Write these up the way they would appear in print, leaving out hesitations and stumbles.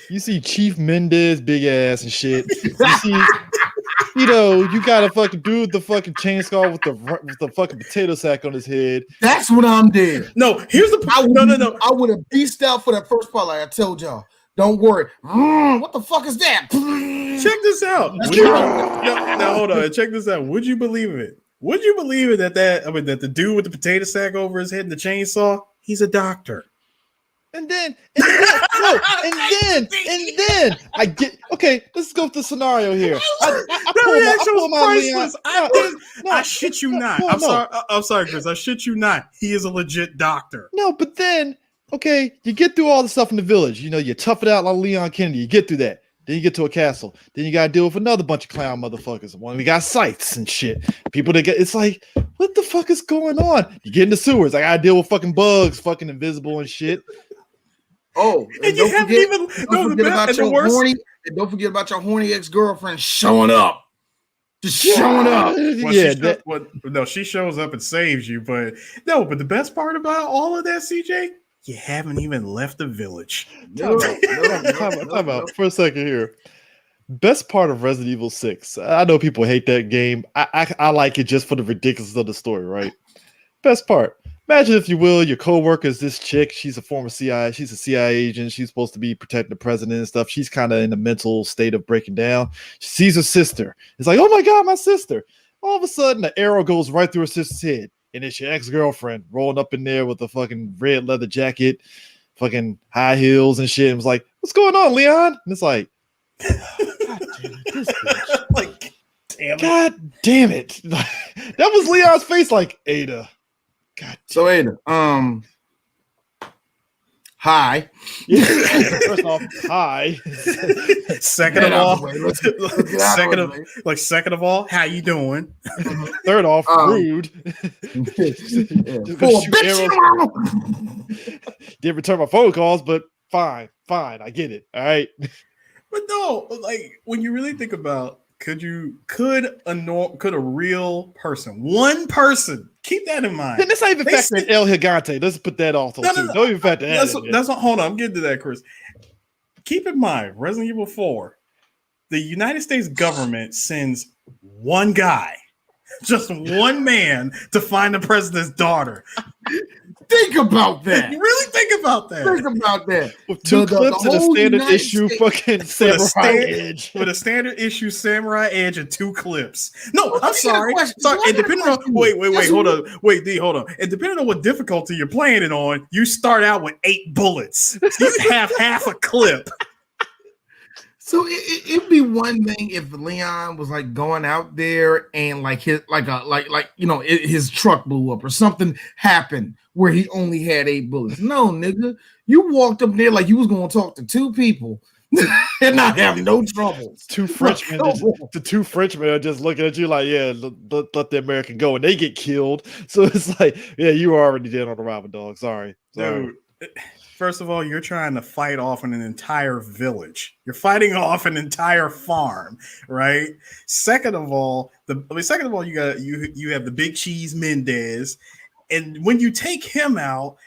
You see Chief Mendez, big ass and shit. You see, you got a fucking dude with the fucking chainsaw with the fucking potato sack on his head. That's when I'm dead. No, here's the no. I would have beast out for that first part, like I told y'all. Don't worry. What the fuck is that? Check this out. Now hold on. Check this out. Would you believe it? Would you believe it that the dude with the potato sack over his head and the chainsaw, he's a doctor. And then I get okay. Let's go with the scenario here. I shit you not. I'm sorry, Chris. I shit you not. He is a legit doctor. No, but then okay, you get through all the stuff in the village. You tough it out like Leon Kennedy. You get through that. Then you get to a castle. Then you gotta deal with another bunch of clown motherfuckers. One we got sights and shit. People that get it's like, what the fuck is going on? You get in the sewers. I gotta deal with fucking bugs, fucking invisible and shit. Oh, and don't forget about your horny ex-girlfriend showing up. Just showing up. Well, she shows up and saves you, but the best part about all of that, CJ, you haven't even left the village. Time out for a second here. Best part of Resident Evil 6. I know people hate that game. I like it just for the ridiculousness of the story, right? Best part. Imagine, if you will, your coworker is this chick. She's a former CIA. She's a CIA agent. She's supposed to be protecting the president and stuff. She's kind of in a mental state of breaking down. She sees her sister. It's like, oh my God, my sister. All of a sudden, the arrow goes right through her sister's head. And it's your ex-girlfriend rolling up in there with a fucking red leather jacket, fucking high heels and shit. And was like, what's going on, Leon? And it's like, God damn it, this bitch. Like, damn it. God damn it. That was Leon's face, like, Ada. God. So Ada, hi. Yeah. First off, hi. Second of all, how you doing? Third off, rude. Didn't return my phone calls, but fine, I get it. All right. But no, like when you really think about, could a real person, one person, keep that in mind. Then let's not even factor in El Gigante. Let's put that also too. Don't even factor that. That's what. Hold on, I'm getting to that, Chris. Keep in mind, Resident Evil 4, the United States government sends one guy, just one man, to find the president's daughter. Think about that. Really think about that. With two clips and a standard issue fucking Samurai Edge. With a standard issue Samurai Edge and two clips. No, I'm sorry. And depending on hold on. And depending on what difficulty you're playing it on, you start out with 8 bullets. So you have half a clip. So it'd be one thing if Leon was like going out there and like his his truck blew up or something happened where he only had 8 bullets. No, nigga, you walked up there like you was going to talk to 2 people and not have no troubles. 2 Frenchmen, the 2 Frenchmen are just looking at you like, yeah, let the American go, and they get killed. So it's like, yeah, you were already dead on the Robin dog. Sorry. Dude. First of all, you're trying to fight off an entire village. You're fighting off an entire farm, right? Second of all, you have the Big Cheese Mendez, and when you take him out,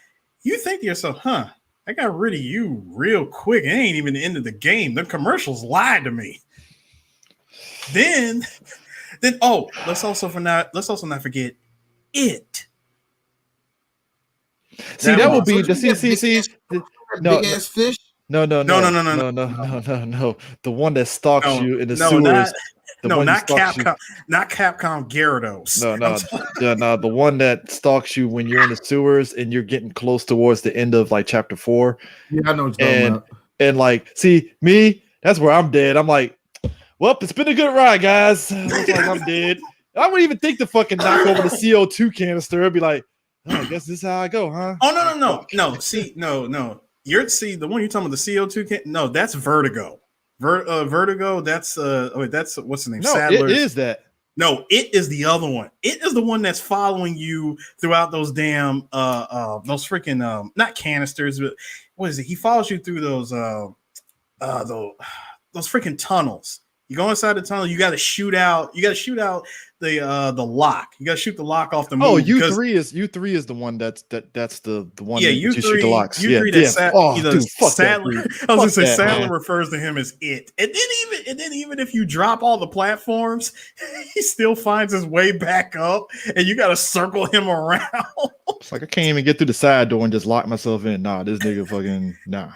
you think to yourself, "Huh, I got rid of you real quick. It ain't even the end of the game. The commercials lied to me." Then let's also not forget it. See, that would be the CCC. Big ass fish. No. The one that stalks you in the sewers. Not Capcom Gyarados. No. The one that stalks you when you're in the sewers and you're getting close towards the end of like chapter 4. Yeah, I know what you're talking about. And like, see me, that's where I'm dead. I'm like, well, it's been a good ride, guys. Looks like I'm dead. I wouldn't even think to fucking knock over the CO2 canister. It'd be like, oh, I guess this is how I go, huh? Oh, no. See, no. The one you're talking about, the CO2 no, that's Vertigo. Vertigo, that's what's the name? No, Sadler's. It is that. No, it is the other one. It is the one that's following you throughout those damn those freaking not canisters, but what is it? He follows you through those freaking tunnels. You go inside the tunnel. You got to shoot out. You got to shoot out the lock. You got to shoot the lock off the moon. Oh, U3 is the one that's the one. Yeah, that you shoot the locks. U3 yeah. Dude, fuck Sadler, that, dude. I was gonna say that, Sadler man. refers to him as it. And then even if you drop all the platforms, he still finds his way back up, and you got to circle him around. It's like I can't even get through the side door and just lock myself in. Nah, this nigga fucking nah.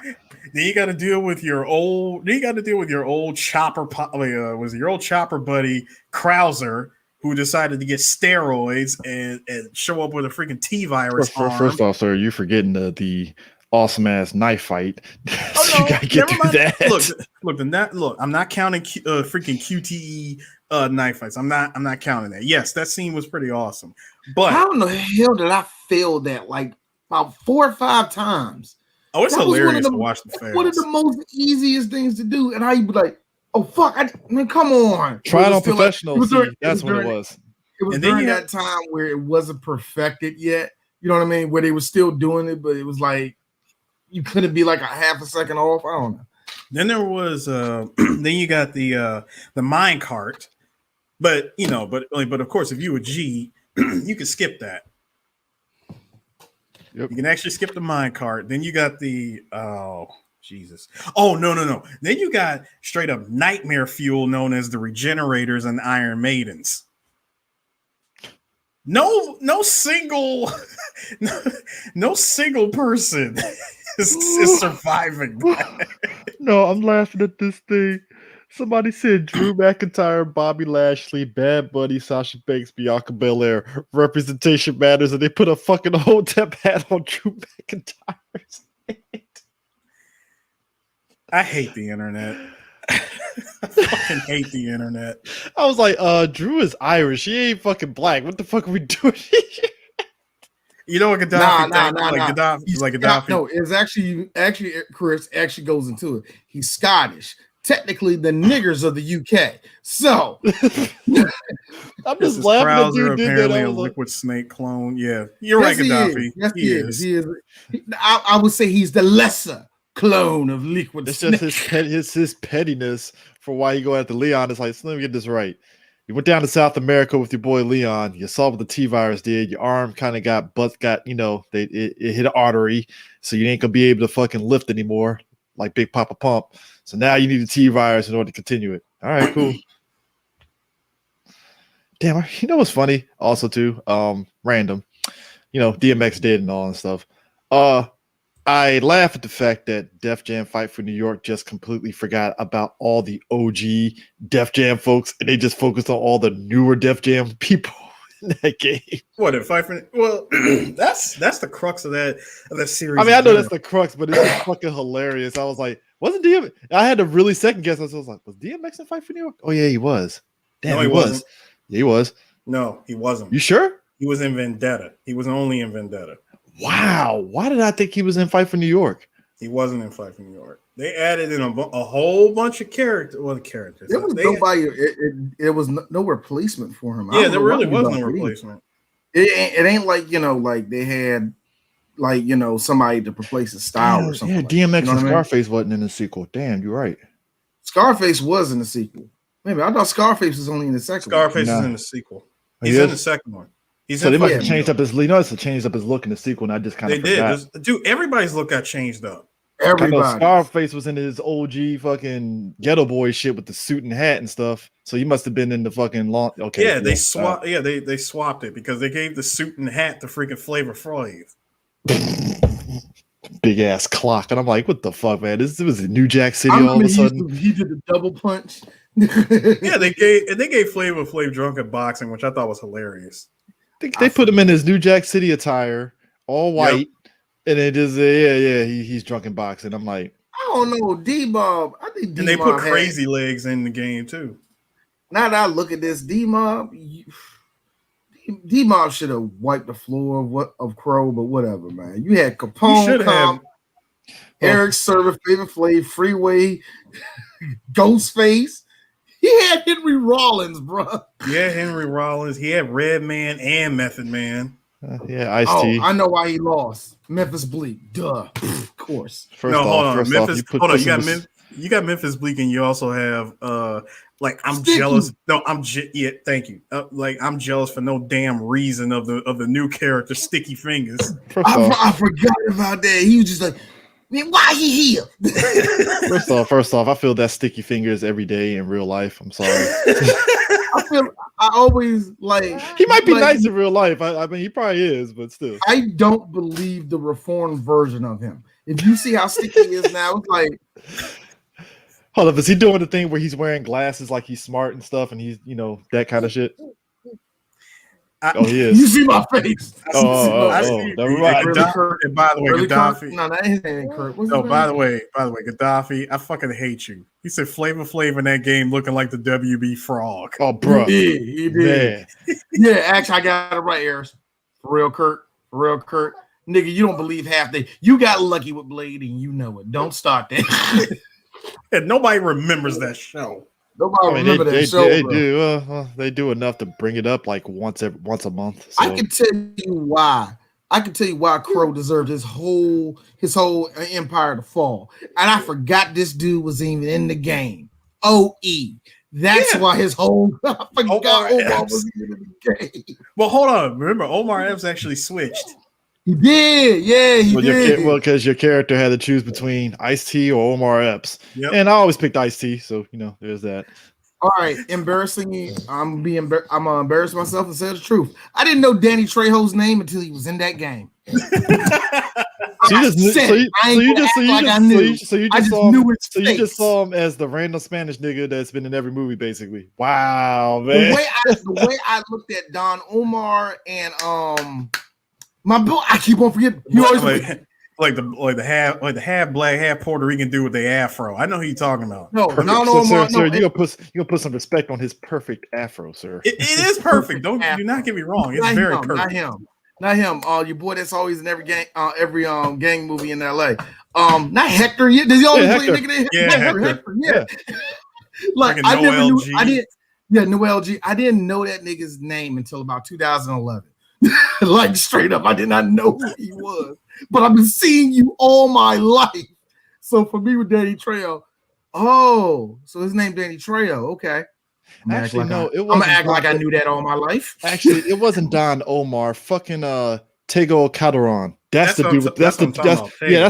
Then you got to deal with your old. Then you got to deal with your old chopper. Was your old chopper buddy Krauser, who decided to get steroids and show up with a freaking T-virus arm. First off, sir, you're forgetting the awesome ass knife fight. Oh, so no, you gotta get through that. Look, I'm not counting freaking QTE knife fights. I'm not counting that. Yes, that scene was pretty awesome. But how in the hell did I fail that like about 4 or 5 times? Oh, it's hilarious to watch the fails. One of the most easiest things to do, and how you be like, "Oh fuck! Come on!" Try it on professional. That's what it was. It was during that time where it wasn't perfected yet. You know what I mean? Where they were still doing it, but it was like you couldn't be like a half a second off. I don't know. Then there was then you got the mine cart, but but of course if you were G, you could skip that. Yep. You can actually skip the mine cart. Then you got the Jesus. Oh no. Then you got straight up nightmare fuel known as the Regenerators and the Iron Maidens. No single person is surviving that. No, I'm laughing at this thing. Somebody said Drew McIntyre, Bobby Lashley, Bad Bunny, Sasha Banks, Bianca Belair. Representation matters, and they put a fucking Hotep hat on Drew McIntyre's head. I hate the internet. I fucking hate the internet. I was like, Drew is Irish. He ain't fucking black. What the fuck are we doing here? You know what Gaddafi? Gaddafi. No, it's actually Chris actually goes into it. He's Scottish. Technically, the niggers of the UK. So I'm just laughing at dude did apparently a liquid snake clone. Yeah, you're right, Gaddafi. Yes, he is. He is. I would say he's the lesser clone of liquid snake. Just his pettiness for why you go after Leon. It's like, so let me get this right. You went down to South America with your boy Leon. You saw what the T-virus did. Your arm kind of got it hit an artery, so you ain't gonna be able to fucking lift anymore like Big Papa Pump. So now you need a T-virus in order to continue it. All right, cool. Damn, you know what's funny? Also, too, random. DMX did and all that stuff. I laugh at the fact that Def Jam Fight for New York just completely forgot about all the OG Def Jam folks, and they just focused on all the newer Def Jam people in that game. What a Fight for? Well, that's the crux of that series. I mean, I know that's the crux, but it's fucking hilarious. I was like, wasn't DMX? I had to really second guess. I was like, was DMX in Fight for New York? Oh yeah, he was. Damn, no, he was. Yeah, he was. No, he wasn't. You sure? He was in Vendetta. He was only in Vendetta. Wow. Why did I think he was in Fight for New York? He wasn't in Fight for New York. They added in a whole bunch of characters. Well, the characters. There was nobody. It was no replacement for him. Yeah, there really was no replacement. It ain't like like they had somebody to replace his style or something. Yeah, DMX and Scarface wasn't in the sequel. Damn, you're right. Scarface was in the sequel. Maybe I thought Scarface was only in the second. Scarface is in the sequel. He's in the second one. So they must have changed up his look in the sequel, and I just kind of forgot. Dude, everybody's look got changed up. Everybody. Scarface was in his OG fucking ghetto boy shit with the suit and hat and stuff. So he must have been in the fucking long. Okay. Yeah, they swapped. Yeah, they swapped it because they gave the suit and hat to freaking Flavor Flav. Big ass clock, and I'm like, what the fuck, man? This was in New Jack City all of a sudden. He did the double punch. Yeah, they gave Flavor Flav drunk at boxing, which I thought was hilarious. They put him in his New Jack City attire, all white, and it just he's drunk in boxing. I'm like, I don't know, D-Mob. I think D-Mob and they put Crazy Legs in the game too. Now that I look at this, D-Mob should have wiped the floor of Crow, but whatever, man. You had Capone, Eric Server, Flavor Flav, Freeway, Ghostface. He had Henry Rollins, bro. Yeah, Henry Rollins. He had Redman and Method Man. Ice-T. I know why he lost. Memphis Bleak. Duh. Of course. Hold on. Memphis. Hold on. You got You got Memphis Bleak, and you also have like I'm Sticky. jealous. No, yeah. Thank you. Like I'm jealous for no damn reason of the new character, Sticky Fingers. I forgot about that. He was just like, man, why he here? First off, I feel that Sticky Fingers every day in real life. I'm sorry. I always like. He might be like, nice in real life. I mean, he probably is, but still. I don't believe the reformed version of him. If you see how Sticky is now, it's like. Hold up, is he doing the thing where he's wearing glasses like he's smart and stuff, and he's that kind of shit? He is. You see my face. Never mind. And by the way, Gaddafi. No, that ain't Kurt. No, by the way, Gaddafi, I fucking hate you. He said Flavor Flav in that game looking like the WB Frog. Oh, bro. He did. Yeah, actually, I got it right, Harris. For real, Kurt. Nigga, you don't believe half the. You got lucky with Blade, and you know it. Don't start that. And nobody remembers that show. Nobody remember that show. They do. They do enough to bring it up like once a month. So. I can tell you why. Crow deserved his whole empire to fall. And I forgot this dude was even in the game. OE. That's why his whole. I forgot Omar was even in the game. Well, hold on. Remember, Omar Epps actually switched. He did. Yeah, he did. Because your character had to choose between Ice-T or Omar Epps. Yep. And I always picked Ice-T, so there's that. All right, embarrassing. I'm gonna embarrass myself and say the truth. I didn't know Danny Trejo's name until he was in that game. You just saw him as the random Spanish nigga that's been in every movie, basically. Wow, man. The way I looked at Don Omar and my boy, I keep on forgetting. You always like the half black, half Puerto Rican dude with the afro. I know who you're talking about. No, sir, you gonna put some respect on his perfect afro, sir. It is perfect. Do not get me wrong. It's very perfect. Not him. Your boy that's always in every gang movie in LA. Not Hector. Does he always play nigga? Yeah, Hector. Yeah. Like I never knew. I didn't. Yeah, Noel G. I didn't know that nigga's name until about 2011. Like straight up, I did not know who he was, but I've been seeing you all my life. So for me with Danny Trejo, so his name Danny Trejo. Okay, I'm gonna act like I knew that all my life. Actually, it wasn't Don Omar. Fucking Tego Calderon. That's the dude. That's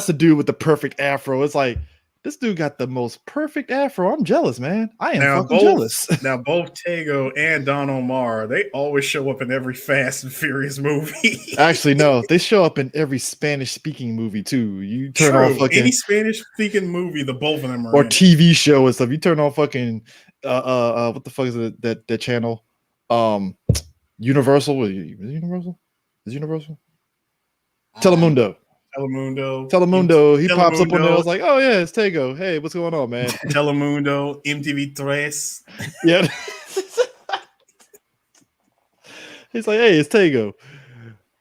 the dude with the perfect afro. It's like. This dude got the most perfect afro. I'm jealous, man. I am fucking jealous. Now, both Tego and Don Omar, they always show up in every Fast and Furious movie. Actually, no. They show up in every Spanish-speaking movie, too. You turn on fucking... Any Spanish-speaking movie, the both of them are or in. TV show and stuff. You turn on fucking... what the fuck is it, that channel? Universal? Is it Universal? Is it Universal? Telemundo. He pops up on there. I was like, oh yeah, it's Tego. Hey, what's going on, man? Telemundo, MTV3. Yeah. He's like, hey, it's Tego.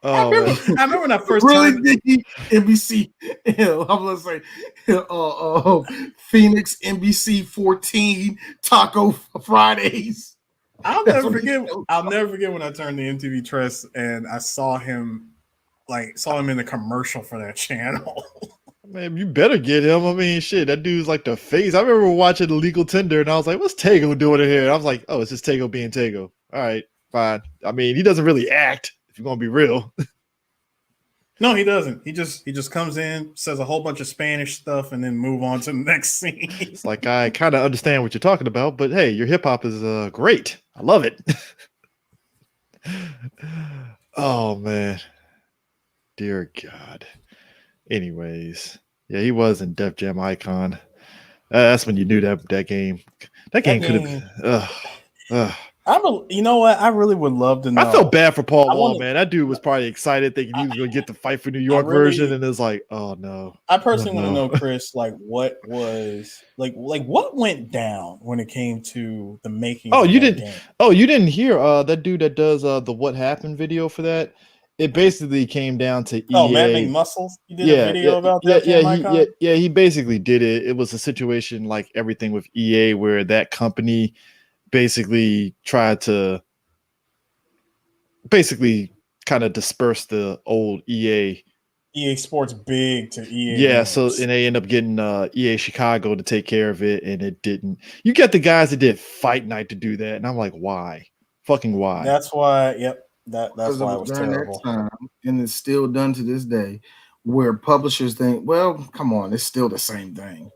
I remember when I first turned NBC. I'm gonna say Phoenix NBC 14 Taco Fridays. I'll never forget when I turned the MTV Trust and I saw him in the commercial for that channel. Man, you better get him. I mean, shit, that dude's like the face. I remember watching Illegal Tender, and I was like, what's Tego doing in here? And I was like, oh, it's just Tego being Tego. All right, fine. I mean, he doesn't really act, if you're going to be real. No, he doesn't. He just comes in, says a whole bunch of Spanish stuff, and then move on to the next scene. It's like, I kind of understand what you're talking about, but hey, your hip-hop is great. I love it. Oh, man. Dear God. Anyways, yeah, he was in Def Jam Icon. That's when you knew that game. That game could have. You know what? I really would love to know. I felt bad for Paul Wall, man. That dude was probably excited thinking he was going to get the Fight for New York version, and it's like, oh no. I personally want to know, Chris, what went down when it came to the making. Oh, you didn't. Game? Oh, you didn't hear that dude that does the What Happened video for that. It basically came down to EA. Oh, Man Made Muscles? You did a video about that? He basically did it. It was a situation like everything with EA where that company basically tried to kind of disperse the old EA EA Sports big to EA. Yeah, games. so and they end up getting EA Chicago to take care of it, and it didn't. You get the guys that did Fight Night to do that, and I'm like, why? Fucking why? That's why. Yep, that's Because why it it was done terrible. that time, and it's still done to this day, where publishers think, well, come on, it's still the same thing.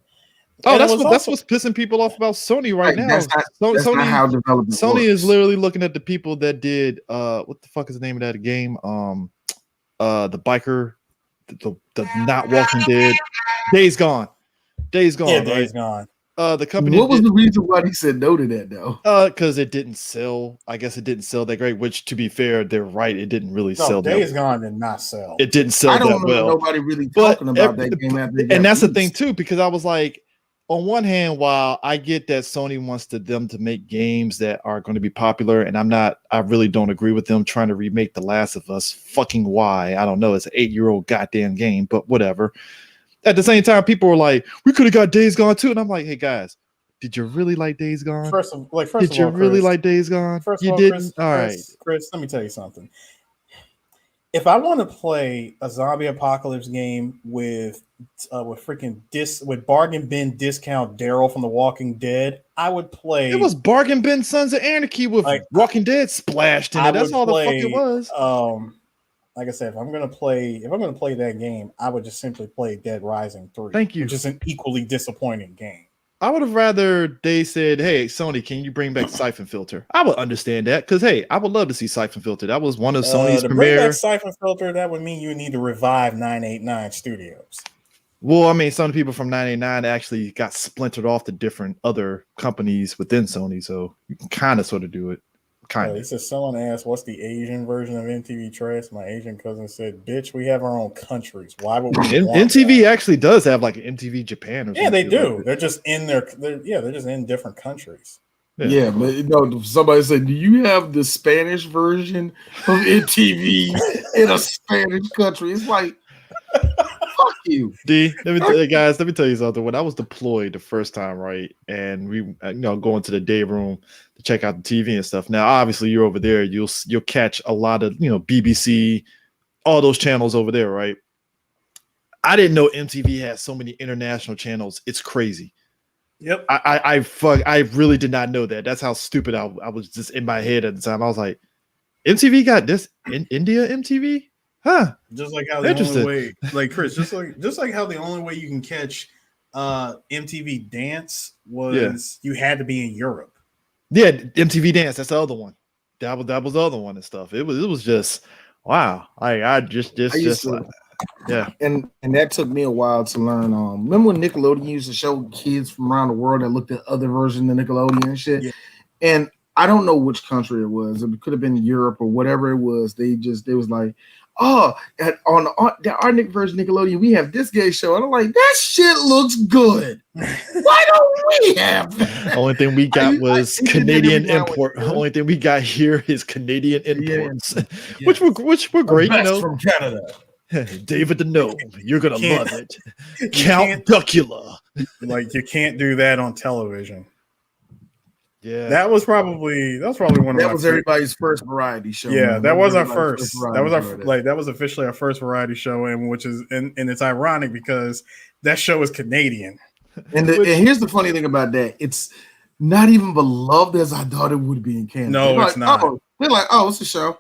Oh, And that's what's pissing people off about Sony right now. That's not how development Sony works. is literally looking at the people that did what the fuck is the name of that game? The biker, the not Walking Dead, Days Gone. Days Gone. Yeah, right? Days Gone. The company. What was the reason why he said no to that though? Because it didn't sell. I guess it didn't sell that great. Which, to be fair, they're right. It didn't really sell. Days Gone did not sell. It didn't sell. I don't that know well. nobody really talking about that game after. And that's the thing too, because I was like, on one hand, while I get that Sony wants them to make games that are going to be popular, and I really don't agree with them trying to remake The Last of Us. Fucking why? I don't know. It's an 8-year-old goddamn game, but whatever. At the same time, people were like, we could have got Days Gone too. And I'm like, hey guys, did you really like Days Gone? First of all, really like Days Gone? First you of all, didn't? All right. Chris, let me tell you something. If I want to play a zombie apocalypse game with bargain bin discount Daryl from The Walking Dead, I would play. It was bargain bin Sons of Anarchy with Walking Dead splashed in it. That's all the fuck it was. Like I said, if I'm gonna play that game, I would just simply play Dead Rising 3. Thank you. Which is an equally disappointing game. I would have rather they said, hey, Sony, can you bring back Siphon Filter? I would understand that because, hey, I would love to see Siphon Filter. That was one of Sony's premier. Bring back Siphon Filter, that would mean you need to revive 989 Studios. Well, I mean, some of the people from 989 actually got splintered off to different other companies within Sony, so you can kind of sort of do it. Kind of. He says, someone asked, what's the Asian version of MTV Trash? My Asian cousin said, bitch, we have our own countries. Why would we MTV actually does have like an MTV Japan or something. Yeah, they do. Like they're just in they're just in different countries. Yeah, but somebody said, do you have the Spanish version of MTV in a Spanish country? It's like, fuck you. Let me tell you something. When I was deployed the first time, right, and we go into the day room to check out the TV and stuff. Now, obviously, you're over there. You'll catch a lot of BBC, all those channels over there, right? I didn't know MTV had so many international channels. It's crazy. Yep. I really did not know that. That's how stupid I was just in my head at the time. I was like, MTV got this in India MTV? Huh. Just like how the only way, like Chris, just like how the only way you can catch MTV Dance was you had to be in Europe. Yeah, MTV Dance, that's the other one. That was the other one and stuff. It was just wow. Yeah. And that took me a while to learn. Remember when Nickelodeon used to show kids from around the world that looked at other versions of Nickelodeon and shit? Yeah. And I don't know which country it was. It could have been Europe or whatever it was. They was like, oh, on our Nick version Nickelodeon, we have this gay show. And I'm like, that shit looks good. Why don't we have that? Only thing we got was Canadian import. Only thing we got here is Canadian imports, which were great. From Canada. David the Gnome, you're gonna love it. Count Duckula. Like you can't do that on television. Yeah, that was probably one of that was everybody's first variety show. Yeah, that was our first. That was that was officially our first variety show, and which is and it's ironic because that show is Canadian. And here's the funny thing about that: it's not even beloved as I thought it would be in Canada. No, it's not. They're like, oh, it's a show.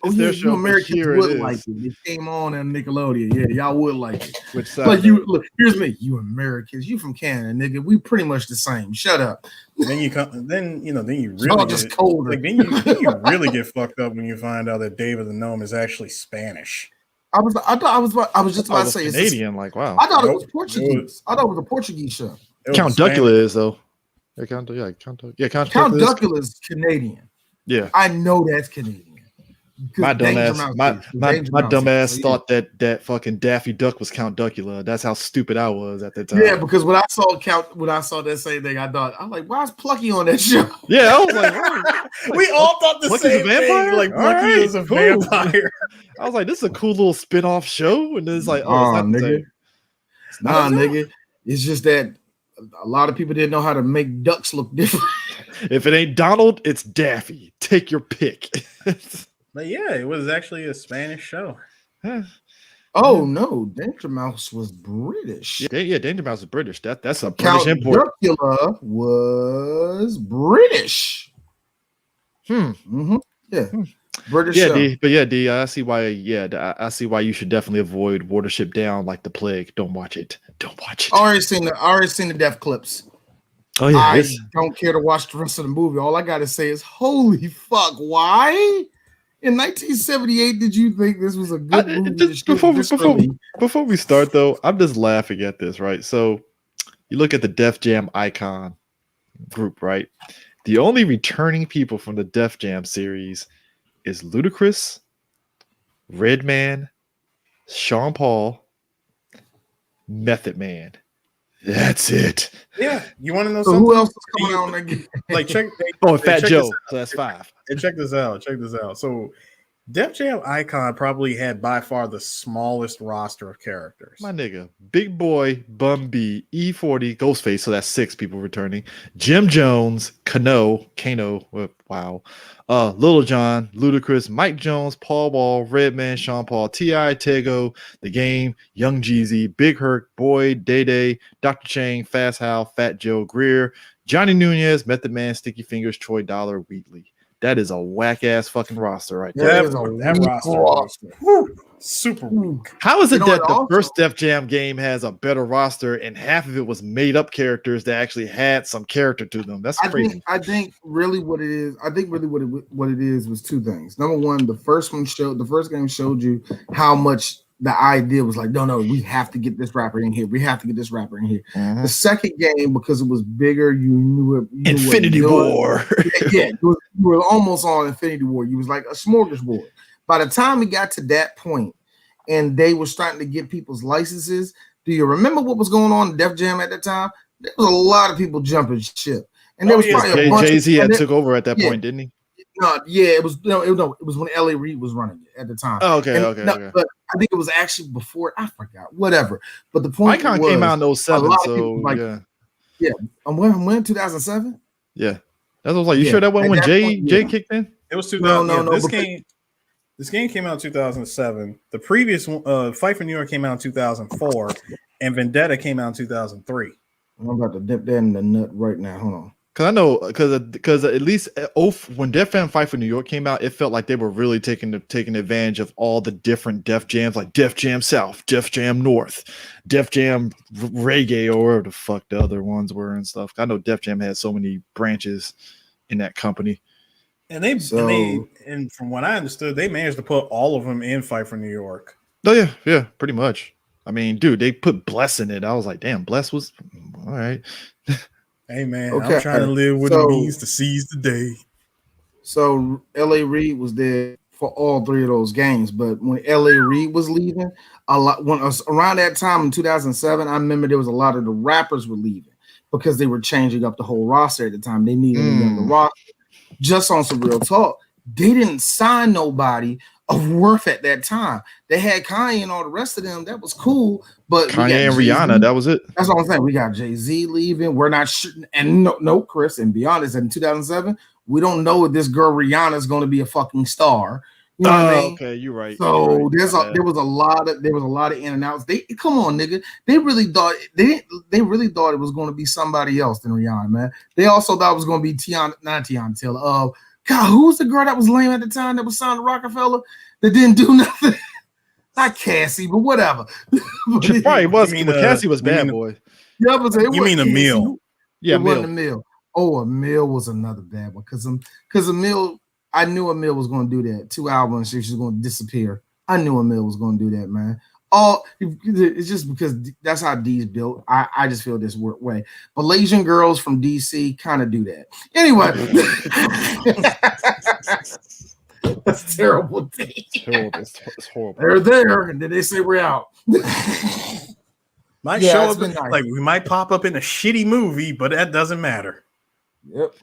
Oh, yeah, you Americans would like it. It came on Nickelodeon. Yeah, y'all would like it. Which side? But here's me. You Americans, you from Canada, nigga. We pretty much the same. Shut up. Then you really just colder. Like, then you really get fucked up when you find out that David the Gnome is actually Spanish. I was just about to say Canadian. Like, wow. I thought it was Portuguese. I thought it was a Portuguese show. Count Duckula is though. Count Duckula is Canadian. Yeah, I know that's Canadian. My dumb ass thought that fucking Daffy Duck was Count Duckula. That's how stupid I was at the time. Yeah, because when I saw that same thing, I thought, I'm like, why is Plucky on that show? Yeah, I was like, we all thought the Plucky's same thing. Like Plucky is a vampire. I was like, this is a cool little spin-off show, and it's like, nigga. Nigga. It's just that a lot of people didn't know how to make ducks look different. If it ain't Donald, it's Daffy. Take your pick. But yeah, it was actually a Spanish show. Oh no, Danger Mouse was British. Yeah, Danger Mouse is British. That's a British Count import. Dracula was British. Hmm. Mm-hmm. Yeah, Hmm. British Yeah, show. D. But yeah, D. I see why. Yeah, I see why you should definitely avoid Watership Down like the plague. Don't watch it. Don't watch it. I already seen the death clips. Oh yeah, I don't care to watch the rest of the movie. All I gotta say is, holy fuck! Why in 1978 did you think this was a good movie to just shoot viscerally? before we start though, I'm just laughing at this, right? So you look at the Def Jam icon group, right? The only returning people from the Def Jam series is Ludacris, Redman, Sean Paul, Method Man. That's it. Yeah, you want to know So something? who else is coming out again? Like check. Oh, and Fat check Joe. this So that's 5. And check this out. Check this out. So, Def Jam Icon probably had by far the smallest roster of characters. My nigga, Big Boy, Bun B, E40, Ghostface. So that's 6 people returning. Jim Jones, Kano, wow. Little John, Ludacris, Mike Jones, Paul Wall, Redman, Sean Paul, T.I., Tego, The Game, Young Jeezy, Big Herc, Boyd, Day Day, Dr. Chang, Fast Hal, Fat Joe, Greer, Johnny Nunez, Method Man, Sticky Fingers, Troy Dollar, Wheatley. That is a whack ass fucking roster right there. That roster. Whew, super weak. How is it that the also, first Def Jam game has a better roster and half of it was made up characters that actually had some character to them? That's crazy. I think really what it is. I think really what it is was 2 things. Number one, the first game showed you how much the idea was like, no, we have to get this rapper in here. We have to get this rapper in here. Mhm. The second game, because it was bigger, you knew it. Infinity War. You were almost on Infinity War. You was like a smorgasbord. By the time we got to that point, and they were starting to get people's licenses, do you remember what was going on in Def Jam at that time? There was a lot of people jumping ship, and there was probably a bunch. Jay-Z had took over at that point, didn't he? It was it was when L.A. Reid was running it at the time. Oh, okay. But I think it was actually before. I forgot. Whatever. But the point Icon came out in 07, so yeah. When 2007? Yeah, that's what I was like. You sure that wasn't when Jay kicked in? It was 2000. No. This game came out in 2007. The previous one, Fight for New York, came out in 2004, and Vendetta came out in 2003. I'm about to dip that in the nut right now. Hold on. Because I know, because at least when Def Jam Fight for New York came out, it felt like they were really taking advantage of all the different Def Jams, like Def Jam South, Def Jam North, Def Jam Reggae, or whatever the fuck the other ones were and stuff. I know Def Jam had so many branches in that company. And and from what I understood, they managed to put all of them in Fight for New York. Oh yeah, pretty much. I mean, dude, they put Bless in it. I was like, damn, Bless was all right. Hey man, okay. I'm trying to live what it means to seize the day. So L.A. Reid was there for all 3 of those games, but when L.A. Reid was leaving, around that time in 2007, I remember there was a lot of the rappers were leaving because they were changing up the whole roster at the time. They needed a younger roster. Just on some real talk, they didn't sign nobody of worth at that time. They had Kanye and all the rest of them. That was cool, but Kanye and Rihanna, that was it. That's what I'm saying. We got Jay-Z leaving. We're not shooting, and no, Chris. And be honest, in 2007, we don't know if this girl Rihanna is going to be a fucking star. You know what I mean? Okay, you're right. So there was a lot of in and outs. They come on, nigga. They really thought it was going to be somebody else than Rihanna, man. They also thought it was going to be not Tiana Taylor. God, who was the girl that was lame at the time that was signed to Rockefeller that didn't do nothing? Not Cassie, but whatever. She probably was. Cassie was Bad Boy. Yeah, but you mean Emil? Yeah, it wasn't Emil. Oh, Emil was another bad one because Emil. I knew Emil was going to do that. 2 albums, she was going to disappear. I knew Emil was going to do that, man. It's just because that's how D's built. I just feel this way. Malaysian girls from DC kind of do that. Anyway, that's terrible. It's horrible. They're there, and then they say we're out. Might show up like we might pop up in a shitty movie, but that doesn't matter. Yep.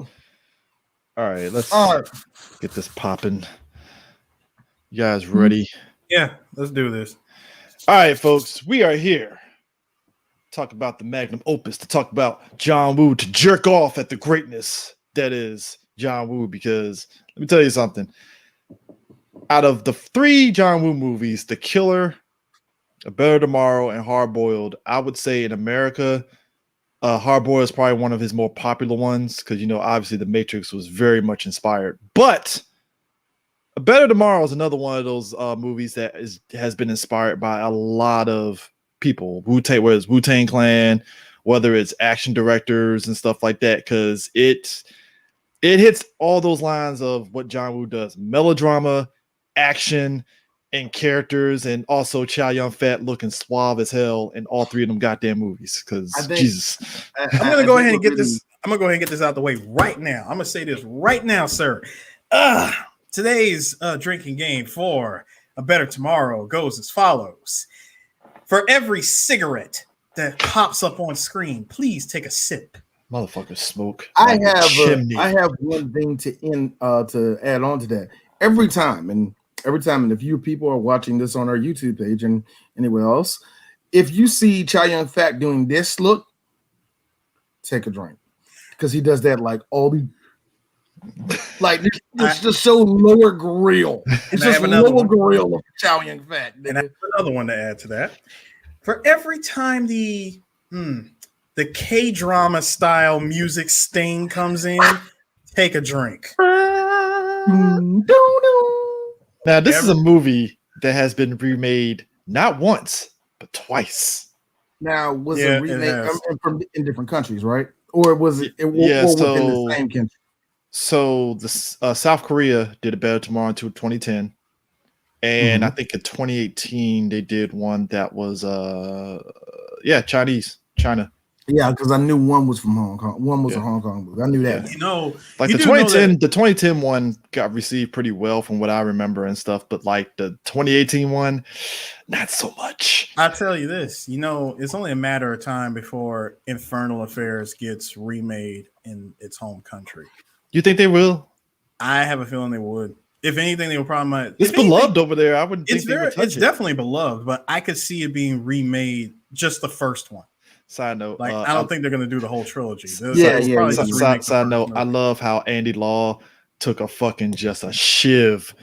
All right, let's get this popping. You guys ready? Yeah, let's do this. All right, folks, we are here. Talk about the magnum opus, to talk about John Woo, to jerk off at the greatness that is John Woo, because let me tell you something. Out of the 3 John Woo movies, The Killer, A Better Tomorrow and Hard Boiled. I would say in America, Hard Boiled is probably one of his more popular ones because obviously The Matrix was very much inspired. But A Better Tomorrow is another one of those movies that has been inspired by a lot of people. Whether it's Wu-Tang Clan, whether it's action directors and stuff like that, because it hits all those lines of what John Woo does: melodrama, action, and characters, and also Chow Yun-Fat looking suave as hell in all three of them goddamn movies. Because Jesus, I'm gonna go ahead and get this. I'm gonna go ahead and get this out the way right now. I'm gonna say this right now, sir. Today's drinking game for A Better Tomorrow goes as follows: for every cigarette that pops up on screen, please take a sip. motherfucker, smoke. I have one thing to add on to that. Every time, and if you people are watching this on our YouTube page and anywhere else, if you see Chow Yun-Fat doing this look, take a drink, because he does that like all the it's just so lower grill. It's just lower grill of Chow Yun-Fat. And I have another one to add to that. For every time the K-drama style music sting comes in, take a drink. Now, this is a movie that has been remade not once, but twice. Now, was it remade in different countries, right? Or was it within the same country? So the South Korea did A Better Tomorrow in 2010. And I think in 2018 they did one that was China. Yeah, because I knew one was from Hong Kong. One was a Hong Kong movie. I knew that. The 2010 one got received pretty well from what I remember and stuff, but like the 2018 one, not so much. I'll tell you this, it's only a matter of time before Infernal Affairs gets remade in its home country. You think they will? I have a feeling they would. If anything, they will probably. It's beloved over there. I wouldn't think they would touch it. It's definitely beloved, but I could see it being remade, just the first one. Side note, I don't think they're going to do the whole trilogy. Side note, I love how Andy Law took a shiv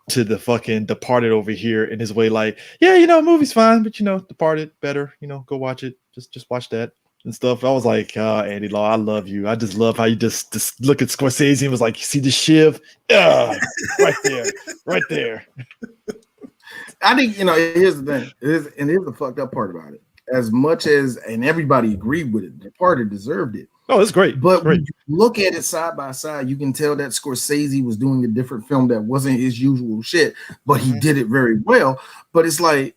to the fucking Departed over here in his way. Like, movie's fine, but Departed better. Go watch it. Just watch that and stuff. I was like, Andy Law, I love you. I just love how you just look at Scorsese and was like, you see the shiv? Right there. I think here's the thing. Here's the fucked up part about it. As much as, and everybody agreed with it, Departed deserved it. Oh, it's great. But when you look at it side by side, you can tell that Scorsese was doing a different film that wasn't his usual shit, but he did it very well. But it's like,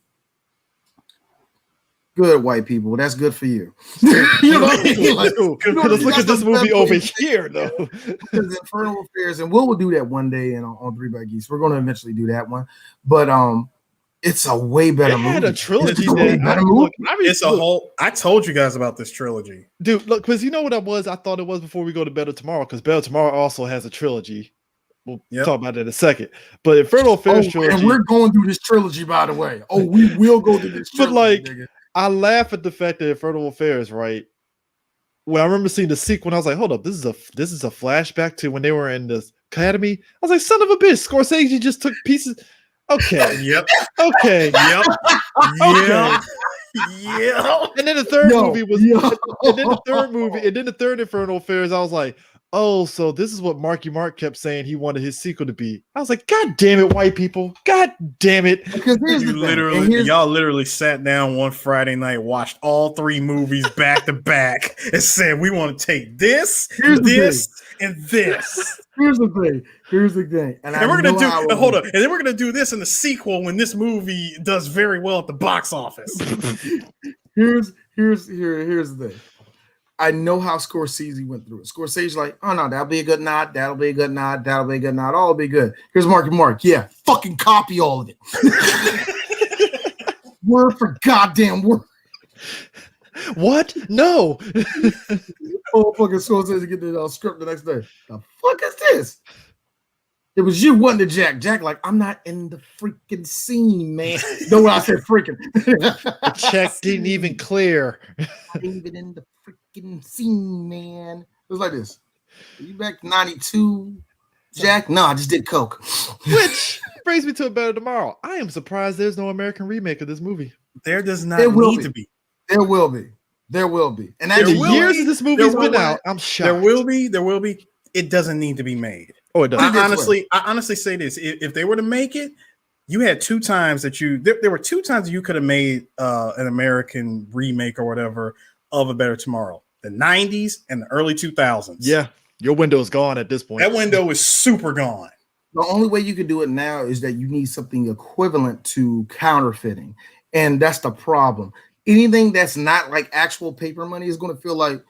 good white people, that's good for you. You know what I mean? Like, let's look at this movie over here, though. Because Infernal Affairs, and we'll do that one day on Three by Geese. We're going to eventually do that one, but it's a way better movie. It had a trilogy. I told you guys about this trilogy, dude. Look, because you know what I thought it was before we go to Better Tomorrow, because Better Tomorrow also has a trilogy. We'll talk about that in a second. But Infernal Affairs trilogy, and we're going through this trilogy, by the way. Oh, we will go through this trilogy. But I laugh at the fact that Infernal Affairs, right? When I remember seeing the sequel, I was like, hold up, this is a flashback to when they were in the academy. I was like, son of a bitch, Scorsese just took pieces. Okay. Yep. Okay. Yep. Okay. Yeah. And then the third movie was, and then the third Infernal Affairs, I was like, oh, so this is what Marky Mark kept saying he wanted his sequel to be. I was like, God damn it, white people. God damn it. Because y'all literally sat down one Friday night, watched all three movies back to back, and said, we want to take this, and this. Here's the thing. And we're gonna and then we're gonna do this in the sequel when this movie does very well at the box office. Here's the thing. I know how Scorsese went through it. Scorsese's like, oh no, that'll be a good nod, that'll be a good nod, that'll be a good nod, all will be good. Here's Marky Mark. Yeah, fucking copy all of it. Word for goddamn word. What? No. Oh, fucking Scorsese get the script the next day. The fuck is this? It was you, wasn't it, Jack? Jack, like, I'm not in the freaking scene, man. No, I said freaking. The check didn't even clear. Not even in the freaking scene, man. It was like this. Are you back to 92, Jack? No, I just did coke. Which brings me to A Better Tomorrow. I am surprised there's no American remake of this movie. There does not There will need be. to be. There will be. There will be. And In that's the will years be. that this movie's There been will out, I'm shocked. There will be. There will be. It doesn't need to be made. Oh, it doesn't. I honestly say this: if they were to make it, you had two times that there were two times that you could have made an American remake or whatever of A Better Tomorrow: the '90s and the early 2000s. Yeah, your window is gone at this point. That window is super gone. The only way you can do it now is that you need something equivalent to counterfeiting. And that's the problem. Anything that's not like actual paper money is going to feel like,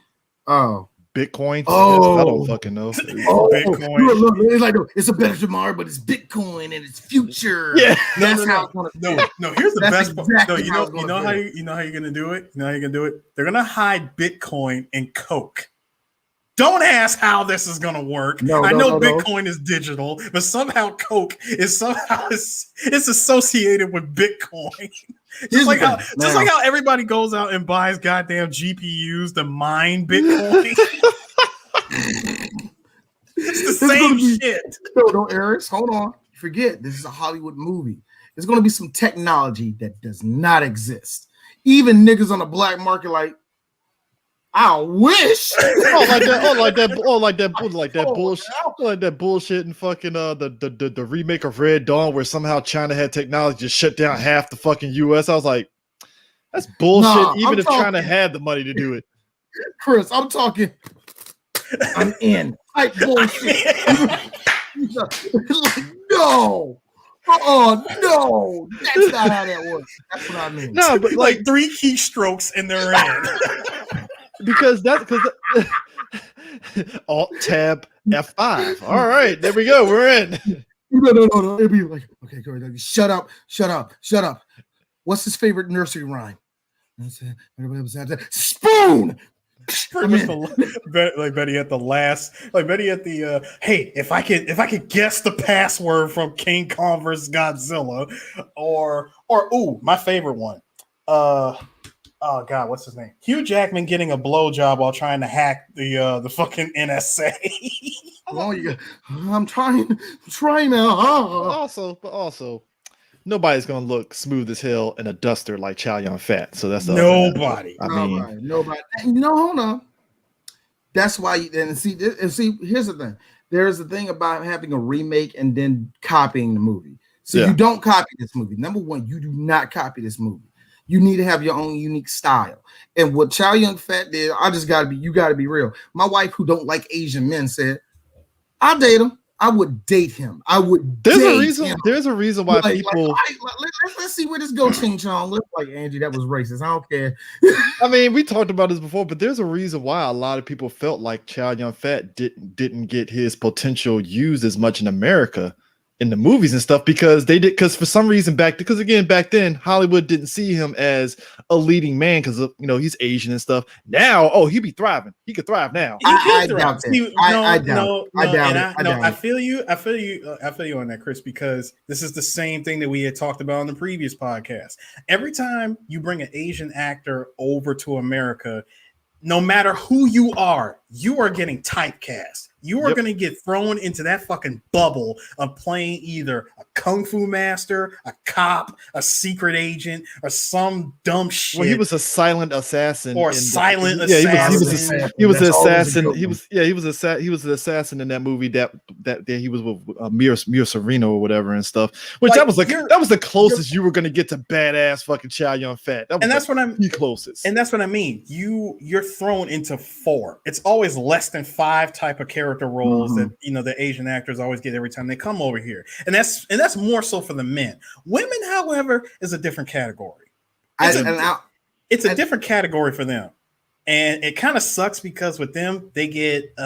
oh, Bitcoin. Oh. I don't fucking know. Bitcoin. Look, it's like it's a better tomorrow, but it's Bitcoin and it's future. Yeah. That's how it's gonna No. Here's the best part. No, you know how you're gonna do it. You know how you're gonna do it. They're gonna hide Bitcoin and Coke. Don't ask how this is gonna work. I know Bitcoin is digital, but somehow Coke is it's associated with Bitcoin. Just like how everybody goes out and buys goddamn GPUs to mine Bitcoin. It's the same shit. No, Eric, hold on. Forget this is a Hollywood movie. There's gonna be some technology that does not exist. Even niggas on the black market, like, I wish. like that bullshit and fucking the remake of Red Dawn where somehow China had technology to shut down half the fucking US. I was like, that's bullshit. Even if China had the money to do it. Chris, I'm talking. I'm in. Like bullshit. Like, no. No, that's not how that works. That's what I mean. No, but like 3 keystrokes and they're in. because Alt Tab F5. All right, there we go. We're in. No. It'd be like, okay, go ahead. Shut up. What's his favorite nursery rhyme? Spoon. Betty at the hey, if I could guess the password from King Kong vs. Godzilla, or my favorite one, oh god, what's his name? Hugh Jackman getting a blowjob while trying to hack the fucking NSA. I'm trying now. But also, nobody's gonna look smooth as hell in a duster like Chow Yun Fat. So that's nobody. Nobody. No, hold on. That's why see. Here's the thing. There's the thing about having a remake and then copying the movie. So you don't copy this movie. Number one, you do not copy this movie. You need to have your own unique style. And what Chow Yun Fat did, you gotta be real. My wife, who don't like Asian men, said, I'll date him. I would date him. There's a reason why people. Let's see where this goes, Ching Chong. Look like Angie, that was racist. I don't care. I mean, we talked about this before, but there's a reason why a lot of people felt like Chow Yun Fat didn't get his potential used as much in America in the movies and stuff because for some reason back then Hollywood didn't see him as a leading man because of he's Asian and stuff. Now he be thriving. He could thrive now. I doubt it. I doubt it. I feel you on that, Chris, because this is the same thing that we had talked about on the previous podcast. Every time you bring an Asian actor over to America, no matter who you are getting typecast. You are going to get thrown into that fucking bubble of playing either a kung fu master, a cop, a secret agent, or some dumb shit. Well, he was a silent assassin. Or assassin. He was the assassin. He was the assassin in that movie that he was with Mira Sorvino or whatever and stuff. Which that was the closest you were going to get to badass fucking Chow Yun Fat. That's what I'm the closest. And that's what I mean. You're thrown into 4. It's always less than 5 type of character roles that the Asian actors always get every time they come over here, and that's more so for the men. Women, however, is a different category. It's a different category for them, and it kind of sucks because with them they get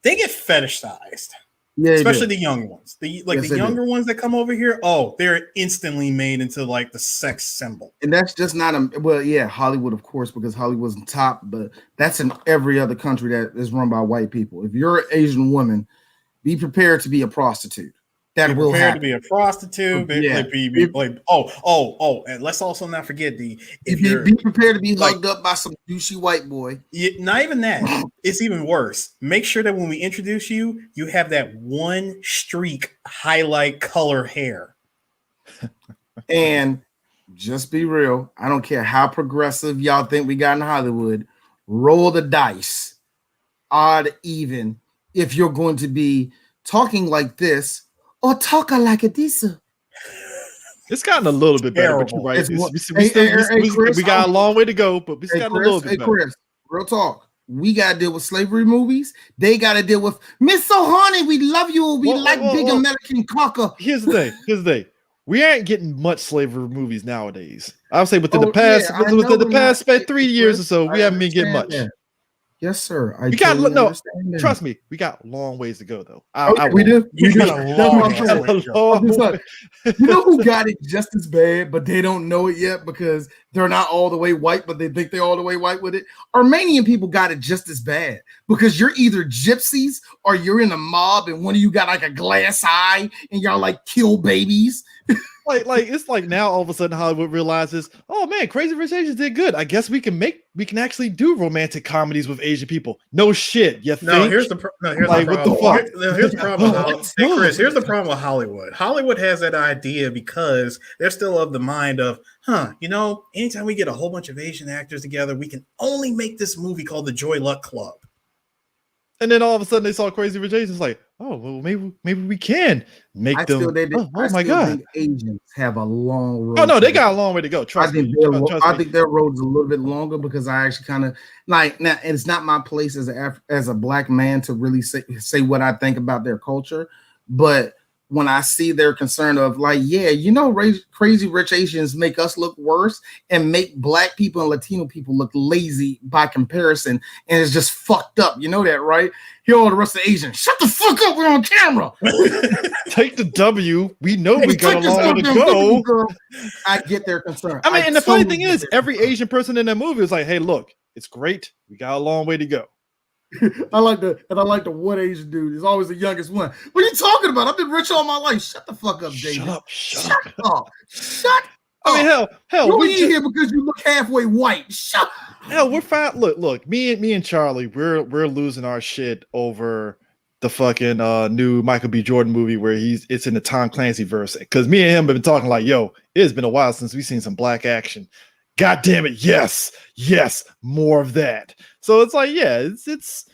fetishized. Yeah, especially the young ones. The younger ones that come over here, they're instantly made into like the sex symbol. And that's just not Hollywood, of course, because Hollywood's on top, but that's in every other country that is run by white people. If you're an Asian woman, be prepared to be a prostitute. That will happen. To be a prostitute. And let's also not forget be prepared to be hugged up by some douchey white boy. Not even that. It's even worse. Make sure that when we introduce you, you have that one streak highlight color hair. And Just be real. I don't care how progressive y'all think we got in Hollywood. Roll the dice, odd, even, if you're going to be talking like this or talking like a this. It's gotten a little bit better, but you're right. We got a long way to go, but it's gotten a little bit better. Chris, real talk. We got to deal with slavery movies. They got to deal with Miss So Honey, we love you. We big American cocker. Here's the thing. We ain't getting much slavery movies nowadays. I would say within the past 3 years or so, we haven't been getting much. That. Yes, sir. Trust me, we got long ways to go, though. We do. You know who got it just as bad, but they don't know it yet because they're not all the way white, but they think they're all the way white with it. Armenian people got it just as bad because you're either gypsies or you're in a mob, and one of you got like a glass eye, and y'all like kill babies. Like it's like now all of a sudden Hollywood realizes, oh man, Crazy Rich Asians did good. I guess we can actually do romantic comedies with Asian people. No shit. Here's the problem. What the fuck? Here's the problem. Hey Chris, here's the problem with Hollywood. Hollywood has that idea because they're still of the mind of, anytime we get a whole bunch of Asian actors together, we can only make this movie called The Joy Luck Club. And then all of a sudden they saw Crazy Rich Asians like, oh well, maybe we can make them. Oh my god! Think Asians have a long road. Oh no, they got a long way to go. Trust me. I think their road's a little bit longer because I actually kind of like now. It's not my place as a black man to really say what I think about their culture, but when I see their concern of like, Crazy Rich Asians make us look worse and make black people and Latino people look lazy by comparison, and it's just fucked up. You know that, right? Here, all the rest of the Asians, shut the fuck up. We're on camera. Take the W. We know we got a long way to go. I get their concern. I mean, and the funny thing is, every Asian person in that movie was like, "Hey, look, it's great. We got a long way to go." I like the one Asian dude. He's always the youngest one. What are you talking about? I've been rich all my life. Shut the fuck up, David. Shut up. I mean, hell. You ain't here because you look halfway white. Shut up. Hell, we're fine. Look. Me and Charlie, we're losing our shit over the fucking new Michael B. Jordan movie where it's in the Tom Clancy verse. Because me and him have been talking like, yo, it's been a while since we've seen some black action. God damn it, yes, more of that. So it's like, it's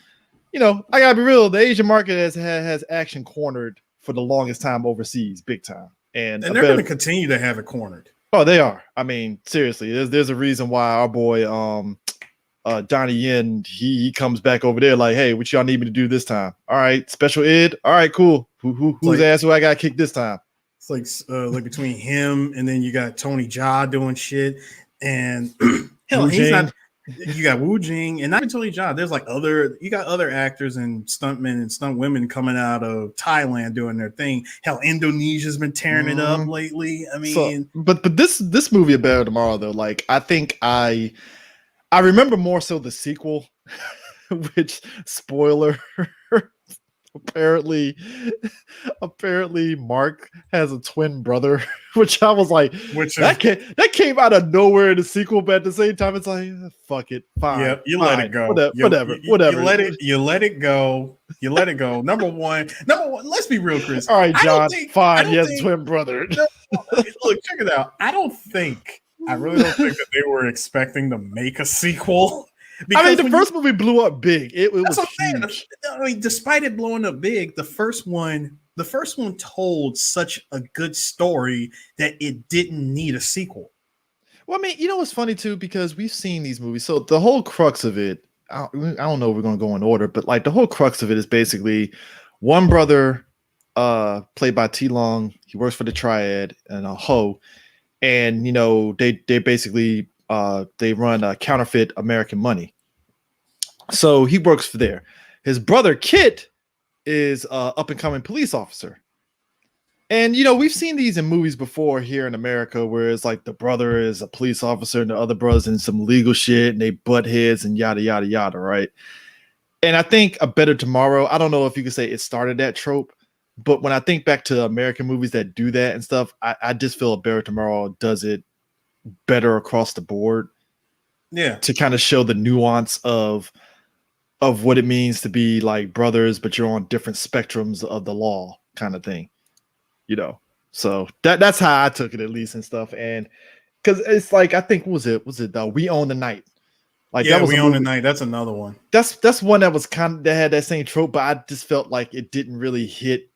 I gotta be real. The Asian market has action cornered for the longest time overseas, big time, and they're going to continue to have it cornered. Oh, they are. I mean, seriously, there's a reason why our boy Donnie Yen he comes back over there like, hey, what y'all need me to do this time? All right, special ed. All right, cool. Who's ass who I got to kick this time? It's like between him and then you got Tony Jaa doing shit. And hell, he's not. You got Wu Jing, and not even Tony Jaa. There's you got other actors and stuntmen and stunt women coming out of Thailand doing their thing. Hell, Indonesia's been tearing it up lately. I mean, but this movie A Better Tomorrow though, like I think I remember more so the sequel, which spoiler. Apparently Mark has a twin brother, which I was like, that came out of nowhere in the sequel, but at the same time, it's like, fuck it, fine. Yeah, you let it go. Whatever. You let it go. You let it go. Number one, let's be real, Chris. All right, John, fine. He has a twin brother. Look, check it out. I really don't think that they were expecting to make a sequel. Because I mean, the first movie blew up big. It was huge. I mean, despite it blowing up big, the first one told such a good story that it didn't need a sequel. Well, I mean, what's funny too, because we've seen these movies. So the whole crux of it, I don't know if we're going to go in order, but like the whole crux of it is basically one brother, played by T Long. He works for the Triad and a Ho, and they basically. They run counterfeit American money. So he works for there. His brother Kit is up and coming police officer. And we've seen these in movies before here in America where it's like the brother is a police officer and the other brother's in some legal shit and they butt heads and yada yada yada, right? And I think A Better Tomorrow, I don't know if you could say it started that trope, but when I think back to American movies that do that and stuff, I just feel A Better Tomorrow does it better across the board, to kind of show the nuance of what it means to be like brothers, but you're on different spectrums of the law, kind of thing, so that's how I took it, at least, and stuff. And because it's like I think was it We Own the Night. Like yeah, that was We a Own the movie. Night. That's another one. That's one that was kind of that had that same trope, but I just felt like it didn't really hit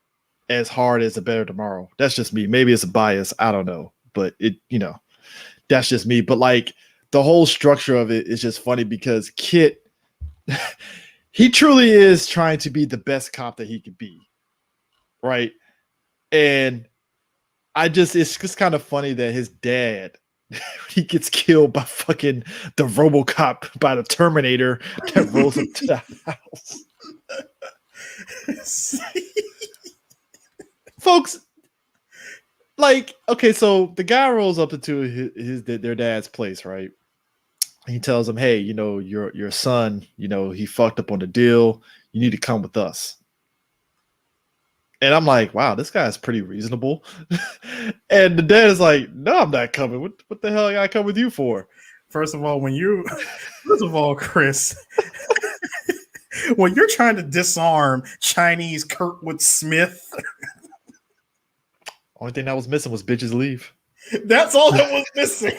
as hard as A Better Tomorrow. That's just me. Maybe it's a bias. I don't know, but that's just me. But like the whole structure of it is just funny because Kit, he truly is trying to be the best cop that he could be, right? And it's just kind of funny that his dad, he gets killed by fucking the RoboCop, by the Terminator that rolls up to the house. Folks, like, okay, so the guy rolls up into their dad's place, right? He tells him, "Hey, your son, he fucked up on the deal. You need to come with us." And I'm like, wow, this guy's pretty reasonable. And the dad is like, no, I'm not coming. What the hell I gotta come with you for? First of all, Chris, when you're trying to disarm Chinese Kurtwood Smith, only thing that was missing was bitches leave. That's all that was missing.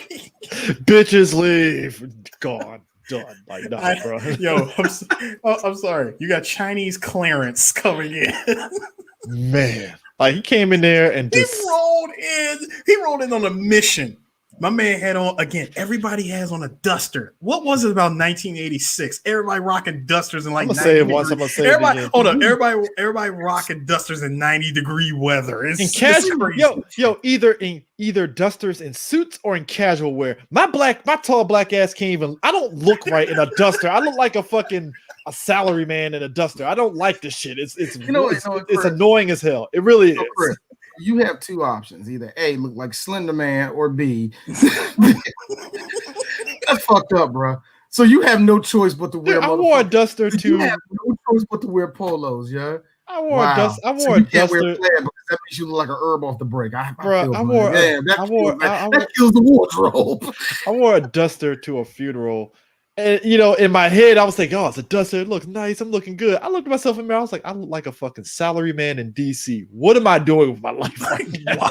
Bitches leave. Gone. Done. Like, nah, bro. Yo, I'm sorry. You got Chinese clearance coming in. Man. Like, he came in there and He rolled in on a mission. My man had on, again, everybody has on a duster. What was it about 1986? Everybody rocking dusters in like I'm gonna say it once, I'm gonna say it again. Hold on, everybody rocking dusters in 90-degree weather. In casual, either dusters in suits or in casual wear. My tall black ass can't even. I don't look right in a duster. I look like a salary man in a duster. I don't like this shit. It's annoying as hell. It really is. Chris, you have two options: either A, look like Slender Man, or B, that's fucked up, bro. So you have no choice but to wear. Dude, I wore a duster too. You have no choice but to wear polos, yeah. I wore a duster. Can't wear plaid because that makes you look like an herb off the break. That kills the wardrobe. I wore a duster to a funeral. And in my head, I was thinking, "Oh, it's a duster. It looks nice. I'm looking good." I looked at myself in the mirror. I was like, "I look like a fucking salary man in DC. What am I doing with my life right now?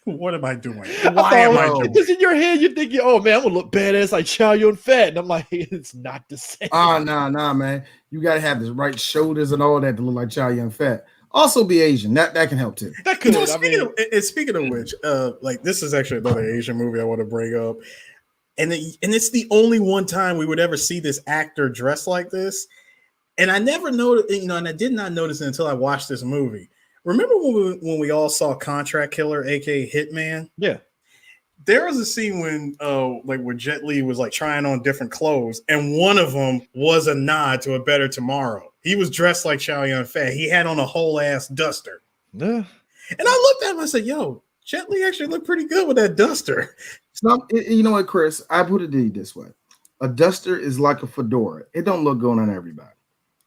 What am I doing? Why am I doing?" Because in your head, you're thinking, "Oh man, I'm gonna look badass like Chow Yun-Fat," and I'm like, "It's not the same." Nah, man. You gotta have the right shoulders and all that to look like Chow Yun-Fat. Also, be Asian. That can help too. That could. Speaking of which, like this is actually another Asian movie I want to bring up. And it's the only one time we would ever see this actor dressed like this. And I never noticed, and I did not notice it until I watched this movie. Remember when we all saw Contract Killer, aka Hitman? Yeah. There was a scene when Jet Li was like trying on different clothes, and one of them was a nod to A Better Tomorrow. He was dressed like Chow Yun-Fat. He had on a whole ass duster. Yeah. And I looked at him and I said, yo, Jet Li actually looked pretty good with that duster. You know what, Chris? I put it to you this way: a duster is like a fedora. It don't look good on everybody.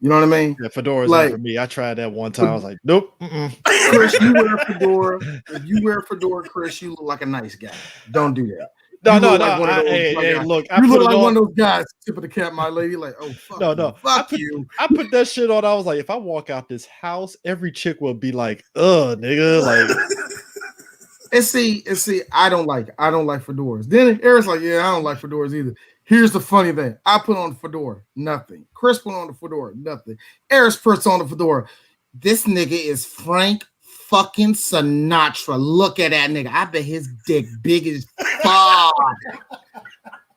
You know what I mean? Yeah, fedora's not for me. I tried that one time. I was like, nope. Chris, you wear a fedora. If you wear a fedora, Chris, you look like a nice guy. Don't do that. No. Look, You look like one of those guys, tip of the cap, my lady. Like, oh fuck, fuck you. I put that shit on. I was like, if I walk out this house, every chick will be like, nigga, like. And see, I don't like fedoras. Then Eric's like, yeah, I don't like fedoras either. Here's the funny thing: I put on the fedora, nothing. Chris put on the fedora, nothing. Eric puts on the fedora. This nigga is Frank fucking Sinatra. Look at that nigga. I bet his dick big as fuck.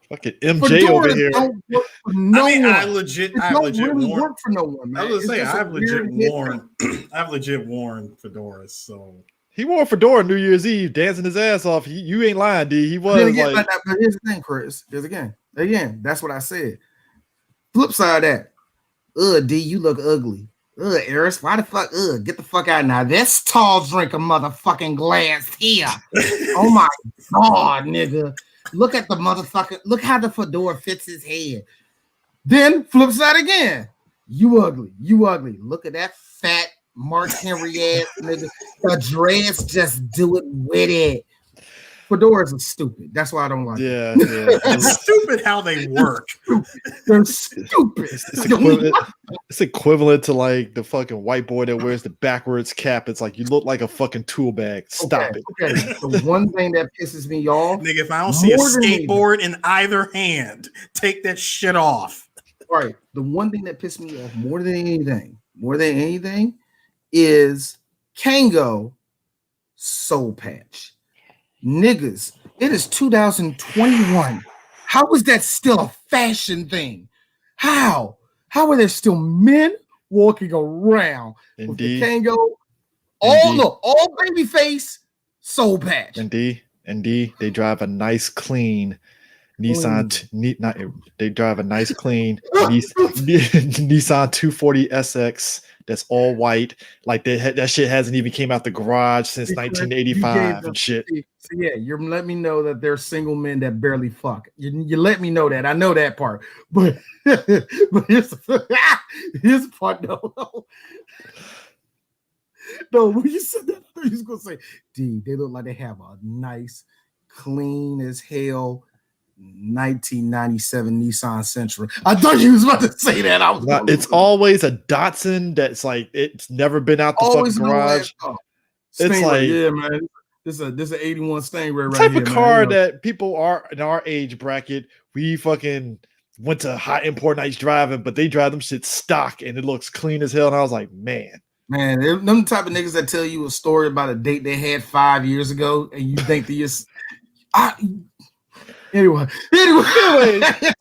Fucking MJ over here. Don't work for no one. I legit work for no one, man. I was gonna say I've legit worn fedoras, so. He wore a fedora New Year's Eve, dancing his ass off. You ain't lying, D. He was but here's the thing, Chris. Again, that's what I said. Flip side of that. D, you look ugly. Eris, why the fuck? Get the fuck out now. This tall drink a motherfucking glass here. Oh my god, nigga. Look at the motherfucker. Look how the fedora fits his head. Then flip side again. You ugly. Look at that fat Mark Henry ass nigga. The dreads just do it with it. Fedoras are stupid. That's why I don't like Yeah, them. yeah. It's stupid how they work. They're stupid. It's equivalent to like the fucking white boy that wears the backwards cap. It's like you look like a fucking tool bag. Stop it. Okay. The one thing that pisses me off, Nigga, if I don't see a more than skateboard in either hand, take that shit off. right. The one thing that pissed me off more than anything, is Kango Soul Patch. Niggas, it is 2021. How is that still a fashion thing? How are there still men walking around with the Kango? All baby face Soul Patch. Indeed, they drive a nice clean Nissan. They drive a nice clean Nissan 240 SX that's all white. Like that shit hasn't even came out the garage since 1985 and shit. So yeah, you're letting me know that there's single men that barely fuck. You let me know that. I know that part, but here's the part though. No, when you said that, I thought you was gonna say, "D, they look like they have a nice, clean as hell 1997 Nissan Sentra." I thought you was about to say that. It's always a Datsun that's like it's never been out the fucking garage. It's like, yeah, man. This is an 81 Stingray right type here, of car man. that people are in our age bracket. We fucking went to high import nights driving, but they drive them shit stock and it looks clean as hell. And I was like, man, them type of niggas that tell you a story about a date they had 5 years ago, and you think that you're. Anyway.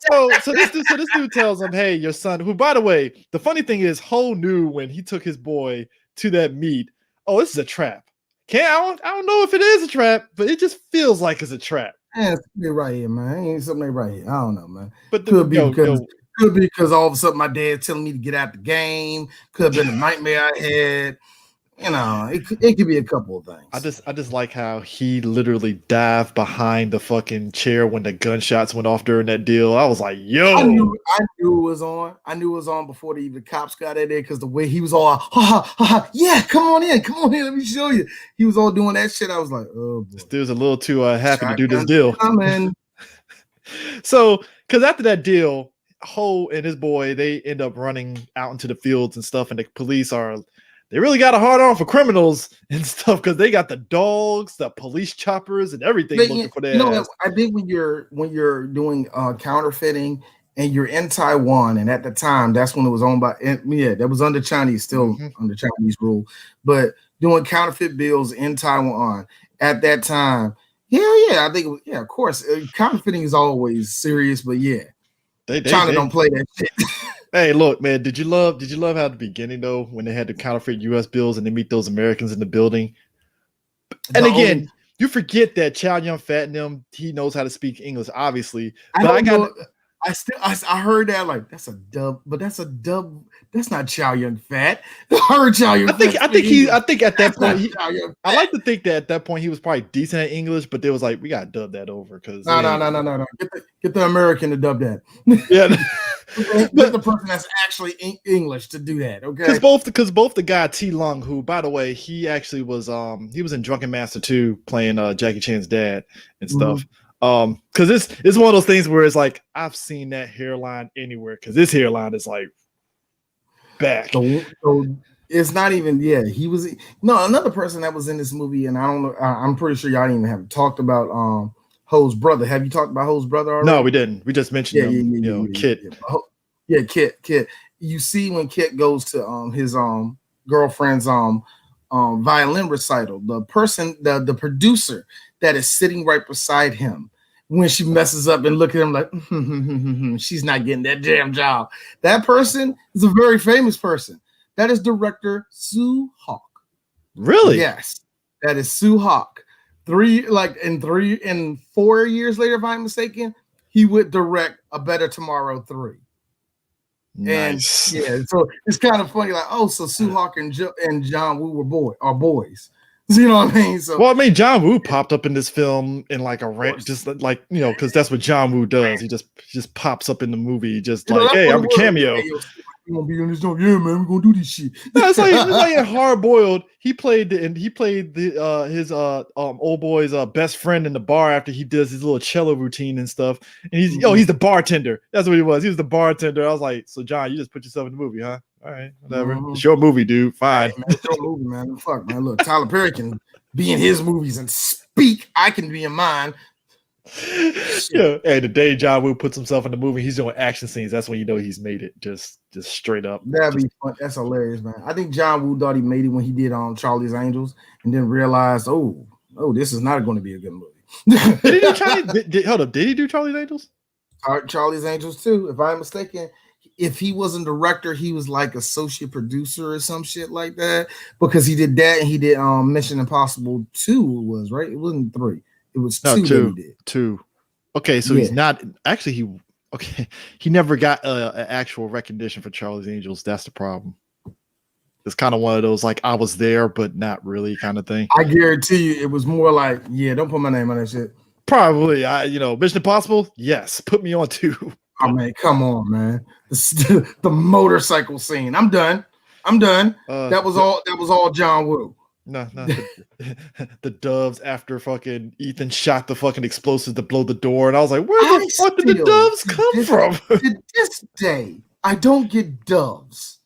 So this dude tells him, "Hey, your son." Who, by the way, the funny thing is, Ho knew when he took his boy to that meet. Oh, this is a trap. I don't know if it is a trap, but it just feels like it's a trap. Yeah, something right here, man. Ain't something right here. I don't know, man. But could be because all of a sudden my dad's telling me to get out the game. Could have been a nightmare I had. You know, it could be a couple of things. I just like how he literally dived behind the fucking chair when the gunshots went off during that deal. I was like, yo. I knew it was on. I knew it was on before the cops got in there because the way he was all, yeah, come on in, let me show you. He was all doing that shit. I was like, oh, boy. This dude's a little too happy to do this deal. So, because after that deal, Ho and his boy, they end up running out into the fields and stuff, and the police they really got a hard on for criminals and stuff because they got the dogs, the police choppers, and everything looking for their ass. I think when you're doing counterfeiting and you're in Taiwan, and at the time that's when it was owned by that was under Chinese, under Chinese rule, but doing counterfeit bills in Taiwan at that time, I think it was, of course, counterfeiting is always serious, but China don't play that shit. Hey, look, man, did you love how at the beginning though, when they had to counterfeit US bills and they meet those Americans in the building? And again, you forget that Chow Yun Fat and them, he knows how to speak English, obviously. But I heard that like that's a dub, but that's a dub. That's not Chow Yun Fat. I heard Chow Yun Fat. I think at that point, I like to think that at that point he was probably decent at English, but they was like, we gotta dub that over because no. Get the American to dub that. Yeah. Get the person that's actually English to do that, okay? Because both the guy T Lung, who by the way he actually was he was in Drunken Master 2 playing Jackie Chan's dad and stuff. Because it's one of those things where it's like I've seen that hairline anywhere because this hairline is like back. So it's not even he was another person that was in this movie, and I don't know. I'm pretty sure y'all didn't even have talked about Ho's brother. Have you talked about Ho's brother already? No, we didn't. We just mentioned him. Kit. Kit. You see when Kit goes to his girlfriend's violin recital, the person, the producer that is sitting right beside him, when she messes up and look at him like she's not getting that damn job. That person is a very famous person. That is director Sue Hawk. Really? Yes, that is Sue Hawk. 4 years later, if I'm mistaken, he would direct A Better Tomorrow 3. Nice. And so it's kind of funny, like, so Sue Hawk and John Woo are boys. You know what I mean? So John Woo popped up in this film in like a rant, just like because that's what John Woo does. He just pops up in the movie, just like, hey, I'm a cameo. You gonna be on this joint? Yeah, man, we're gonna do this shit. No, it's like in Hard Boiled. He played his old boy's best friend in the bar after he does his little cello routine and stuff. And he's the bartender. That's what he was. He was the bartender. I was like, so John, you just put yourself in the movie, huh? All right, whatever. It's your movie, dude. Fine. Hey, man, it's your movie, man. Fuck, man. Look, Tyler Perry can be in his movies and speak. I can be in mine. Yeah. Hey, the day John Woo puts himself in the movie, he's doing action scenes. That's when you know he's made it. Just straight up. That'd be fun. That's hilarious, man. I think John Woo thought he made it when he did Charlie's Angels, and then realized, oh, this is not going to be a good movie. Did he do Charlie? Hold up, did he do Charlie's Angels? Charlie's Angels too, if I'm mistaken. If he wasn't director, he was like associate producer or some shit like that, because he did that and he did Mission Impossible 2 was right. It wasn't 3. It was 2 that he did. 2. Okay, so he's not actually he never got an actual recognition for Charlie's Angels. That's the problem. It's kind of one of those like I was there but not really kind of thing. I guarantee you it was more like, yeah, don't put my name on that shit. Probably. Mission Impossible, yes, put me on 2. Oh man, come on, man. The motorcycle scene. I'm done. That was all John Woo. No. The doves after fucking Ethan shot the fucking explosives to blow the door, and I was like, where the fuck did the doves come from? To this day, I don't get doves.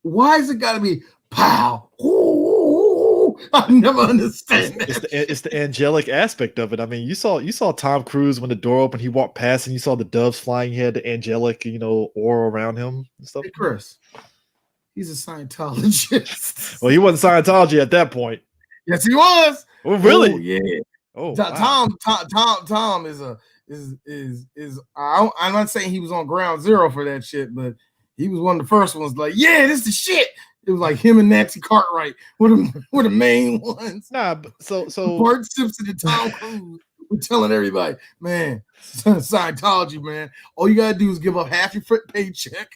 Why is it gotta be pow? Ooh, I never understand that. It's the angelic aspect of it. I mean, you saw Tom Cruise when the door opened, he walked past and you saw the doves flying. He had the angelic, aura around him and stuff. Hey, Chris, he's a Scientologist. Well, he wasn't Scientology at that point. Yes, he was. Oh, really? Oh, yeah. Oh, Tom is I'm not saying he was on ground zero for that shit, but he was one of the first ones. Like, yeah, this is the shit. It was like him and Nancy Cartwright were the main ones. Nah, so Bart Simpson and Tom Cruise were telling everybody, man, Scientology, man. All you gotta do is give up half your paycheck,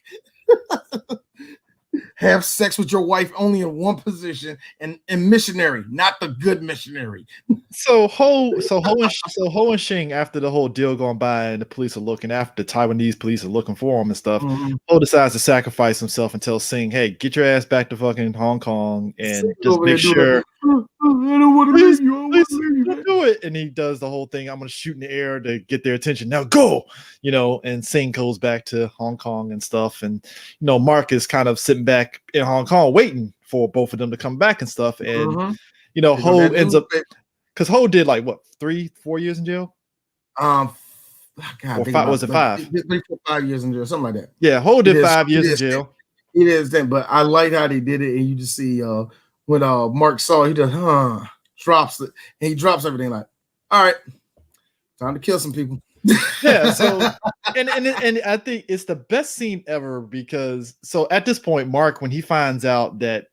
have sex with your wife only in one position, and missionary, not the good missionary. So Ho and Shing, after the whole deal going by and the police are looking after the Taiwanese police are looking for him and stuff, Ho decides to sacrifice himself and tell Sing, hey, get your ass back to fucking Hong Kong and just make sure I don't want to leave you. Please do it. And he does the whole thing. I'm gonna shoot in the air to get their attention. Now go, and Sing goes back to Hong Kong and stuff. And Mark is kind of sitting back in Hong Kong waiting for both of them to come back and stuff. And Ho ends up, because Ho did like what 3-4 years in jail. God, or 5, was it 5? 5 years in jail, something like that. Yeah, Ho did 5 years in jail. It is that, but I like how they did it, and you just see when Mark saw it, he just drops it, and he drops everything like, all right, time to kill some people. Yeah, so and I think it's the best scene ever, because so at this point, Mark, when he finds out that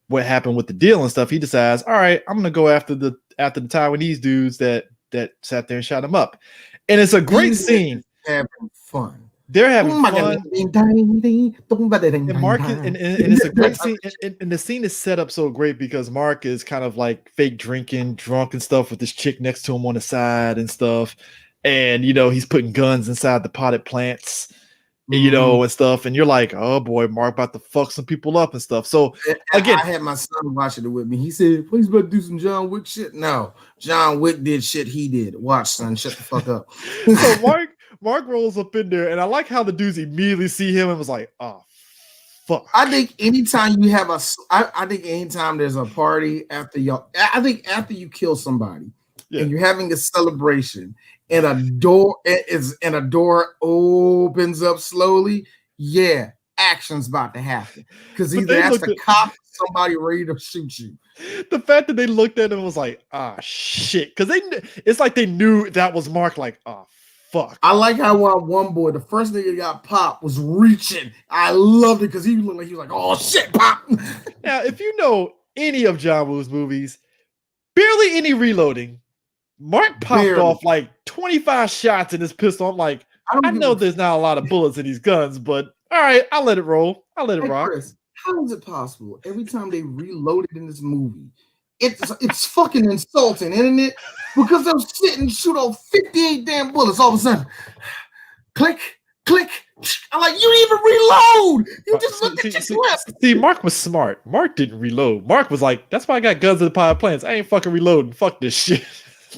what happened with the deal and stuff, he decides, all right, I'm gonna go after the Taiwanese dudes that sat there and shot him up. And it's a great scene. Having fun. They're having fun. And Mark and it's a great scene. And the scene is set up so great because Mark is kind of like fake drinking, drunk and stuff with this chick next to him on the side and stuff. And he's putting guns inside the potted plants. And stuff, and you're like, oh boy, Mark about to fuck some people up and stuff. So again, I had my son watching it with me. He said, "Please, about to do some John Wick shit." No, John Wick did shit he did. Watch, son, shut the fuck up. So Mark rolls up in there, and I like how the dudes immediately see him and was like, oh fuck. I think anytime you have I think anytime there's a party after you kill somebody and you're having a celebration. And a door opens up slowly. Yeah, action's about to happen because either that's the cop, somebody ready to shoot you. The fact that they looked at him was like, shit, because it's like they knew that was Mark. Like, fuck. I like how one boy, the first nigga that got popped was reaching. I loved it because he looked like he was like, oh shit, pop. Now, if you know any of John Woo's movies, barely any reloading. Mark popped off like 25 shots in his pistol. I'm like, I know there's not a lot of bullets in these guns, but all right, I'll let it roll. I'll let it rock. Chris, how is it possible every time they reloaded in this movie, it's fucking insulting, isn't it? Because they'll sit and shoot off 58 damn bullets all of a sudden. Click, click, I'm like, you didn't even reload. You just looked at your clip. See, Mark was smart. Mark didn't reload. Mark was like, that's why I got guns in the power plants. I ain't fucking reloading. Fuck this shit.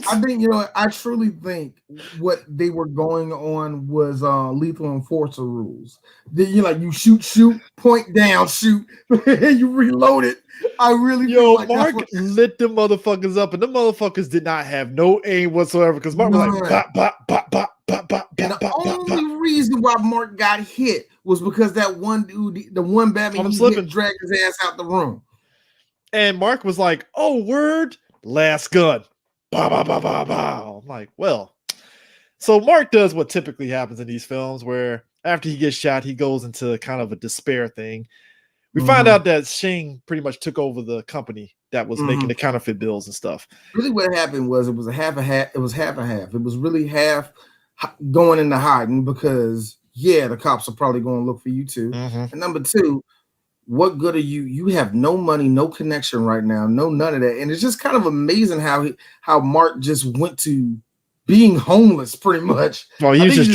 I think, I truly think what they were going on was lethal enforcer rules. You shoot, point down, shoot, and you reload it. I really feel like Mark lit them motherfuckers up, and the motherfuckers did not have no aim whatsoever because Mark was like, bop, bop, bop, bop, bop, bop, and bop, the only reason why Mark got hit was because that one dude, the one Batman, dragged his ass out the room. And Mark was like, oh, word, last gun. Bah, bah, bah, bah, bah. I'm like, well, so Mark does what typically happens in these films where after he gets shot, he goes into kind of a despair thing. We find out that Shing pretty much took over the company that was making the counterfeit bills and stuff. Really what happened was it was half a half. It was half a half. It was really half going into hiding because, the cops are probably going to look for you too. And number two, what good are you? You have no money, no connection right now, none of that. And it's just kind of amazing how Mark just went to being homeless pretty much. Well, he's just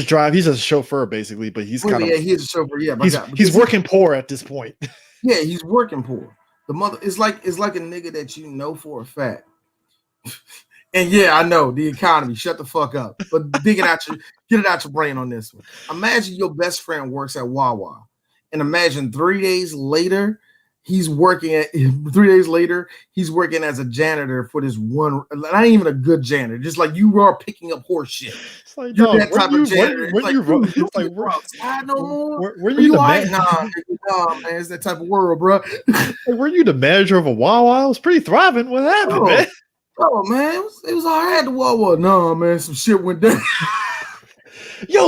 a chauffeur basically, but he's he's a chauffeur. Yeah, he's working poor at this point. Yeah, he's working poor. The mother is like a nigga that you know for a fact. And I know the economy. Shut the fuck up. But get it out your brain on this one. Imagine your best friend works at Wawa. And imagine 3 days later, he's working as a janitor for this one, not even a good janitor, just like you are picking up horse shit. It's like, you're that type of janitor. Were you the manager? Nah, man, it's that type of world, bro. Were you the manager of a Wawa? It was pretty thriving. What happened, man? Oh man, it was all right at the Wawa. No, man, some shit went down.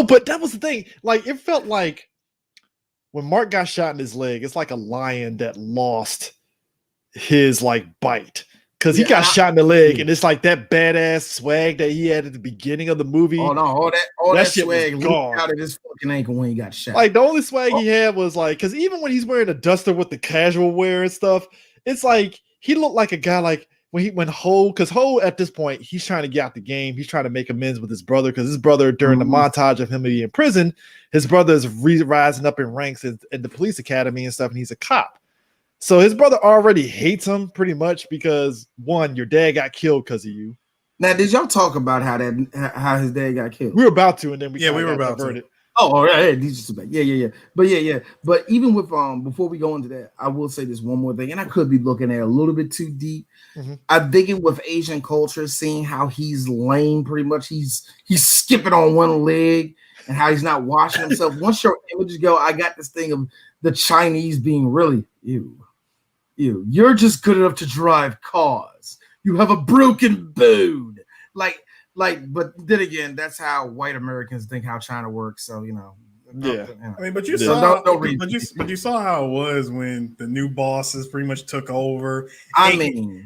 But that was the thing. Like, it felt like when Mark got shot in his leg, it's like a lion that lost his bite because he got shot in the leg, and it's like that badass swag that he had at the beginning of the movie. Oh no, all that shit swag gone out of his fucking ankle when he got shot. Like the only swag he had was because even when he's wearing a duster with the casual wear and stuff, it's like he looked like a guy when Ho at this point he's trying to get out the game. He's trying to make amends with his brother because his brother during the montage of him being in prison, his brother is rising up in ranks in the police academy and stuff, and he's a cop. So his brother already hates him pretty much because one, your dad got killed because of you. Now, did y'all talk about how his dad got killed? We were about to, and then we were about to. Oh, yeah, yeah. But even with before we go into that, I will say this one more thing, and I could be looking at it a little bit too deep. I'm thinking with Asian culture, seeing how he's lame, pretty much he's skipping on one leg, and how he's not washing himself. Once your images go, I got this thing of the Chinese being really you're just good enough to drive cars. You have a broken bone, but then again, that's how white Americans think how China works. So I mean, but you saw, but you saw how it was when the new bosses pretty much took over. AKA,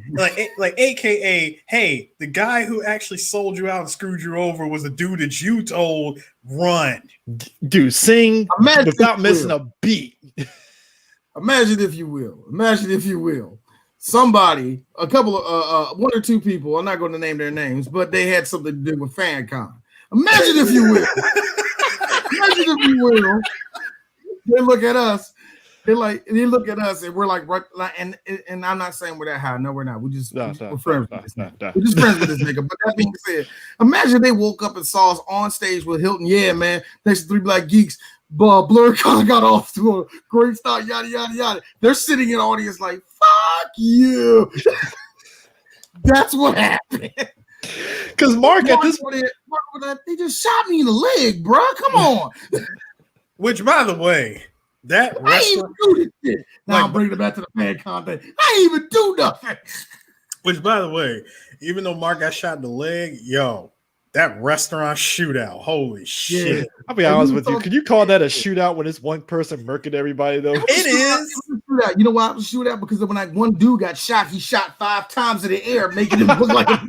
hey, the guy who actually sold you out and screwed you over was the dude that you told run. Dude, sing without missing a beat. Imagine if you will. Somebody, a couple of one or two people, I'm not going to name their names, but they had something to do with FanCon. Imagine if you will. They look at us. They look at us, and we're like, and I'm not saying we're that high. No, we're not. We're friends with this nigga. We're just friends with this nigga. But that being said, imagine they woke up and saw us on stage with Hilton. Yeah, man. Thanks to Three Black Geeks. Blur got off to a great start. Yada yada yada. They're sitting in the audience like, fuck you. That's what happened. Because Mark at this point, they just shot me in the leg, bro. Come on. Which, by the way, that I ain't even do this shit. Now I'm bringing it back to the fan content. I ain't even do nothing. Which, by the way, even though Mark got shot in the leg, that restaurant shootout, holy shit. Yeah. I'll be honest with you. Could you call that a shootout when it's one person murking everybody, though? It is. You know why it was a shootout? Because when one dude got shot, he shot 5 times in the air, making him look like a...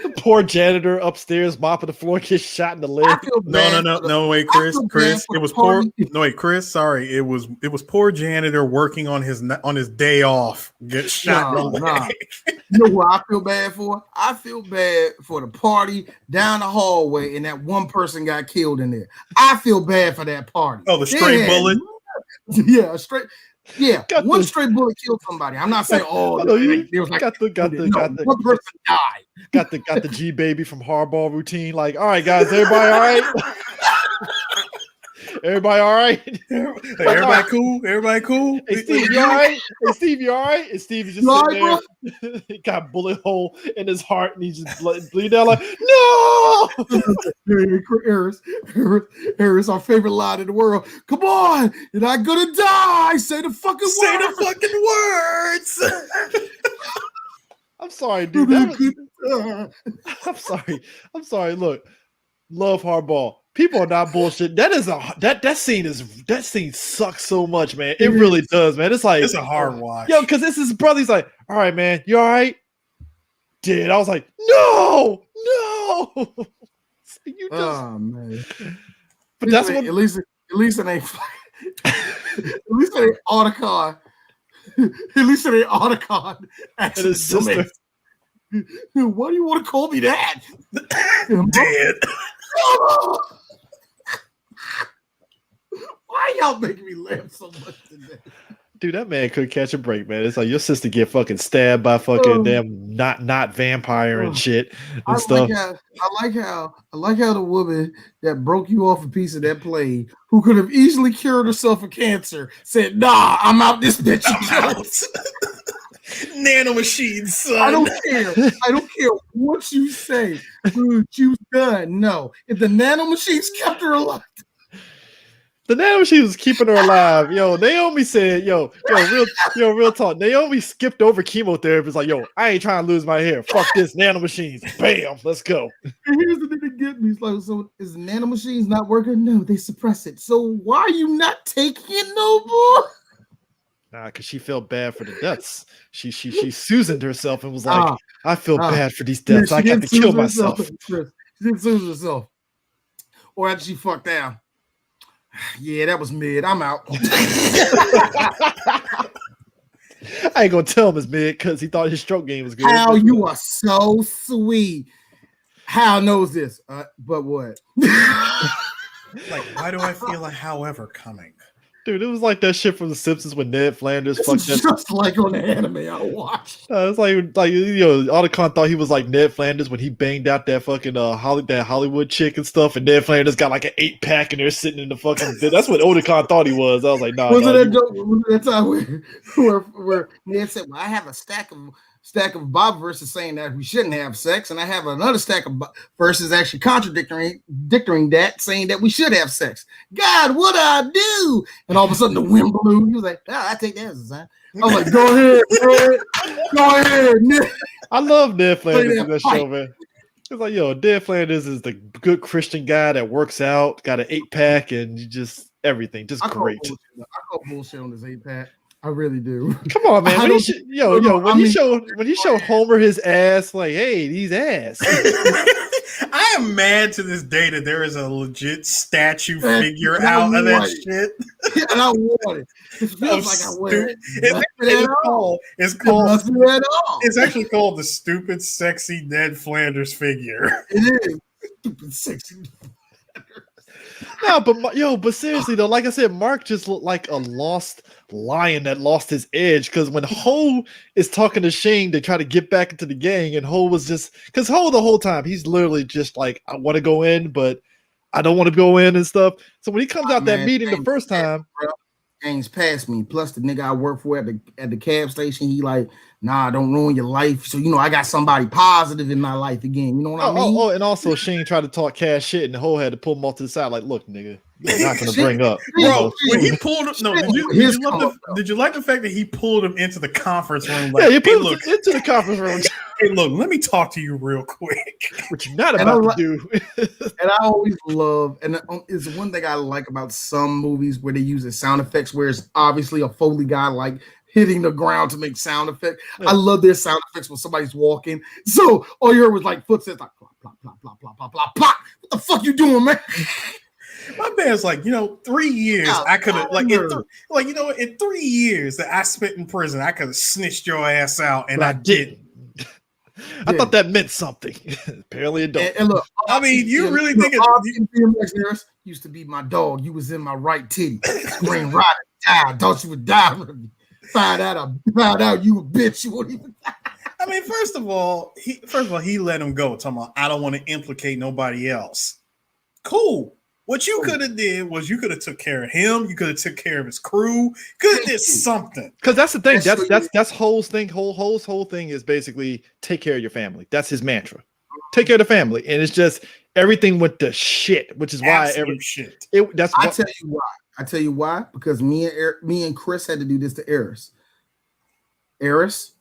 The poor janitor upstairs mopping the floor gets shot in the leg. I feel bad. No, wait, Chris. It was poor. No, wait, Chris. Sorry, it was poor janitor working on his day off. Get shot in the leg. You know what I feel bad for? I feel bad for the party down the hallway, and that one person got killed in there. I feel bad for that party. Oh, the stray bullet. Yeah, straight bullet killed somebody. I'm not saying there was like one person died. Got the G baby from Hardball routine. Like, all right, guys, everybody all right? Everybody all right? Everybody cool? Everybody cool? Hey, Steve, you all right? Hey, Steve, you all right? And Steve is just sitting there. He got a bullet hole in his heart, and he's just bleeding out like, no! Harris, our favorite line in the world. Come on, you're not gonna die. Say the fucking words. I'm sorry, dude. I'm sorry. Look, love Hardball. People are not bullshit. That scene sucks so much, man. It really does, man. It's like it's a hard watch. Yo, because this is brother. He's like, all right, man, you all right? Dude, I was like, no. You just, oh man. But that's what at least it ain't at least it ain't Otacon. At least it ain't Otacon. And his sister. Why do you want to call me that? Dead. Why y'all making me laugh so much today? Dude, that man couldn't catch a break, man. It's like your sister get fucking stabbed by fucking damn not vampire and shit and stuff. I like how the woman that broke you off a piece of that plate, who could have easily cured herself of cancer, said, "Nah, I'm out this bitch." Nanomachines, son. I don't care what you say. Dude, she was done. No, if the nanomachines kept her alive. The nanomachine was keeping her alive. Yo, Naomi said, real talk. Naomi skipped over chemotherapy. It's like, yo, I ain't trying to lose my hair. Fuck this, nanomachines. Bam, let's go. And here's the thing that get me. It's like, so is the nanomachines not working? No, they suppress it. So why are you not taking it no more? Nah, because she felt bad for the deaths. She Susaned herself and was like, I feel bad for these deaths. I got to kill myself. She didn't Susan herself. Or after she fucked down. Yeah, that was mid. I'm out. I ain't gonna tell him it's mid because he thought his stroke game was good. Hal, you are so sweet. Hal knows this, but what? Like, why do I feel a however coming? Dude, it was like that shit from The Simpsons when Ned Flanders fucked that. Just like on the anime I watched. It's like Otacon thought he was like Ned Flanders when he banged out that fucking that Hollywood chick and stuff, and Ned Flanders got like an 8-pack and they're sitting in the fucking. That's what Otacon thought he was. I was like, nah. Was it that time where Ned said, "Well, I have a stack of Bob verses saying that we shouldn't have sex, and I have another stack of verses actually contradicting that, saying that we should have sex. God, what do I do?" And all of a sudden the wind blew. He was like, I take that as a sign. I was like, go ahead, Ned. I love Ned Flanders in that show, man. It's like, yo, Ned Flanders is the good Christian guy that works out, got an 8-pack, and just everything, just great. I call bullshit on this 8-pack. I really do. Come on, man. When you show Homer his ass, like, hey, these ass. I am mad to this day that there is a legit statue figure out of that shit. And I want it. It feels like I want it. It's actually called the Stupid Sexy Ned Flanders figure. It is. Stupid sexy. No, but seriously though, like I said, Mark just looked like a lost lion that lost his edge. Because when Ho is talking to Shane to try to get back into the gang, and Ho was just because Ho the whole time he's literally just like, I want to go in, but I don't want to go in and stuff. So when he comes out that meeting the first time, James passed me. Plus the nigga I work for at the cab station, he like, nah, don't ruin your life. So I got somebody positive in my life again. You know what I mean? Oh, and also Shane tried to talk cash shit, and the Ho had to pull him off to the side. Like, look, nigga, you're not gonna bring up, bro. When he pulled him, did you like the fact that he pulled him into the conference room? Like, yeah, he pulled him into the conference room. Hey, look, let me talk to you real quick. What you're not about to do. And I always love, and it's one thing I like about some movies where they use the sound effects, where it's obviously a Foley guy like hitting the ground to make sound effects. Yeah. I love their sound effects when somebody's walking. So all you heard was like footsteps, like plop, plop, plop, plop, plop, plop, plop, plop. What the fuck you doing, man? My man's like, 3 years Yeah, I could have fire. in 3 years that I spent in prison, I could have snitched your ass out, and But I didn't. I thought that meant something. Apparently it don't. And look, I mean, you really think DMX Harris used to be my dog. You was in my right titty. Scream right die. Thought you would die from me. Found out you a bitch. You wouldn't even die. I mean, first of all, he let him go. Talking about, I don't want to implicate nobody else. Cool. What you could have did was you could have took care of him. You could have took care of his crew. Could have did something. Because that's the thing. That's Hole's thing. Hole's whole thing is basically take care of your family. That's his mantra. Take care of the family, and it's just everything went to shit, which is why shit. I tell you why. Because me and Chris had to do this to Eris. Eris,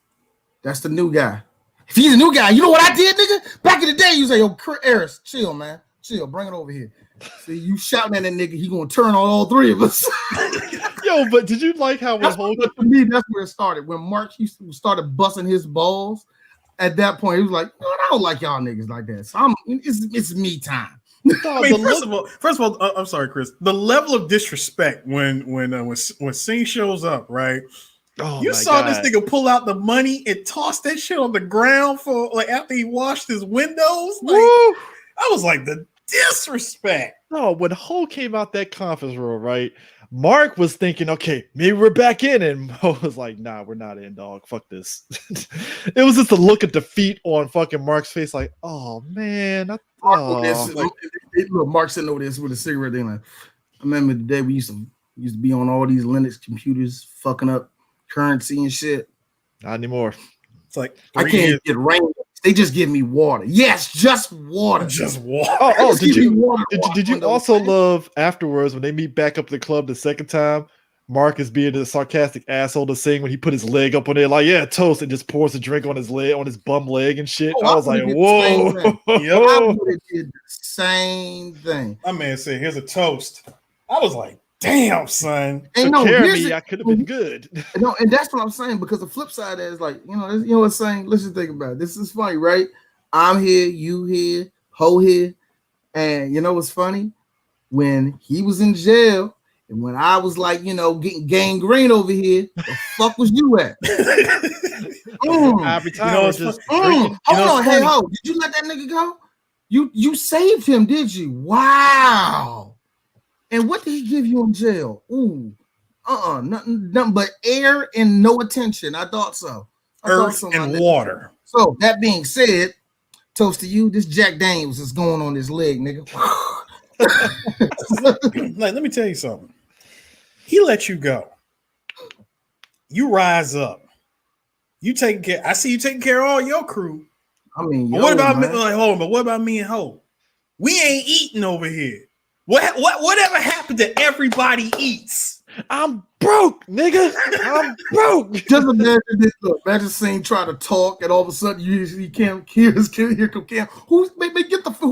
that's the new guy. If he's a new guy, you know what I did, nigga? Back in the day, you say, "Yo, Eris, chill, man, chill, bring it over here." See, you shouting at that nigga, he gonna turn on all three of us. Yo, but did you like how for me, that's where it started. When Mark started busting his balls, at that point, he was like, I don't like y'all niggas like that. So it's me time. I mean, first of all, I'm sorry, Chris. The level of disrespect when Sing shows up, right? Oh, you saw this nigga pull out the money and toss that shit on the ground for like after he washed his windows. Like, I was like, the disrespect. No, when Hole came out that conference room, right? Mark was thinking, okay, maybe we're back in, and Mo was like, nah, we're not in, dog. Fuck this. It was just a look of defeat on fucking Mark's face, like, oh man. Mark sitting over this with a cigarette. Like, I remember the day we used to be on all these Linux computers, fucking up currency and shit. Not anymore. It's like I can't get rain. They just give me water. Yes, just water. Just water. Oh, did you also love afterwards when they meet back up at the club the second time? Mark is being a sarcastic asshole to Sing when he put his leg up on there, like, yeah, toast, and just pours a drink on his leg, on his bum leg and shit. I was like, whoa. I would have did the same thing. My man said, here's a toast. I was like, damn, son. And no, I could have been good. No, and that's what I'm saying, because the flip side is like, you know what's saying? Let's just think about it. This is funny, right? I'm here, you here, Ho here. And you know what's funny? When he was in jail, and when I was like, getting gangrene over here, the fuck was you at? Every time Hold on, hey Ho, did you let that nigga go? You saved him, did you? Wow. And what did he give you in jail? Ooh, nothing but air and no attention. I thought so. Earth and water. So that being said, toast to you. This Jack Daniels is going on his leg, nigga. Like, let me tell you something. He let you go. You rise up. You taking care. I see you taking care of all your crew. I mean, what about me? Like, hold on, but what about me and Ho? We ain't eating over here. Whatever happened to everybody eats? I'm broke, nigga. I'm broke. Just imagine this. Look, imagine Sing try to talk, and all of a sudden you can't hear his kid. Here come Cam. Who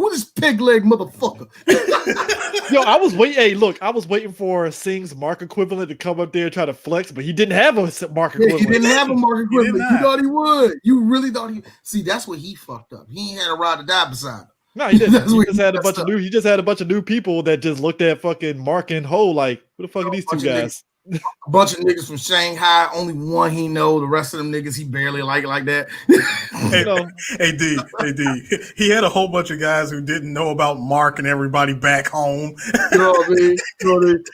this pig leg motherfucker? Yo, I was waiting. Hey, look, I was waiting for Sing's Mark equivalent to come up there and try to flex, but he didn't have a Mark equivalent. He didn't have a Mark equivalent. You thought he would. You really thought he. See, that's what he fucked up. He ain't had a ride or die beside him. No, he didn't. He just had a bunch of new people that just looked at fucking Mark and Ho like, who the fuck are these two guys? A bunch of niggas from Shanghai. Only one he know. The rest of them niggas he barely like that. Hey D. He had a whole bunch of guys who didn't know about Mark and everybody back home. You know what I mean?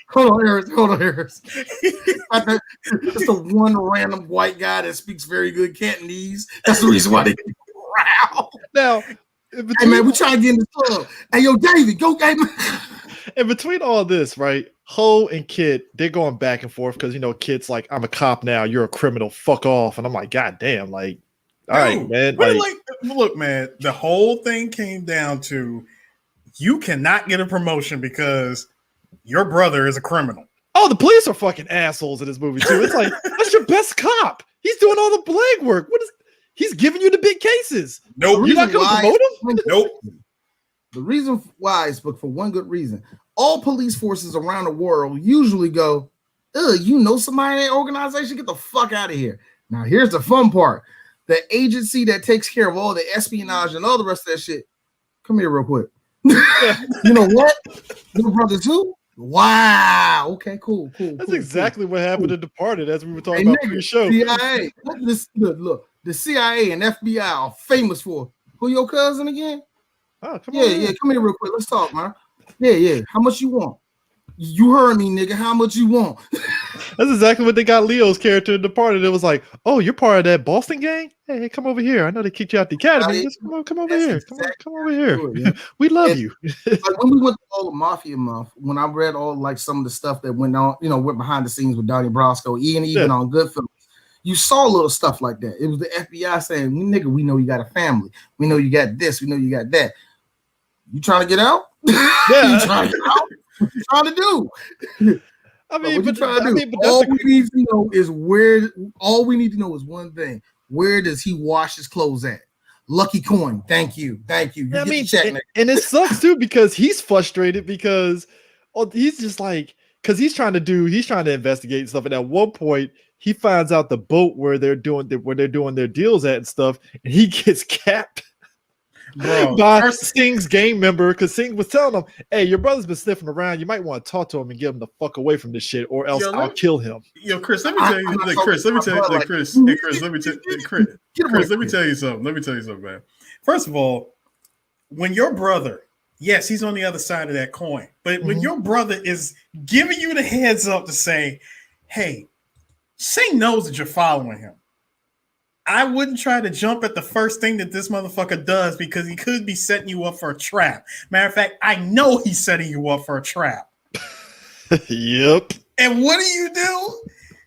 Hold on, Harris. Just a one random white guy that speaks very good Cantonese. That's the reason why they get around. Now, hey man, we try to get in the club. Hey yo, David, go game. And between all this, right, Ho and Kid, they're going back and forth because Kid's like, I'm a cop now, you're a criminal, fuck off. And I'm like, God damn, like, all right, man. Look, man, the whole thing came down to you cannot get a promotion because your brother is a criminal. Oh, the police are fucking assholes in this movie too. It's like, that's your best cop. He's doing all the blag work. He's giving you the big cases. Nope. You're not going to promote him? Nope. The reason why is for one good reason. All police forces around the world usually go, You know somebody in that organization? Get the fuck out of here. Now, here's the fun part. The agency that takes care of all the espionage and all the rest of that shit. Come here real quick. You know what? Your brother too? Wow. Okay, cool. That's exactly what happened in Departed, as we were talking Hey, about pre-show. CIA. Look, the CIA and FBI are famous for who your cousin again? Oh, come on. Yeah, come here real quick. Let's talk, man. Yeah. How much you want? You heard me, nigga. How much you want? That's exactly what they got Leo's character in Departed. It was like, oh, you're part of that Boston gang? Hey, come over here. I know they kicked you out the academy. Just come over here. Come over here. We love you. Like when we went to all the Mafia month, when I read all like some of the stuff that went on, went behind the scenes with Donnie Brasco, even on Goodfellas, you saw little stuff like that. It was the FBI saying, nigga, we know you got a family. We know you got this. We know you got that. You trying to get out? Yeah. You trying to get out? What you trying to do? I mean, but all we need to know is where. All we need to know is one thing: where does he wash his clothes at? Lucky Coin. Thank you. I mean, and it sucks too because he's frustrated because he's just like because he's trying to investigate stuff, and at one point he finds out the boat where they're doing their deals at and stuff, and he gets capped. Bro, by Sting's gang member, because Sting was telling him, "Hey, your brother's been sniffing around. You might want to talk to him and get him the fuck away from this shit, or else I'll kill him." Yo, Chris, let me tell you, Chris, let me tell you something, man. First of all, when your brother, yes, he's on the other side of that coin, but when your brother is giving you the heads up to say, "Hey, Sting knows that you're following him," I wouldn't try to jump at the first thing that this motherfucker does because he could be setting you up for a trap. Matter of fact, I know he's setting you up for a trap. Yep. And what do?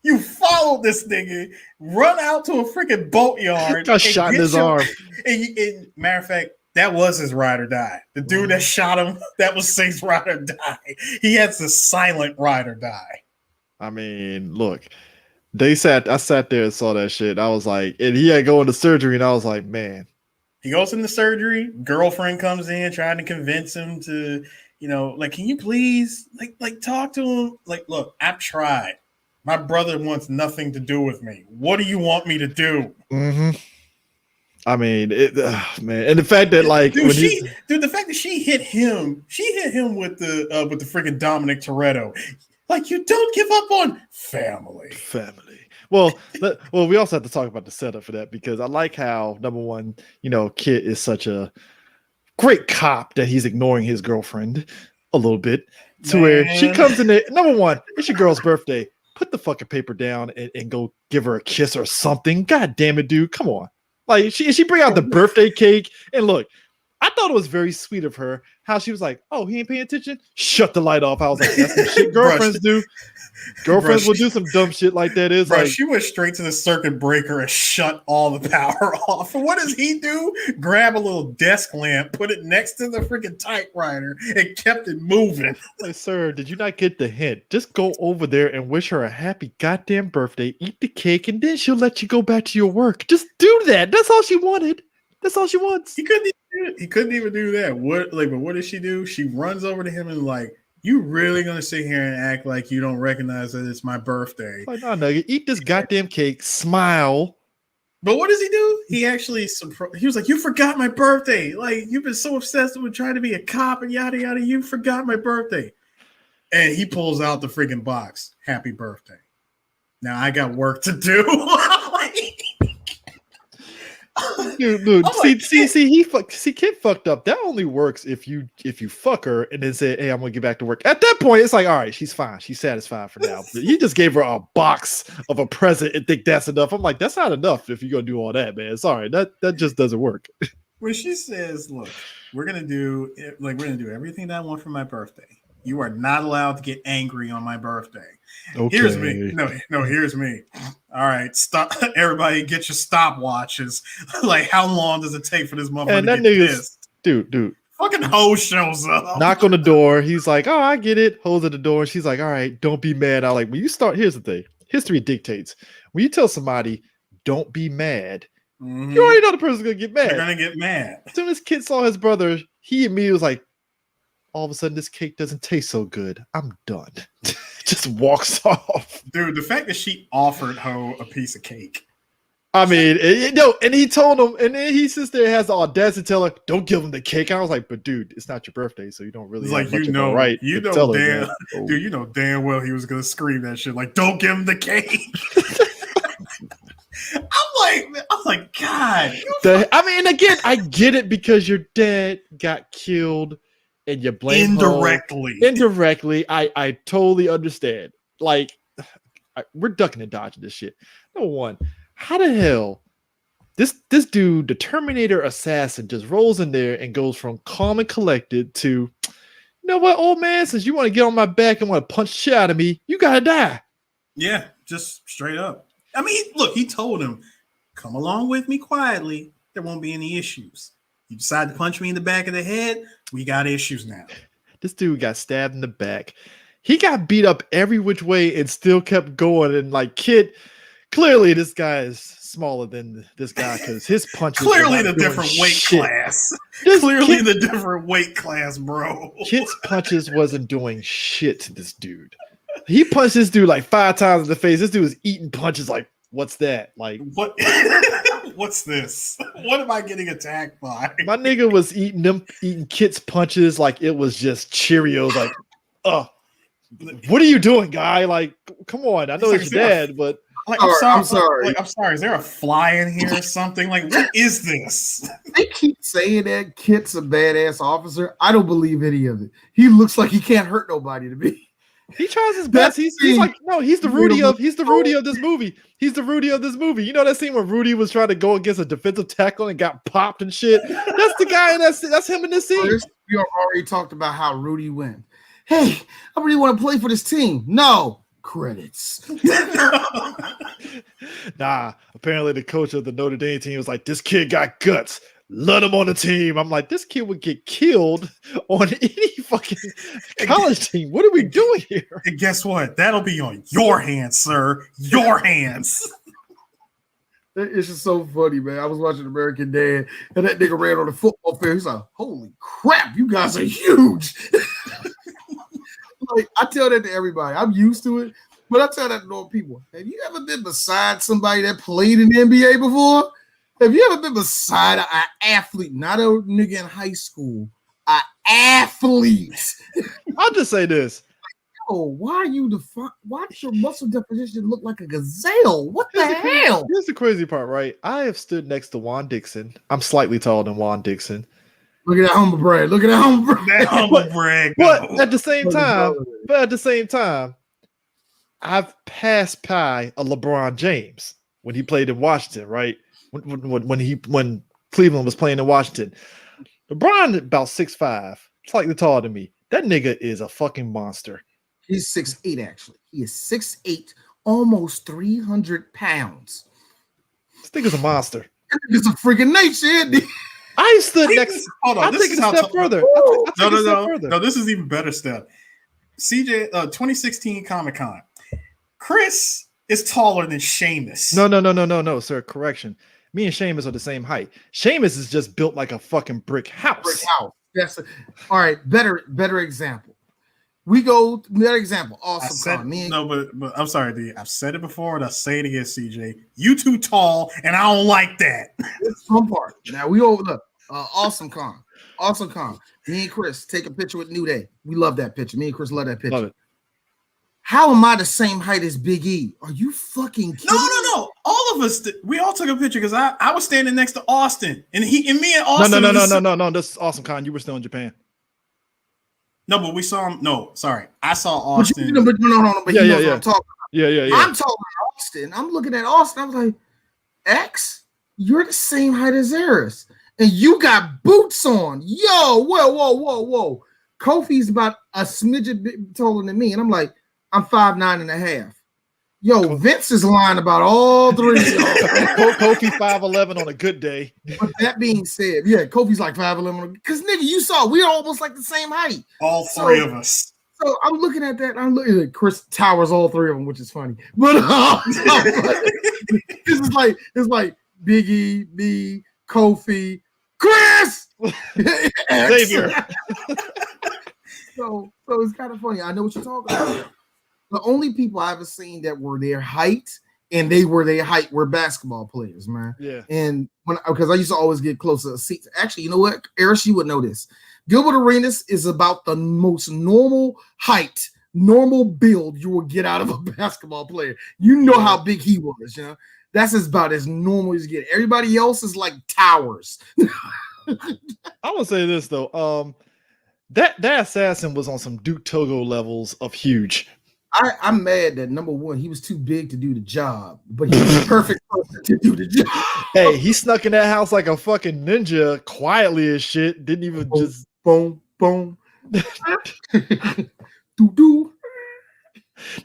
You follow this nigga, run out to a freaking boatyard. Got shot in his arm. And matter of fact, that was his ride or die. The dude that shot him, that was Sting's ride or die. He has the silent ride or die. I mean, look. I sat there and saw that shit. I was like, and he had to go into surgery, and I was like, man. He goes into surgery. Girlfriend comes in, trying to convince him to, like, can you please, like, talk to him? Like, look, I've tried. My brother wants nothing to do with me. What do you want me to do? Mm-hmm. I mean, man, and the fact that like, the fact that she hit him with the freaking Dominic Toretto. Like, you don't give up on family. Well, we also have to talk about the setup for that because I like how, number one, Kit is such a great cop that he's ignoring his girlfriend a little bit to where she comes in there. Number one, it's your girl's birthday. Put the fucking paper down and go give her a kiss or something. God damn it, dude. Come on. Like, she bring out the birthday cake. And look, I thought it was very sweet of her how she was like, "Oh, he ain't paying attention. Shut the light off." I was like, "That's some shit girlfriends do. Girlfriends will do some dumb shit like that." She went straight to the circuit breaker and shut all the power off. And what does he do? Grab a little desk lamp, put it next to the freaking typewriter, and kept it moving. Like, sir, did you not get the hint? Just go over there and wish her a happy goddamn birthday. Eat the cake, and then she'll let you go back to your work. Just do that. That's all she wanted. That's all she wants. He couldn't even do that. But what did she do? She runs over to him and like, "You really gonna sit here and act like you don't recognize that it's my birthday?" Like, no, nugget, eat this goddamn cake, smile. But what does he do? He actually he was like, "You forgot my birthday. Like, you've been so obsessed with trying to be a cop and yada yada. You forgot my birthday." And he pulls out the freaking box. "Happy birthday. Now I got work to do." Dude, Kid fucked up. That only works if you fuck her and then say, "Hey, I'm gonna get back to work." At that point, it's like, all right, she's fine, she's satisfied for now. But you just gave her a box of a present and think that's enough. I'm like, that's not enough if you're gonna do all that, man. Sorry, that just doesn't work. When she says, "Look, we're gonna do everything that I want for my birthday. You are not allowed to get angry on my birthday." Okay. Here's me. No, here's me. All right, stop. Everybody get your stopwatches. Like, how long does it take for this motherfucker to get pissed? Dude. Fucking hoe shows up. Knock on the door. He's like, "Oh, I get it." Holds at the door. And she's like, "All right, don't be mad." I like, when you start, here's the thing. History dictates. When you tell somebody, "Don't be mad," you already know the person's going to get mad. They're going to get mad. As soon as Kid saw his brother, he immediately was like, all of a sudden, this cake doesn't taste so good. I'm done. just walks off. Dude, the fact that she offered Ho a piece of cake. I mean, and he told him, and then he sits there and has the audacity to tell her, "Don't give him the cake." And I was like, "But dude, it's not your birthday, so you don't really have much of a right to tell her that." Dude, you know damn well he was gonna scream that shit like, "Don't give him the cake." I'm like, God. I mean, again, I get it because your dad got killed, and you blame indirectly. Indirectly, I totally understand. Like, we're ducking and dodging this shit. Number one. How the hell this dude, the Terminator assassin, just rolls in there and goes from calm and collected to, you know what, old man, since you want to get on my back and want to punch shit out of me, you gotta die. Yeah, just straight up. I mean, look, he told him, come along with me quietly. There won't be any issues. You decide to punch me in the back of the head, we got issues now. This dude got stabbed in the back. He got beat up every which way and still kept going. And like, kid, clearly this guy is smaller than this guy because his punches clearly the different weight class. Clearly the different weight class, bro. Kid's punches wasn't doing shit to this dude. He punched this dude like 5 times in the face. This dude was eating punches like, what's that? Like, what? What's this? What am I getting attacked by? My nigga was eating Kit's punches like it was just Cheerios. Like, what are you doing, guy? Like, come on. I know it's your dad, but like, I'm sorry. Like, I'm sorry. Is there a fly in here or something? Like, what is this? They keep saying that Kit's a badass officer. I don't believe any of it. He looks like he can't hurt nobody to me. He tries his best. He's like, no, he's the Rudy of this movie. He's the Rudy of this movie. You know that scene where Rudy was trying to go against a defensive tackle and got popped and shit? That's the guy, and that's him in this scene. We already talked about how Rudy went. Hey, I really want to play for this team. No. Credits. Nah, apparently the coach of the Notre Dame team was like, this kid got guts. Let him on the team. I'm like, this kid would get killed on any fucking college team. What are we doing here? And guess what? That'll be on your hands, sir. Your hands. It's just so funny, man. I was watching American Dad, and that nigga ran on the football field. He's like, holy crap, you guys are huge. Like, I tell that to everybody. I'm used to it, but I tell that to normal people. Have you ever been beside somebody that played in the NBA before? Have you ever been beside an athlete, not a nigga in high school, an athlete? I'll just say this. Oh, why does your muscle definition look like a gazelle? What the hell? Here's the crazy part, right? I have stood next to Juan Dixon. I'm slightly taller than Juan Dixon. Look at that humble brag. But at the same time, I've passed by a LeBron James when he played in Washington, right? When Cleveland was playing in Washington. LeBron about 6'5", slightly taller than me. That nigga is a fucking monster. He's 6'8", actually. He is 6'8", almost 300 pounds. This nigga's a monster. It's a freaking nature, isn't he? I stood next. Hold on. I take it a step further. No, this is even better step. CJ, 2016 Comic-Con. Chris is taller than Sheamus. No, sir. Correction. Me and Sheamus are the same height. Sheamus is just built like a fucking brick house. Yes. All right. Better example. We go that example. Awesome. But I'm sorry, D. I've said it before and I'll say it again, CJ. You too tall, and I don't like that. It's fun part. Now we overlook Awesome Con. Me and Chris take a picture with New Day. We love that picture. Me and Chris love that picture. Love it. How am I the same height as Big E? Are you fucking kidding? No. All of us, we all took a picture because I was standing next to Austin, and me and Austin. No. This is Awesome Con. You were still in Japan. No, but we saw him. No, sorry, I saw Austin. But no. But yeah. What I'm talking about. Yeah. I'm talking about Austin. I'm looking at Austin. I was like, X, you're the same height as Eris, and you got boots on. Yo, whoa. Kofi's about a smidget taller than me, and I'm like, I'm 5'9.5". Yo, Vince is lying about all three of y'all. Kofi 5'11" on a good day. But that being said, yeah, Kofi's like 5'11". Because nigga, you saw we're almost like the same height. All three of us. So I'm looking at that. I'm looking at Chris towers all three of them, which is funny. But it's like Biggie, me, Kofi, Chris, Xavier. So it's kind of funny. I know what you're talking about. the only people I've ever seen that were their height and they were their height were basketball players, man. Yeah. And because I used to always get closer to seats. Actually, you know what, Eris, you would know this. Gilbert Arenas is about the most normal height, normal build you will get out of a basketball player. You know how big he was, you know. That's about as normal as you get. Everybody else is like towers. I want to say this though. That assassin was on some Duke Togo levels of huge. I'm mad that number one, he was too big to do the job, but he was the perfect person to do the job. Hey, he snuck in that house like a fucking ninja, quietly as shit. Didn't even just boom, boom. Do.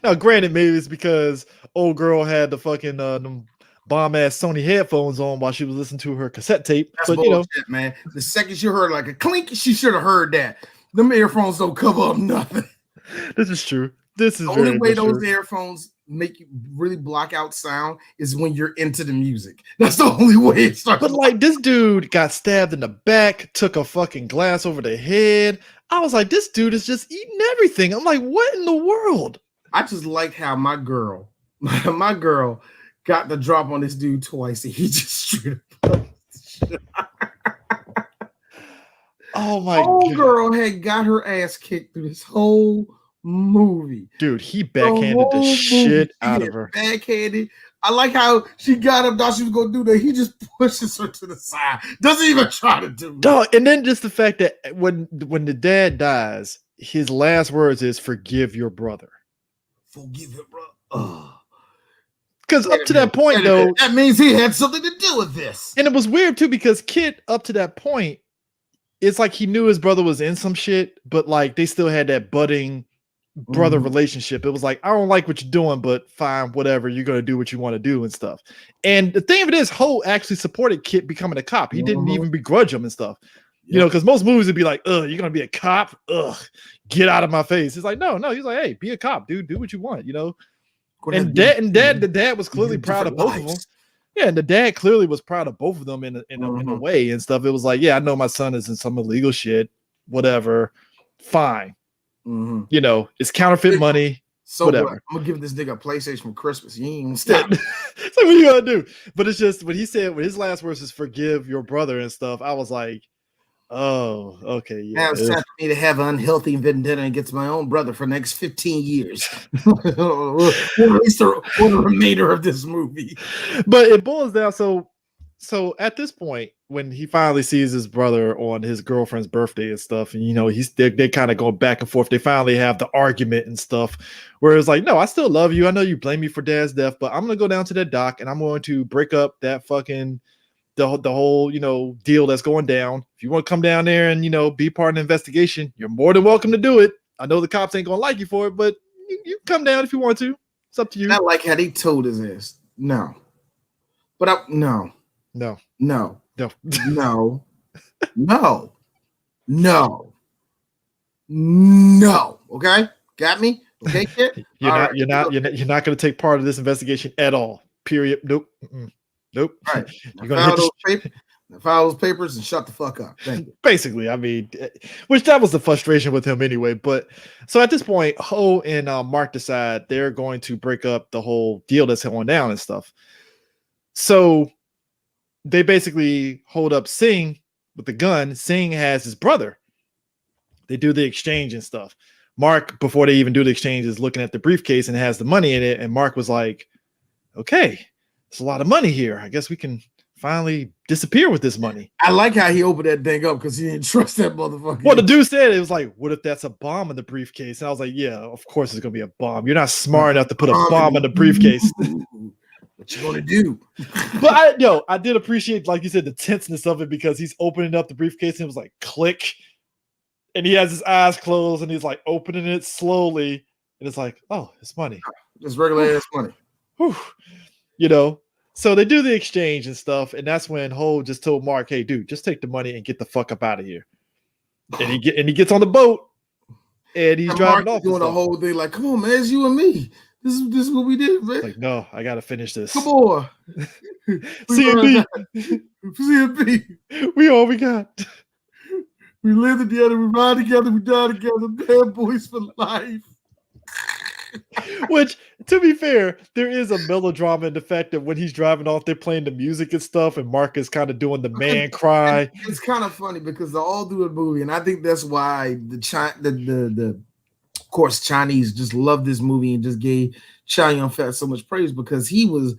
Now, granted, maybe it's because old girl had the fucking them bomb ass Sony headphones on while she was listening to her cassette tape. That's but bullshit, man. The second she heard like a clink, she should have heard that. Them earphones don't cover up nothing. This is true. This is the only way those earphones make you really block out sound is when you're into the music. That's the only way it starts. But like this dude got stabbed in the back, took a fucking glass over the head. I was like, this dude is just eating everything. I'm like, what in the world? I just like how my girl got the drop on this dude twice, and he just straight up. Oh my god! Girl had got her ass kicked through this whole movie. Dude, he backhanded the shit out of her. Backhanded. I like how she got up, thought she was gonna do that. He just pushes her to the side. Doesn't even try to do it. Dog, and then just the fact that when the dad dies, his last words is "Forgive your brother." Forgive him, bro. Because up to that point, though, that means he had something to do with this. And it was weird too, because Kit, up to that point, it's like he knew his brother was in some shit, but like they still had that budding brother relationship. It was like, I don't like what you're doing, but fine, whatever. You're gonna do what you want to do and stuff. And the thing of it is, Ho actually supported Kit becoming a cop. He didn't even begrudge him and stuff. You know, because most movies would be like, "Ugh, you're gonna be a cop? Ugh, get out of my face." It's like, no. He's like, "Hey, be a cop, dude. Do what you want." You know. And the dad was clearly proud of both of them. Yeah, and the dad clearly was proud of both of them in a way and stuff. It was like, yeah, I know my son is in some illegal shit, whatever. Fine. You know, it's counterfeit money. So whatever. What? I'm gonna give this nigga a PlayStation for Christmas. You ain't even stop. It's like, what you gonna do? But it's just when he said when his last words is "forgive your brother" and stuff, I was like, oh, okay, yeah. Now it's time for me to have an unhealthy vendetta against my own brother for the next 15 years. or at least the remainder of this movie. But it boils down. So at this point, when he finally sees his brother on his girlfriend's birthday and stuff, and you know, they kind of go back and forth. They finally have the argument and stuff, where it's like, no, I still love you. I know you blame me for Dad's death, but I'm gonna go down to that dock and I'm going to break up that fucking the whole, you know, deal that's going down. If you want to come down there and, you know, be part of the investigation, you're more than welcome to do it. I know the cops ain't gonna like you for it, but you come down if you want to. It's up to you. I like how they told his ass. No. But no. Okay? Got me? Okay, kid? You're not gonna take part of this investigation at all. Period. Nope. Nope. All right. You're gonna file those papers and shut the fuck up. Thank you. Basically, I mean, which that was the frustration with him anyway. But so at this point, Ho and Mark decide they're going to break up the whole deal that's going down and stuff. So they basically hold up Singh with the gun. Singh has his brother. They do the exchange and stuff. Mark, before they even do the exchange, is looking at the briefcase and has the money in it. And Mark was like, okay, there's a lot of money here. I guess we can finally disappear with this money. I like how he opened that thing up because he didn't trust that motherfucker. Well, the dude said, it was like, what if that's a bomb in the briefcase? And I was like, yeah, of course it's going to be a bomb. You're not smart enough to put a bomb in the briefcase. What you gonna do? But I did appreciate, like you said, the tenseness of it, because he's opening up the briefcase and it was like click, and he has his eyes closed and he's like opening it slowly, and it's like, oh, it's money. It's regular ass money. Whew. You know, so they do the exchange and stuff, and that's when Ho just told Mark, hey, dude, just take the money and get the fuck up out of here. And he gets on the boat and he's driving off. Doing the whole thing like, come on, man, it's you and me. This is what we did, man. Like, no, I gotta finish this. Come on. C&B. We all we got. We live together, we ride together, we die together, bad boys for life. Which, to be fair, there is a melodrama in the fact that when he's driving off, they're playing the music and stuff, and Mark is kind of doing the man cry. It's kind of funny because they're all through the movie, and I think that's why the of course Chinese just loved this movie and just gave Chow Yun-fat so much praise because he was.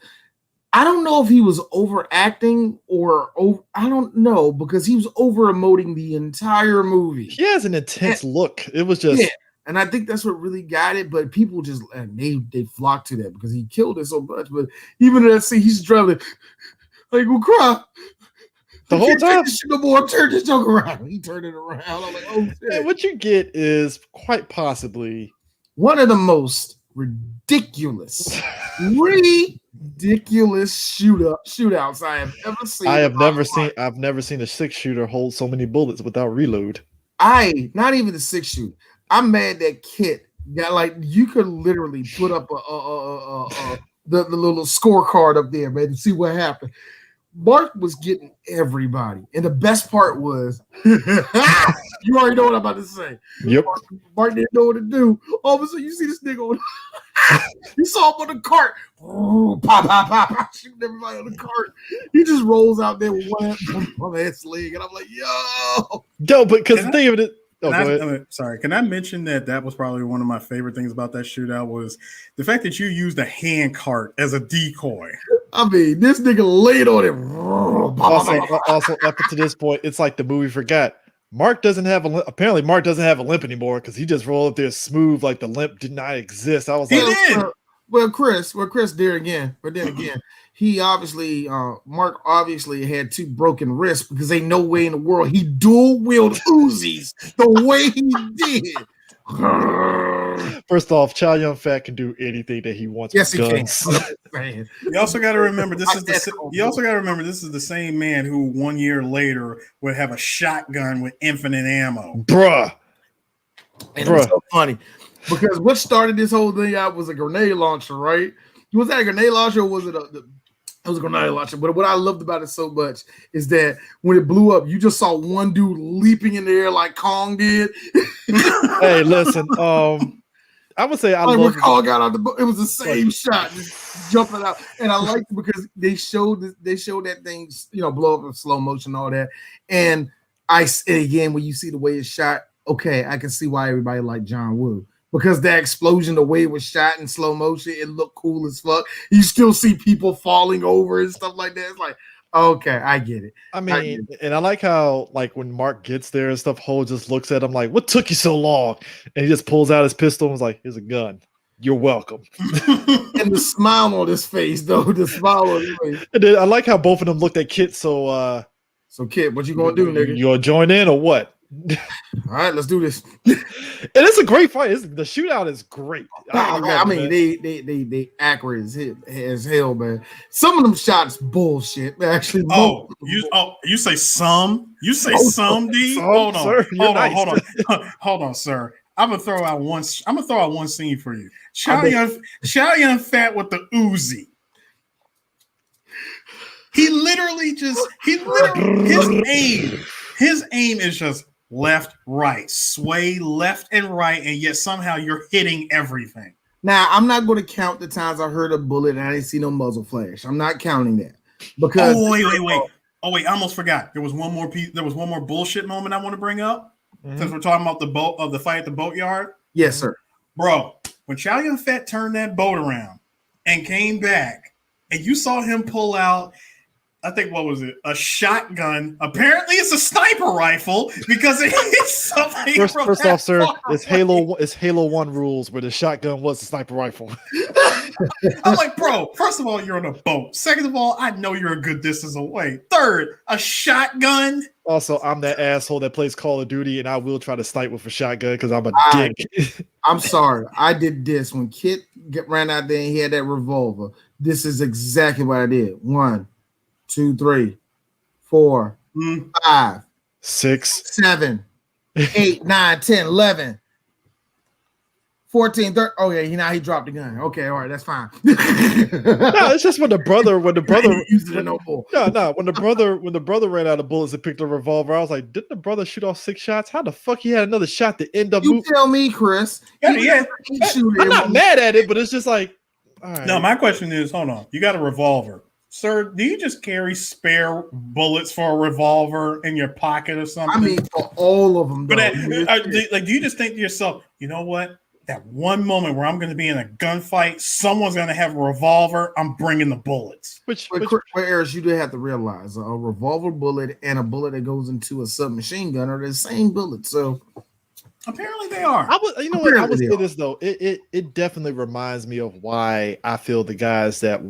I don't know if he was overacting or I don't know because he was over emoting the entire movie. He has an intense look. It was just and I think that's what really got it. But people just and they flocked to that because he killed it so much. But even in that scene, he's driving like we'll cry the whole time. No more. Turn this joke around. He turned it around. I'm like, oh shit. And what you get is quite possibly one of the most ridiculous shootouts I have ever seen. I've never seen a 6-shooter hold so many bullets without reload. Not even the 6-shooter. I'm mad that Kit got like you could literally put up the little scorecard up there, man, to see what happened. Mark was getting everybody, and the best part was you already know what I'm about to say. Yep. Mark didn't know what to do. All of a sudden, you see this nigga on. You saw him on the cart. Pop, pop, pop, pop, shooting everybody on the cart. He just rolls out there with one head sling, and I'm like, yo. But because the thing of it. Sorry, can I mention that was probably one of my favorite things about that shootout was the fact that you used a hand cart as a decoy. I mean, this nigga laid on it. Also, up to this point, it's like the movie forgot. Mark doesn't have apparently Mark doesn't have a limp anymore because he just rolled up there smooth like the limp did not exist. I was like, well, Chris there again, but then again, he obviously Mark obviously had 2 broken wrists because ain't no way in the world he dual wield Uzis the way he did. First off, Chow Yun-fat can do anything that he wants. Yes, with he guns. can. You also got to remember this is the same man who 1 year later would have a shotgun with infinite ammo. Bruh. And it's so funny because what started this whole thing out was a grenade launcher, right? Was that a grenade launcher or was it it was a grenade launcher? But what I loved about it so much is that when it blew up, you just saw one dude leaping in the air like Kong did. Hey, listen, I would say when Kong got out the it was the same shot, just jumping out. And I liked it because they showed that thing, blow up in slow motion, all that. And again, when you see the way it's shot, okay, I can see why everybody liked John Woo. Because that explosion, the way it was shot in slow motion, it looked cool as fuck. You still see people falling over and stuff like that. It's like, okay, I get it. And I like how, like, when Mark gets there and stuff, Ho just looks at him like, what took you so long? And he just pulls out his pistol and was like, here's a gun. You're welcome. And the smile on his face, though. The smile on his face. And then I like how both of them looked at Kit. So Kit, what you gonna do, nigga? You gonna join in or what? All right, let's do this. And it's a great fight. The shootout is great. I mean, they accurate as hell, man. Some of them shots bullshit. Actually, you say some? You say some, D? Hold on, sir. I'm gonna throw out one scene for you. Chow Yun-fat with the Uzi. His aim is just left, right, sway left and right, and yet somehow you're hitting everything. Now, I'm not going to count the times I heard a bullet and I didn't see no muzzle flash. I'm not counting that because. Wait! I almost forgot. There was one more piece. There was one more bullshit moment I want to bring up since we're talking about the fight at the boatyard. Yes, sir, bro. When Chow Yun-fat turned that boat around and came back, and you saw him pull out. I think, what was it? A shotgun. Apparently, it's a sniper rifle because it hits something. First off, sir, it's Halo 1 rules where the shotgun was a sniper rifle. I'm like, bro, first of all, you're on a boat. Second of all, I know you're a good distance away. Third, a shotgun. Also, I'm that asshole that plays Call of Duty, and I will try to snipe with a shotgun because I'm a dick. I'm sorry. I did this. When Kit ran out there and he had that revolver, this is exactly what I did. 1, 2, 3, 4, 5, 6, 7, 8, 9, 10, 11, 14, 13. Oh yeah, now he dropped the gun. Okay, all right, that's fine. No, it's just when the brother When the brother ran out of bullets and picked a revolver. I was like, didn't the brother shoot off 6 shots? How the fuck he had another shot to end up? You tell me, Chris. Yeah. I'm not mad at it, but it's just like, all right. No, my question is, hold on. You got a revolver. Sir, do you just carry spare bullets for a revolver in your pocket or something? I mean, for all of them. But do you just think to yourself, you know what? That one moment where I'm going to be in a gunfight, someone's going to have a revolver. I'm bringing the bullets. But Eris, you do have to realize a revolver bullet and a bullet that goes into a submachine gun are the same bullet. So apparently they are. I would say this though. It definitely reminds me of why I feel the guys that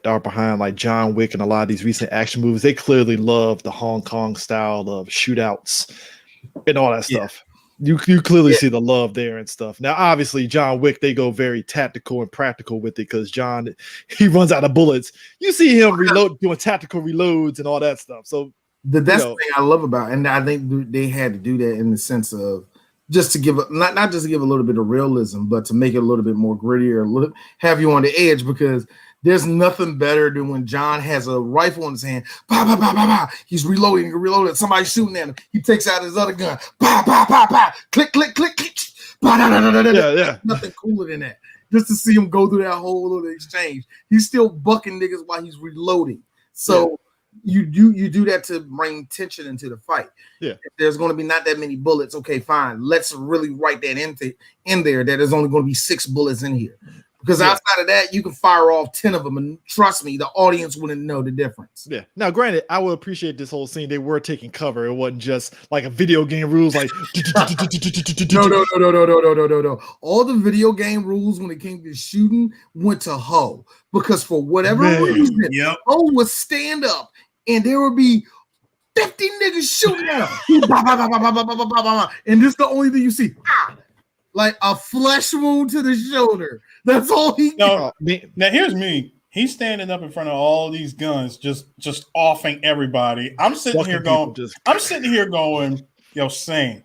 are behind like John Wick and a lot of these recent action movies, they clearly love the Hong Kong style of shootouts and all that stuff. You clearly see the love there and stuff. Now, obviously, John Wick, they go very tactical and practical with it because John, he runs out of bullets. You see him doing tactical reloads and all that stuff. So that's the thing I love about it. And I think they had to do that in the sense of just to give not just to give a little bit of realism, but to make it a little bit more grittier, have you on the edge, because there's nothing better than when John has a rifle in his hand. Bah, bah, bah, bah, bah. He's reloading. Somebody's shooting at him. He takes out his other gun. Bah, bah, bah, bah. Click, click, click, click. Bah, da, da, da, da, da. Yeah. Nothing cooler than that. Just to see him go through that whole little exchange. He's still bucking niggas while he's reloading. So you do that to bring tension into the fight. Yeah. If there's going to be not that many bullets, okay, fine. Let's really write that in there that there's only going to be 6 bullets in here. Because outside of that, you can fire off 10 of them, and trust me, the audience wouldn't know the difference. Yeah. Now, granted, I will appreciate this whole scene. They were taking cover. It wasn't just like a video game rules, like no. All the video game rules when it came to shooting went to Ho, because for whatever reason, Ho would stand up, and there would be 50 niggas shooting at him, and this is the only thing you see. Like a flesh wound to the shoulder. That's all he got. Now here's me. He's standing up in front of all these guns, just offing everybody. I'm sitting here going, yo, Sane,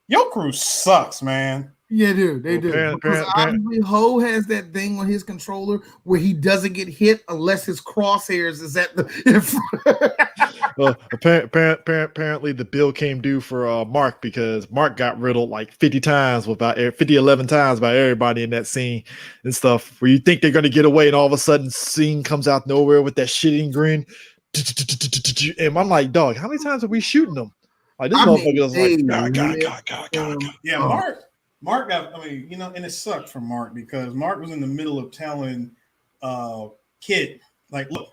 your crew sucks, man. Yeah, dude, they do. Obviously, Ho has that thing on his controller where he doesn't get hit unless his crosshairs is at the. Well, apparently the bill came due for Mark, because Mark got riddled like 11 times by everybody in that scene and stuff. Where you think they're gonna get away, and all of a sudden, scene comes out nowhere with that shitting grin, and I'm like, dog, how many times are we shooting them? Like this motherfucker was like, God. Yeah, Mark got, and it sucked for Mark because Mark was in the middle of telling Kid, like, look,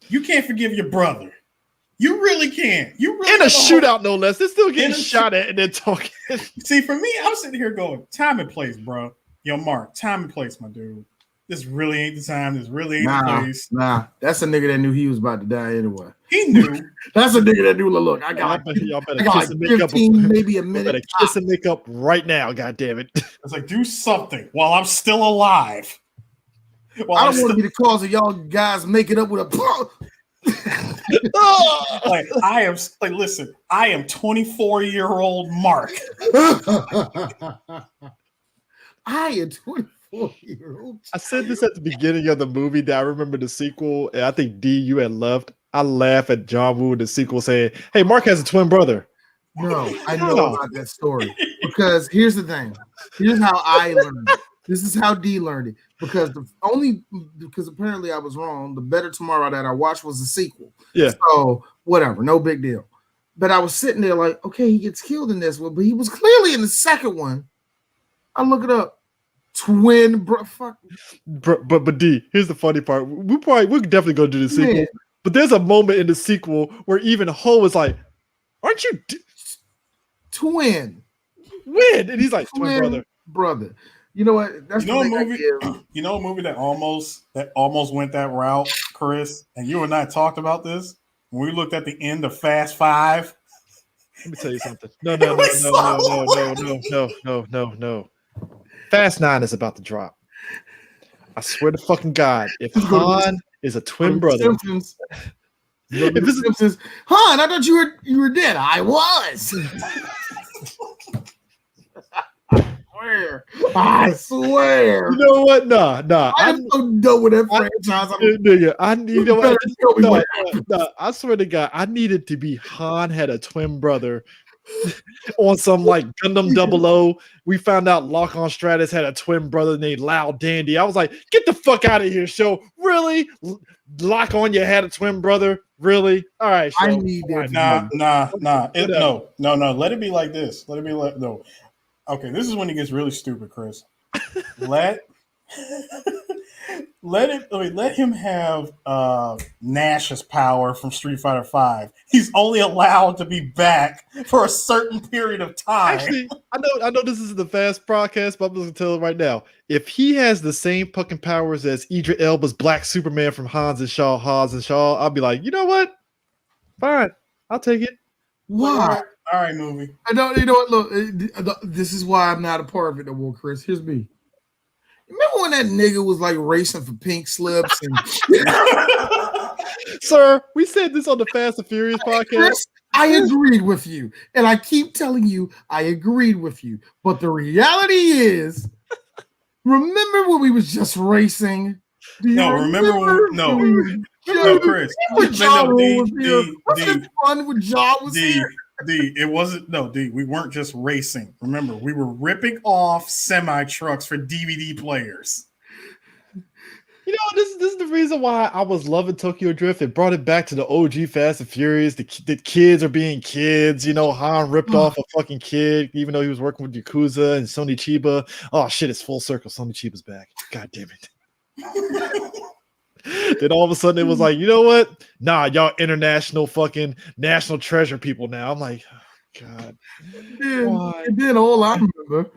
you can't forgive your brother. You really can't. You really in a shootout, no less. They're still getting shot at and they're talking. See, for me, I'm sitting here going, time and place, bro. Yo, Mark, time and place, my dude. This really ain't the time. This really ain't the place. Nah, that's a nigga that knew he was about to die anyway. He knew. That's a nigga that knew. Look, I got 15, maybe a minute. Better kiss and make up right now. God damn it! It's like, do something while I'm still alive. I don't want to be the cause of y'all guys making up with a. Listen, I am 24-year-old Mark. I am 24-year-old. I said this at the beginning of the movie that I remember the sequel, and I think D, you had left. I laugh at John Woo in the sequel saying, "Hey, Mark has a twin brother." No, I know about that story, because here's the thing. Here's how I learned it. This is how D learned it, because apparently I was wrong. The Better Tomorrow that I watched was the sequel. Yeah. So whatever, no big deal. But I was sitting there like, okay, he gets killed in this one, but he was clearly in the second one. I look it up. Twin bro, fuck. But D, here's the funny part. We're definitely gonna do the sequel. Man. But there's a moment in the sequel where even Ho is like, "Aren't you twin? When?" And he's like, "Twin brother." You know what? That's a movie that almost went that route, Chris. And you and I talked about this when we looked at the end of Fast Five. Let me tell you something. No. Fast 9 is about to drop. I swear to fucking God, if Han is a twin brother. Simpsons. Simpsons. Han, I thought you were dead. I was. I swear. You know what? Nah. I'm so done with that franchise. Nigga, you know what? Tell me what happened. I swear to God, I needed to be Han had a twin brother on some like Gundam 00. We found out Lock on Stratus had a twin brother named Loud Dandy. I was like, get the fuck out of here, show. Really? Lock on you had a twin brother? Really? All right, show. I need that. Nah. No. Let it be like this. Let it be like no. Okay, this is when it gets really stupid, Chris. Let him have Nash's power from Street Fighter V. He's only allowed to be back for a certain period of time. Actually, I know this is the fast broadcast, but I'm just gonna tell him right now. If he has the same fucking powers as Idris Elba's Black Superman from Hobbs and Shaw, I'll be like, you know what? Fine, I'll take it. Why? All right, movie. You know what? Look, this is why I'm not a part of it no more, Chris. Here's me. Remember when that nigga was like racing for pink slips? And Sir, we said this on the Fast and Furious podcast. Chris, I agreed with you. And I keep telling you, I agreed with you. But the reality is, remember when we was just racing? Chris. When Ja Rule was here. Wasn't it fun when Ja was here? It wasn't. No, D. We weren't just racing. Remember, we were ripping off semi trucks for DVD players. You know, this is the reason why I was loving Tokyo Drift. It brought it back to the OG Fast and Furious. The kids are being kids. You know, Han ripped off a fucking kid, even though he was working with Yakuza and Sony Chiba. Oh shit, it's full circle. Sony Chiba's back. God damn it. Then all of a sudden it was like, you know what? Nah, y'all international fucking national treasure people now. I'm like, oh, God. And then all I remember,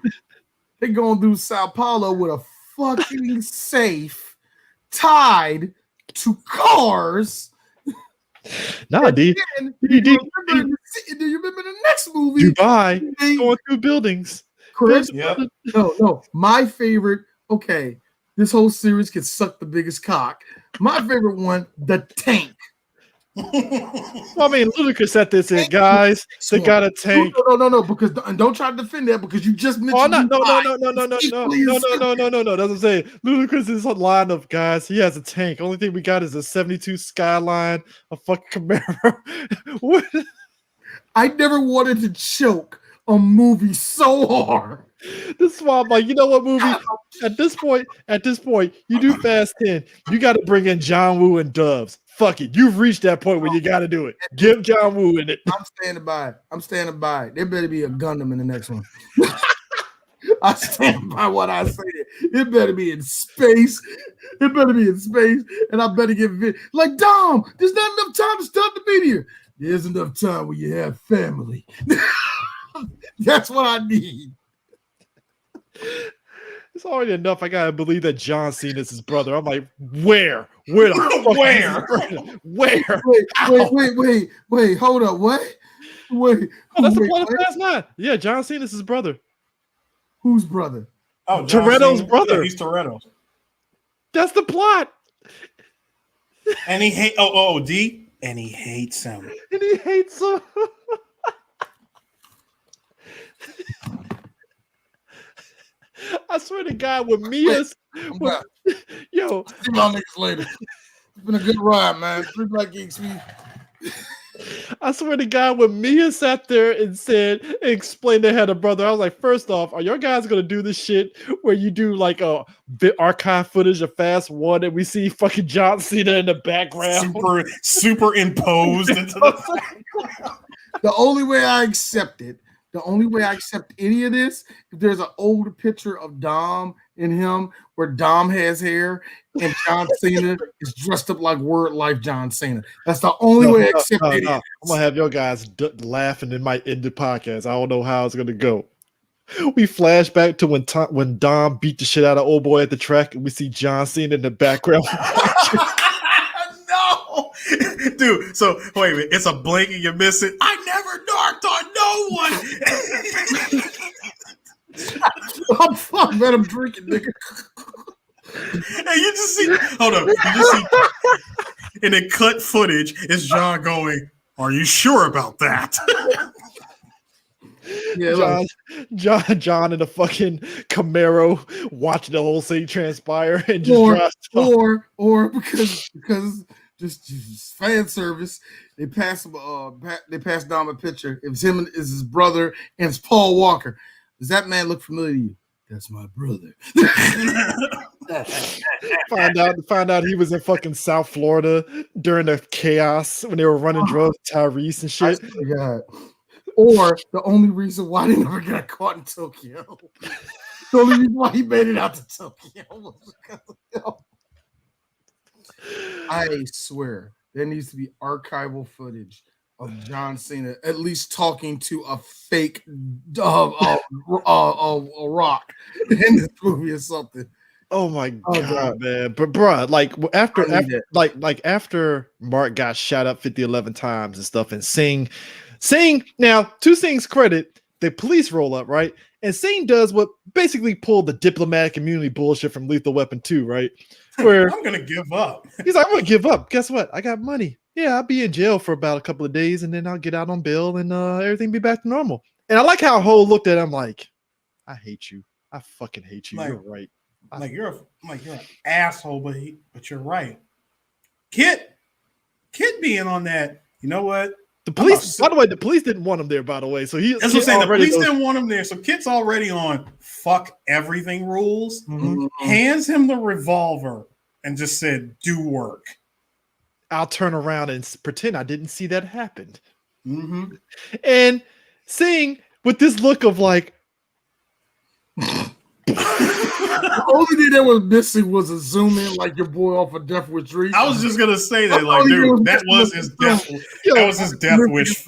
they going through Sao Paulo with a fucking safe tied to cars. Nah, D. Do you remember the next movie? Dubai going through buildings. Chris? Yep. No. My favorite, okay, this whole series can suck the biggest cock. My favorite one, the tank. Well, I mean, Ludacris said this in, guys. They got a tank. No, because and don't try to defend that because you just mentioned. No. That's what I'm saying. Ludacris is a line of guys. He has a tank. Only thing we got is a 72 Skyline, a fucking Camaro. What? I never wanted to choke a movie so hard. This is why I'm like, you know what, movie? At this point, you do Fast 10. You got to bring in John Woo and Dubs. Fuck it. You've reached that point where you got to do it. Give John Woo in it. I'm standing by it. There better be a Gundam in the next one. I stand by what I said. It better be in space. And I better get like, Dom, there's not enough time to start the meteor. There's enough time when you have family. That's what I need. It's already enough. I gotta believe that John Cena is his brother. I'm like, where the fuck? Where? Wait. Hold up. What? Wait. Oh, that's the plot of Fast 9. Yeah, John Cena is his brother. Whose brother? Oh, Toretto's brother. Yeah, he's Toretto's. That's the plot. And he D. And he hates him. I swear to God, with Mia's, yo, see y'all niggas later. It's been a good ride, man. 3 Black Geeks. I swear to God, when Mia sat there and explained they had a brother, I was like, first off, are your guys gonna do this shit where you do like a archive footage of Fast 1 and we see fucking John Cena in the background, superimposed into the background? The only way I accept any of this, if there's an old picture of Dom and him where Dom has hair and John Cena is dressed up like Word Life John Cena. That's the only way I accept it. I'm gonna have your guys laughing and might end the podcast. I don't know how it's gonna go. We flash back to when Dom beat the shit out of old boy at the track and we see John Cena in the background. No, dude. So wait a minute, it's a blink and you miss it. I never narked on no one. I'm fuck, man. I'm drinking, nigga. And you just see, hold up, in the cut footage, is John going, "Are you sure about that?" Yeah, John in a fucking Camaro watching the whole thing transpire and just or drives off. or because just fan service. They pass him. They pass Dom a picture. It's him and is his brother, and it's Paul Walker. Does that man look familiar to you? That's my brother. Find out he was in fucking South Florida during the chaos when they were running drugs, Tyrese and I shit. swear to God. Or the only reason why they never got caught in Tokyo. The only reason why he made it out to Tokyo was because of him. I swear there needs to be archival footage of John Cena at least talking to a fake rock in this movie or something. Oh my god, man! But bruh, like after Mark got shot up 50-11 times and stuff, and Sing now to Sing's credit, the police roll up, right? And Sing does what basically pulled the diplomatic immunity bullshit from Lethal Weapon 2, right? Where I'm gonna give up. He's like, I'm gonna give up. Guess what? I got money. Yeah, I'll be in jail for about a couple of days, and then I'll get out on bail, and everything be back to normal. And I like how Ho looked at him like, I hate you. I fucking hate you. Like, you're right. You're an asshole, but you're right. Kit being on that, you know what? The police, by the way, the police didn't want him there, by the way. So that's what I'm saying. The police didn't want him there. So Kit's already on fuck everything rules, hands him the revolver, and just said, do work. I'll turn around and pretend I didn't see that happen. Mm-hmm. And Sing with this look of like, the only thing that was missing was a zoom in like your boy off of Death Wish 3. I was just gonna say that, like, dude, that was his death. That was his death wish.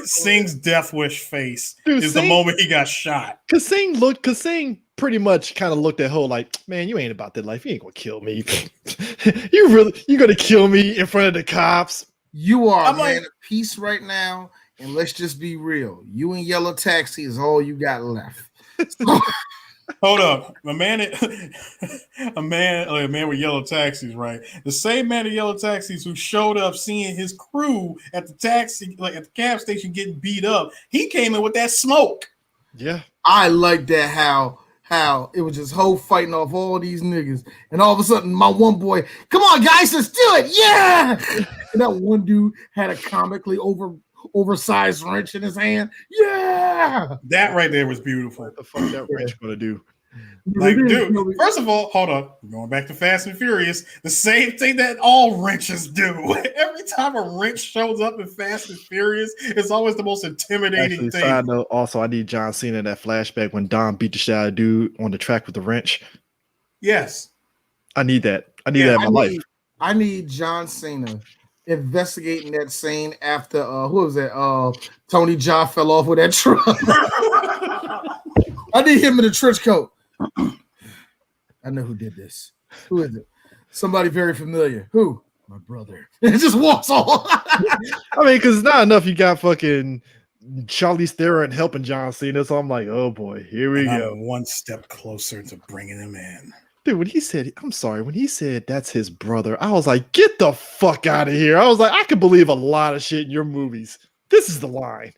Sing's death wish face is the moment he got shot. Cause Sing pretty much kind of looked at Ho like, man, you ain't about that life. You ain't gonna kill me. you gonna kill me in front of the cops? You are a man of peace right now, and let's just be real. You and Yellow Taxi is all you got left. So, hold up, a man with yellow taxis, right? The same man in yellow taxis who showed up seeing his crew at the taxi, like at the gas station, getting beat up. He came in with that smoke. Yeah, I like that. How it was just Ho fighting off all these niggas, and all of a sudden, my one boy, come on, guys, let's do it, yeah! And that one dude had a comically oversized wrench in his hand. Yeah, that right there was beautiful. What the fuck that wrench gonna do? Like, dude, first of all, hold on. Going back to Fast and Furious, the same thing that all wrenches do. Every time a wrench shows up in Fast and Furious, it's always the most intimidating thing. Side note, also, I need John Cena in that flashback when Dom beat the shit out of dude on the track with the wrench. Yes. I need that. I need that in my life. I need John Cena investigating that scene after who was that? Tony Jaa fell off with that truck. I need him in a trench coat. I know who did this. Who is it? Somebody very familiar. Who? My brother. It just walks off. I mean, because it's not enough you got fucking Charlize Theron helping John Cena, so I'm like, oh boy, here we go. I'm one step closer to bringing him in. Dude, when he said that's his brother, I was like, get the fuck out of here. I was like, I can believe a lot of shit in your movies. This is the line.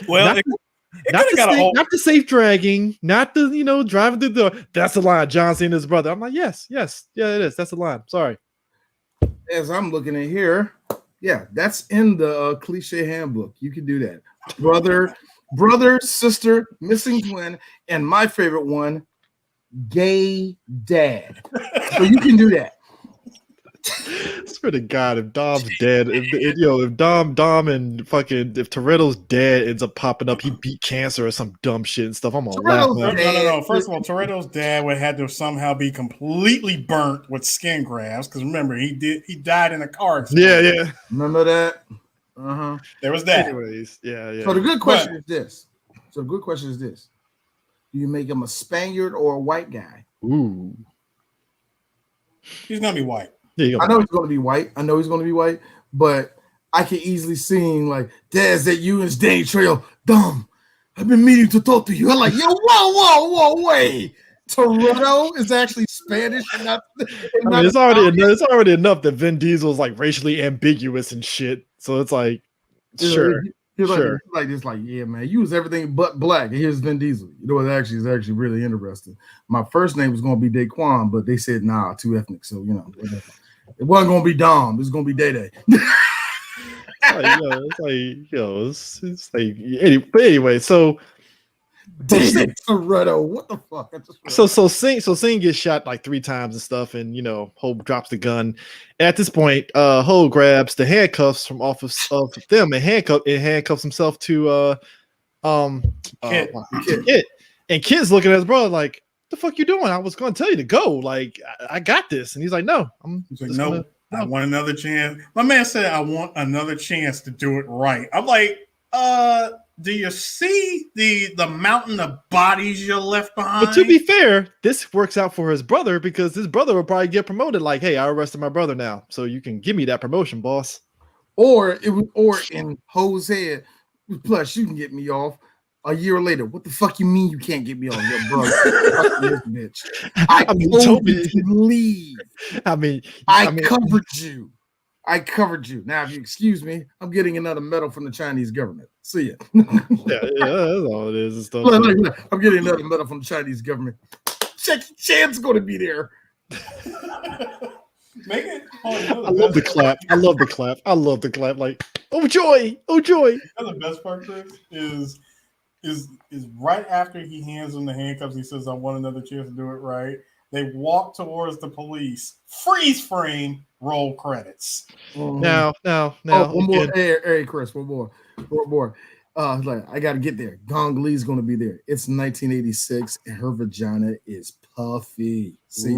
Well, not the safe dragging, not the driving through the door. That's the line. John Cena's brother. I'm like, yes, yeah, it is. That's the line. Sorry. As I'm looking at here, yeah, that's in the cliche handbook. You can do that. Brother, sister, missing twin, and my favorite one, gay dad. So you can do that. Swear to God, if Dom's dead, if Dom and fucking if Toretto's dad ends up popping up, he beat cancer or some dumb shit and stuff. I'm gonna laugh. No. First of all, Toretto's dad would have to somehow be completely burnt with skin grafts because remember he died in a car accident. Yeah. Remember that? There was that. Anyways, yeah. So the good question is this. Do you make him a Spaniard or a white guy? Ooh. He's gonna be white. I know he's going to be white. But I can easily see him like, Dad, is that you and Danny Trejo? Dumb. I've been meaning to talk to you. I'm like, yo, whoa, wait. Toretto is actually Spanish. It's already enough that Vin Diesel's like racially ambiguous and shit. So it's like, sure. He was Sure. like this, like, yeah, man, you was everything but black. And here's Vin Diesel. You know what actually is actually really interesting. My first name was gonna be Daquan, but they said nah, too ethnic. So whatever. It wasn't gonna be Dom, it was gonna be Day Day. It's like anyway, so David Toretto, what the fuck? Singh gets shot like 3 times and stuff, and Hope drops the gun. At this point, Hope grabs the handcuffs from off of them and handcuffs himself to Kit. And Kit's looking at his brother like, "The fuck you doing? I was going to tell you to go. Like, I got this." And he's like, "No, He's like, no, I want another chance." My man said, "I want another chance to do it right." I'm like, do you see the mountain of bodies you left behind? But to be fair, this works out for his brother because his brother will probably get promoted. Like, hey, I arrested my brother now, so you can give me that promotion, boss. Or in Ho's head, plus you can get me off a year later. What the fuck you mean you can't get me off, your brother? This bitch. I told you to leave. I covered you. I covered you. Now, if you excuse me, I'm getting another medal from the Chinese government. See ya. yeah, that's all it is. And stuff. Look, I'm getting another medal from the Chinese government. Jackie Chan's going to be there. Make it. I love the clap. I love the clap. I love the clap. Like, oh joy, oh joy. The best part, Chris, is right after he hands him the handcuffs. He says, "I want another chance to do it right." They walk towards the police. Freeze frame. Roll credits. Now. One more. Hey, Chris. One more. Like, I got to get there. Gong Lee's going to be there. It's 1986, and her vagina is puffy. See,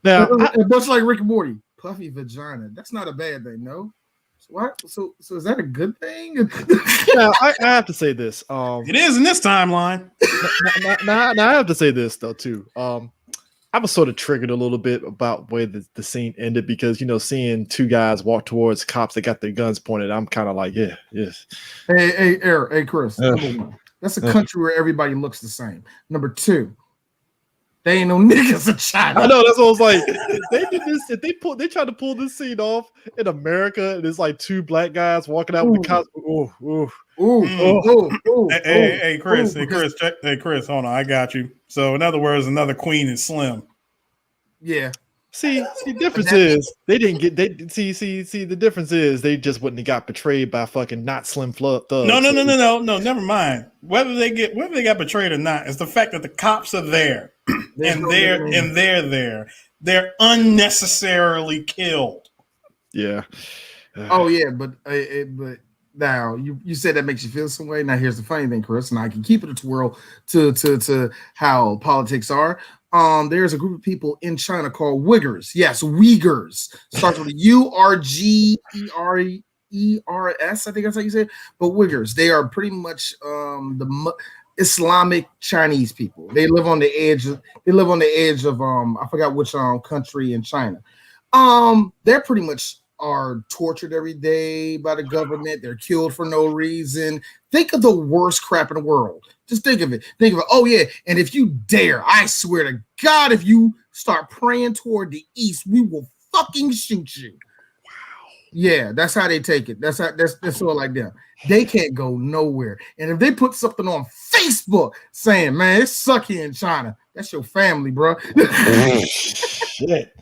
now much like Rick and Morty, puffy vagina. That's not a bad thing, no. So what? So is that a good thing? Now I have to say this. It is in this timeline. Now I have to say this though too. I was sort of triggered a little bit about where the scene ended because seeing 2 guys walk towards cops that got their guns pointed, I'm kind of like, yes. Hey, Chris. That's a country where everybody looks the same. Number 2, they ain't no niggas in China. I know, that's what I was like. They did this. If they tried to pull this scene off in America, and it's like 2 black guys walking out with the cops. Hey, Chris, hold on, I got you. So, in other words, another queen is Slim. Yeah. See, the difference is they didn't get. The difference is they just wouldn't have got betrayed by fucking not Slim Thugs. No. Never mind. Whether they got betrayed or not, it's the fact that the cops are there and they're there. They're unnecessarily killed. Yeah. Oh yeah, but now you said that makes you feel some way. Now here's the funny thing, Chris, and I can keep it a twirl to how politics are. There's a group of people in China called Uyghurs. Yes, Uyghurs. Starts with a URGERES. I think that's how you say it. But Uyghurs, they are pretty much the Islamic Chinese people. They live on the edge of I forgot which country in China. They're pretty much are tortured every day by the government. They're killed for no reason. Think of the worst crap in the world. Just think of it. Oh yeah, and if you dare, I swear to God, if you start praying toward the east, we will fucking shoot you. Wow. Yeah, that's how they take it. That's sort of like them. They can't go nowhere. And if they put something on Facebook saying, "Man, it's sucky in China," that's your family, bro. Shit.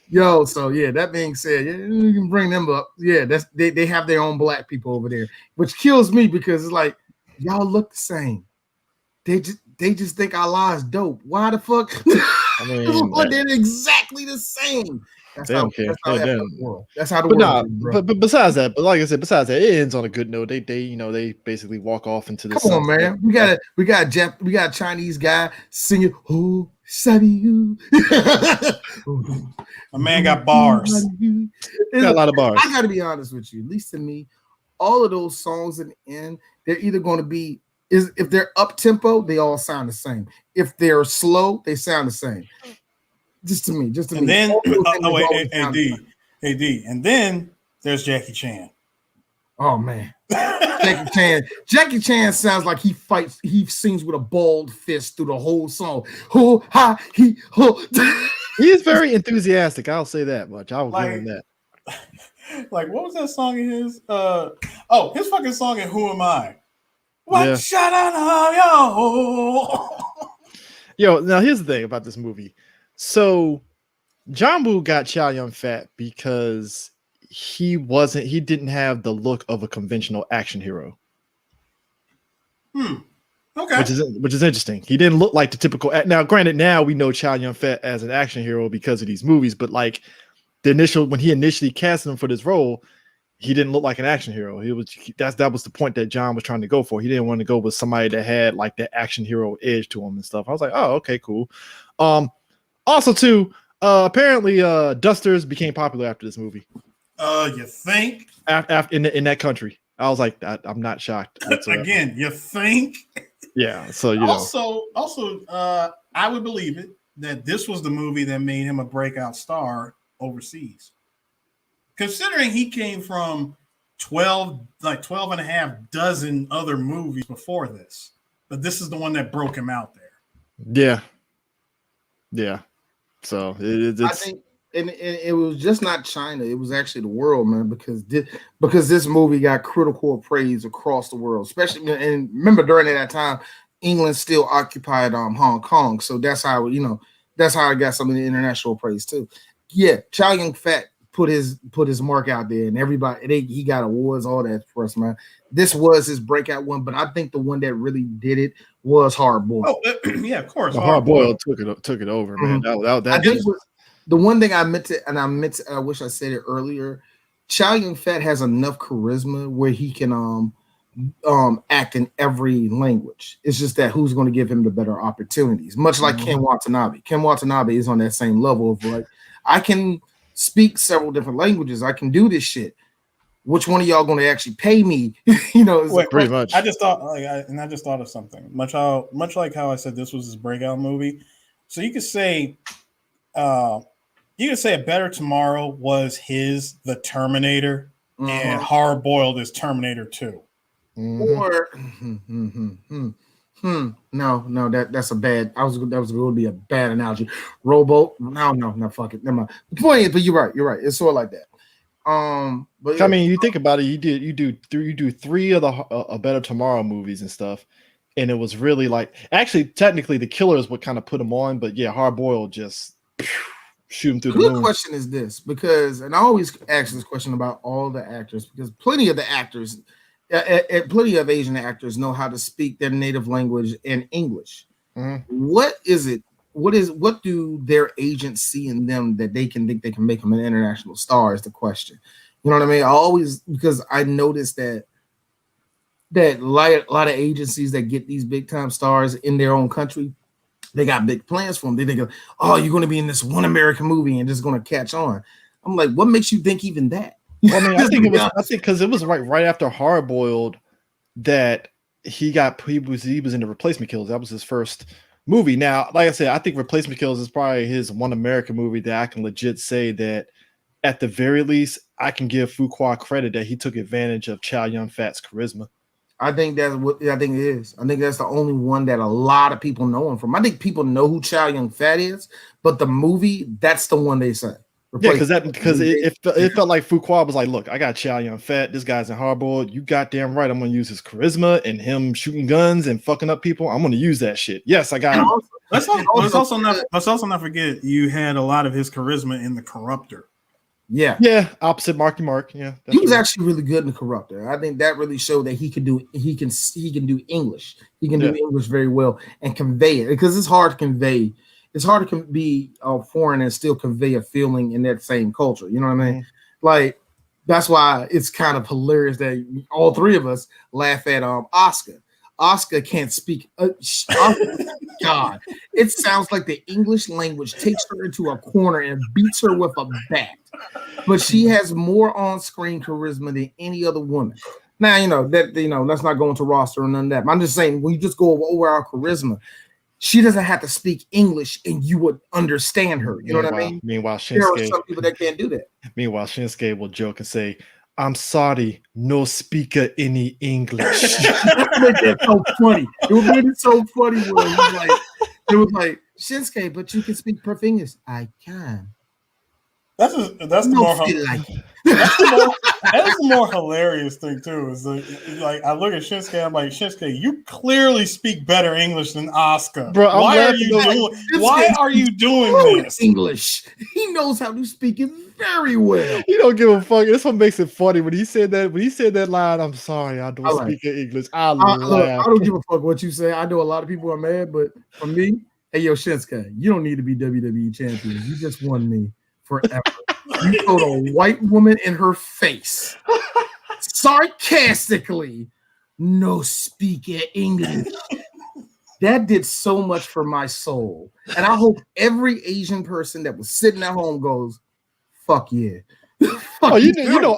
Yo, so yeah, that being said, yeah, you can bring them up. Yeah, that's they have their own black people over there, which kills me because it's like y'all look the same. They just think Allah is dope. Why the fuck? I mean, they're exactly the same. That's how the world is, bro. But besides that, like I said, it ends on a good note. They basically walk off into the Come on, man. We got a Chinese guy singing "Oh, Sunny You." My man got bars. Got a lot of bars. I got to be honest with you. At least to me, all of those songs in the end, they're either going to be if they're up tempo, they all sound the same. If they're slow, they sound the same. Just to me. And then, D. And then there's Jackie Chan. Oh man, Jackie Chan sounds like he sings with a bald fist through the whole song. Ho ha he ho. He is very enthusiastic. I'll say that much. I'll give him that. Like, what was that song of his? His fucking song in Who Am I? What Yeah. shut up, yo? Yo, now here's the thing about this movie. So John Woo got Chow Yun Fat because he didn't have the look of a conventional action hero. Okay. Which is interesting. He didn't look like the typical. Now, granted, now we know Chow Yun Fat as an action hero because of these movies, but like when he initially cast him for this role, he didn't look like an action hero. That was the point that John was trying to go for. He didn't want to go with somebody that had like that action hero edge to him and stuff. I was like, oh, okay, cool. Also too, apparently, Dusters became popular after this movie. You think? After in that country, I was like, I'm not shocked. Again, you think? Yeah. So Also, I would believe it that this was the movie that made him a breakout star overseas. Considering he came from 12 and a half dozen other movies before this, but this is the one that broke him out there. Yeah. So it's. I think, and it was just not China; it was actually the world, man. Because this movie got critical praise across the world, especially. And remember, during that time, England still occupied Hong Kong, so that's how I got some of the international praise too. Yeah, Chow Yun Fat put his mark out there, and everybody he got awards, all that for us, man. This was his breakout one, but I think the one that really did it was Hard Boiled. Oh, yeah, of course. Hard Boiled took it over, man. Mm-hmm. I think the one thing I wish I said it earlier. Chow Yun Fat has enough charisma where he can act in every language. It's just that who's going to give him the better opportunities. Much like Ken Watanabe. Ken Watanabe is on that same level of like, I can speak several different languages. I can do this shit. Which one of y'all going to actually pay me? Pretty much. I just thought of something. Much like how I said this was his breakout movie. So you could say, A Better Tomorrow was his The Terminator, and Hard Boiled is Terminator 2. Or no, that's a bad. That was going to be a bad analogy. Robo, no, fuck it, never mind. The point is, but you're right. It's sort of like that. But I mean, you think about it. You do three of the A Better Tomorrow movies and stuff, and it was really like actually technically the Killers would kind of put them on, but yeah, Hard Boiled just shoot him through the moon. Good question is this and I always ask this question about all the actors because plenty of the actors. Plenty of Asian actors know how to speak their native language in English. Mm-hmm. What is it? What do their agents see in them that they can think they can make them an international star? Is the question. You know what I mean? Because I noticed that a lot of agencies that get these big time stars in their own country, they got big plans for them. They think, oh, you're going to be in this one American movie and just going to catch on. I'm like, what makes you think even that? Well, I mean, I think because it was right after Hard Boiled that he was in the Replacement Killers. That was his first movie. Now, like I said, I think Replacement Killers is probably his one American movie that I can legit say that at the very least I can give Fuqua credit that he took advantage of Chow Yun Fat's charisma. I think it is. I think that's the only one that a lot of people know him from. I think people know who Chow Yun Fat is, but the movie, that's the one they say. Yeah, because it felt like Fuqua was like, look, I got Chow Yun Fat. This guy's in Hard Boiled. You goddamn right. I'm going to use his charisma and him shooting guns and fucking up people. I'm going to use that shit. Yes, I got it. Let's also not forget you had a lot of his charisma in The Corruptor. Yeah. Opposite Marky Mark. Yeah, he was actually really good in The Corruptor. I think that really showed that he can do English. He can do English very well and convey it because it's hard to convey. It's hard to be foreign and still convey a feeling in that same culture. You know what I mean? Mm-hmm. Like that's why it's kind of hilarious that all three of us laugh at Oscar. Oscar can't speak. God, it sounds like the English language takes her into a corner and beats her with a bat. But she has more on-screen charisma than any other woman. Now let's not go into roster or none of that. I'm just saying when you just go over our charisma. She doesn't have to speak English and you would understand her. You know what I mean? Meanwhile, there are some people that can't do that. Meanwhile, Shinsuke will joke and say, I'm sorry, no speaker any English. It's so funny. It was so funny when it was like, Shinsuke, but you can speak perfect English. I can. That's the more feel like it. that's the more hilarious thing too. Is like I look at Shinsuke, I'm like, Shinsuke, you clearly speak better English than Oscar. Bro, I'm Why are laughing you though. doing? Why are you doing this? English. He knows how to speak it very well. He don't give a fuck. This one makes it funny when he said that line. I'm sorry, I don't speak English. I laugh. I don't give a fuck what you say. I know a lot of people are mad, but for me, hey yo, Shinsuke, you don't need to be WWE champion. You just won me forever. You told a white woman in her face, sarcastically, no speak English. That did so much for my soul. And I hope every Asian person that was sitting at home goes, fuck yeah. Oh, you know,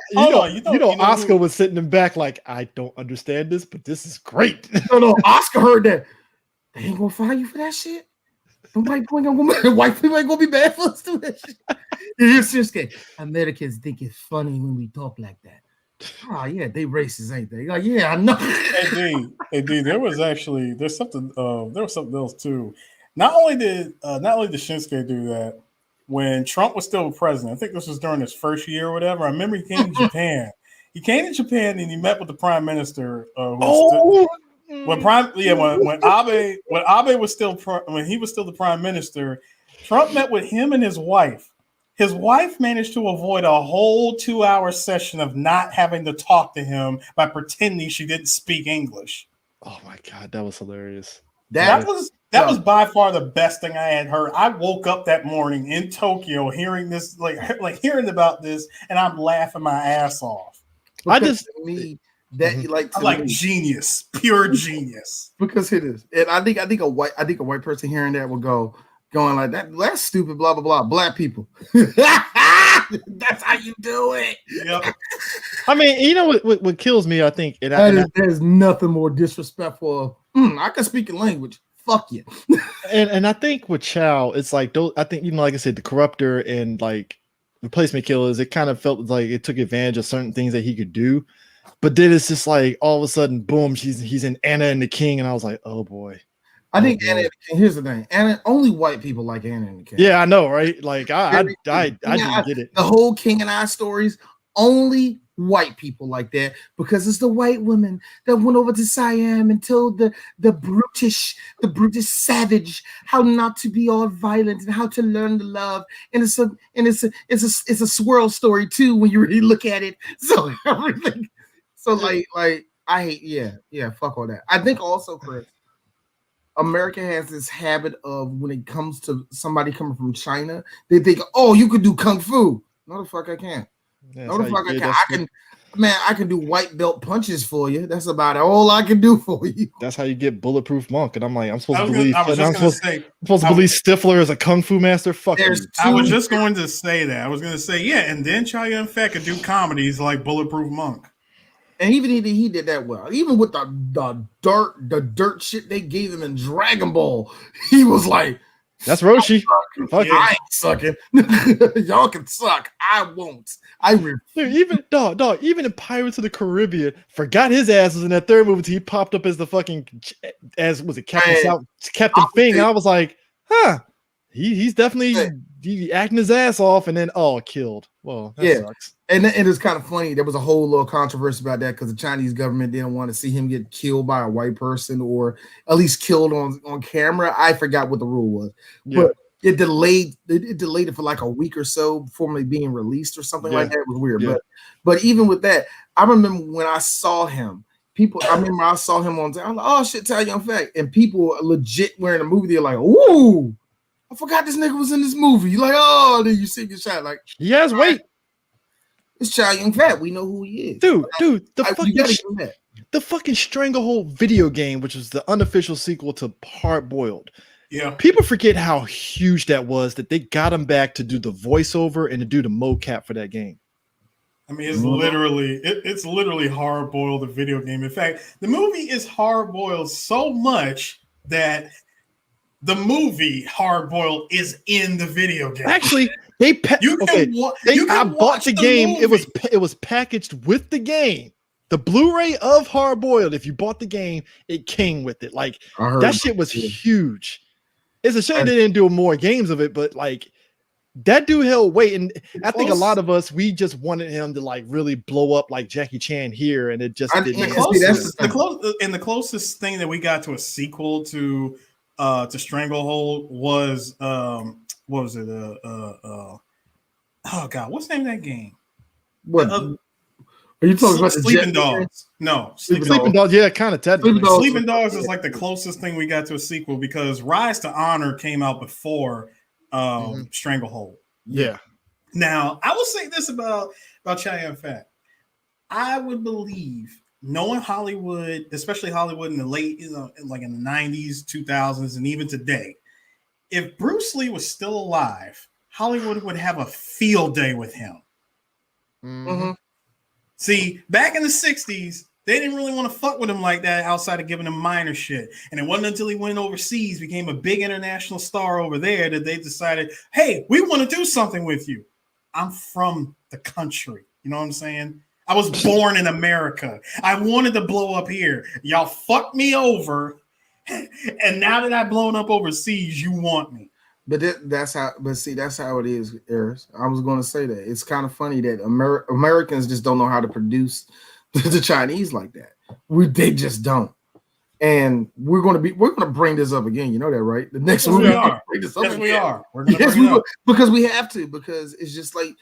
Oscar was sitting in back like, I don't understand this, but this is great. No, Oscar heard that. They ain't gonna fire you for that shit. White people ain't gonna be bad for us doing that shit. Here's Shinsuke. Americans think it's funny when we talk like that. Oh yeah, they racist, ain't they? Like, yeah, I know. Hey, D, there was something else too. Not only did Shinsuke do that when Trump was still president. I think this was during his first year or whatever. I remember he came to Japan. He came to Japan and he met with the prime minister. When Abe was still when he was still the prime minister, Trump met with him and his wife. His wife managed to avoid a whole 2-hour session of not having to talk to him by pretending she didn't speak English. Oh my God, that was hilarious. That was by far the best thing I had heard. I woke up that morning in Tokyo hearing this, like hearing about this, and I'm laughing my ass off. Because genius, pure genius. Because it is, and I think a white person hearing that will going like that's stupid, blah blah blah. Black people, that's how you do it. Yep. I mean, you know what kills me? I think there's nothing more disrespectful. I can speak a language. Fuck you. and I think with Chow, it's like those. I think like I said, the corruptor and like replacement killers. It kind of felt like it took advantage of certain things that he could do, but then it's just like all of a sudden, boom, he's in Anna and the King, and I was like, oh boy. I think Anna and the King. Here's the thing: only white people like Anna and the King. Yeah, I know, right? Like I didn't get it. The whole King and I stories, only white people like that, because it's the white women that went over to Siam and told the brutish savage how not to be all violent and how to learn to love. And it's a swirl story too when you really look at it. So everything. So like I hate fuck all that. I think also, Chris, America has this habit of when it comes to somebody coming from China, they think, oh, you could do kung fu. No, the fuck I can't. No, the fuck I can. I can do white belt punches for you. That's about all I can do for you. That's how you get Bulletproof Monk. And I'm like, I'm supposed to believe Stifler is a kung fu master. Fuck you. I was just going to say that. I was going to say, yeah, and then Chow Yun-Fat could do comedies like Bulletproof Monk. And even he did that well. Even with the dirt shit they gave him in Dragon Ball, he was like, "That's Roshi. I ain't sucking. Y'all can suck. I won't. Dude, even in Pirates of the Caribbean, forgot his ass was in that third movie. He popped up as the fucking Captain Fing. And I was like, huh, he's definitely acting his ass off, and then killed. Well, that sucks. And it's kind of funny. There was a whole little controversy about that because the Chinese government didn't want to see him get killed by a white person, or at least killed on camera. I forgot what the rule was, but it delayed it for like a week or so before being released or something like that. It was weird. Yeah. But even with that, I remember when I saw him. I saw him on. I'm like, oh shit, Chow Yun-Fat, and people legit wearing a movie. They're like, ooh, I forgot this nigga was in this movie. You're like, oh, then you see the shot like, yes, wait. It's Chow Yun-Fat. We know who he is. Dude, the fucking Stranglehold video game, which was the unofficial sequel to Hard Boiled. Yeah. People forget how huge that was, that they got him back to do the voiceover and to do the mocap for that game. I mean, it's literally Hard Boiled, the video game. In fact, the movie is Hard Boiled so much that the movie Hard Boiled is in the video game. Actually, I bought the game. Movie. It was packaged with the game. The Blu-ray of Hard Boiled. If you bought the game, it came with it. Like that shit was huge. It's a shame they didn't do more games of it, but like that dude held weight, and I think a Close- lot of us we just wanted him to like really blow up like Jackie Chan here, and it just I- didn't. yeah, make see, that's sense. the closest thing that we got to a sequel to Stranglehold was what was it? Oh God, what's the name of that game? What are you talking about? The Sleeping Jet- Dogs. No, Sleeping Sleeping Dogs, yeah, kind of technically. Sleeping Dogs. Sleeping Dogs is like the closest thing we got to a sequel because Rise to Honor came out before Stranglehold. Yeah. Now, I will say this about Chow Yun-fat. I would believe, knowing Hollywood, especially Hollywood in the late, like in the 90s, 2000s, and even today, if Bruce Lee was still alive, Hollywood would have a field day with him. Mm-hmm. See, back in the 60s, they didn't really want to fuck with him like that outside of giving him minor shit. And it wasn't until he went overseas, became a big international star over there, that they decided, hey, we want to do something with you. I'm from the country. You know what I'm saying? I was born in America. I wanted to blow up here. Y'all fucked me over. And now that I've blown up overseas, you want me. But that's how. But see, that's how it is, Eris. I was going to say that it's kind of funny that Americans just don't know how to produce the Chinese like that. They just don't. And we're going to bring this up again. You know that, right? The next Yes, movie, we are. bring this Yes, up we again. are. We're going to Yes, bring we it will, up. because we have to. Because it's just like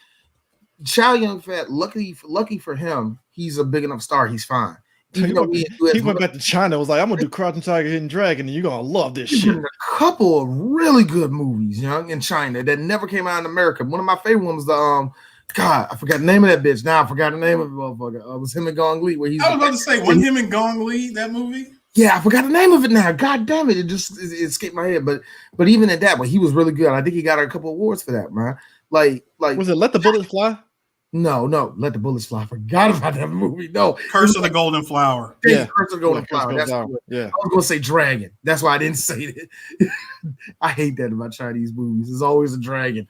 Chow Yun-fat. Lucky for him, he's a big enough star. He's fine. Even though He went back to China, was like, I'm gonna do Crouching Tiger, Hidden Dragon, and you're gonna love this He's shit. been in a couple of really good movies, in China that never came out in America. One of my favorite ones was the God, I forgot the name of that bitch. Now I forgot the name of the motherfucker. It was him and Gong Li. Where he's I was about to say, wasn't him and Gong Li that movie? Yeah, I forgot the name of it now. God damn it, it escaped my head. But even at that, he was really good. I think he got a couple awards for that, man. Like was it Let the Bullets Fly? No, Let the Bullets Fly. I forgot about that movie. No, Curse of the Golden Flower. Yeah, Curse of the Golden Flower. That's That's yeah. I was gonna say dragon. That's why I didn't say it. I hate that about Chinese movies. There's always a dragon.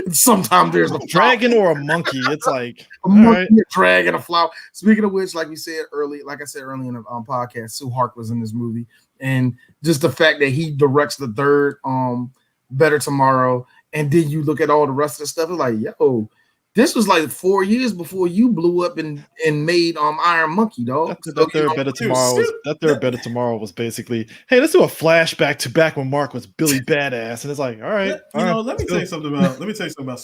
Sometimes there's a dragon or a monkey. It's like a monkey, a dragon, a flower. Speaking of which, like I said earlier in the podcast, Sue Hark was in this movie, and just the fact that he directs the third Better Tomorrow, and then you look at all the rest of the stuff, it's like, yo. This was like 4 years before you blew up and made Iron Monkey, dog. That third Better Tomorrow was basically, hey, let's do a flashback to back when Mark was Billy Badass, and it's like, all right, let me tell you something about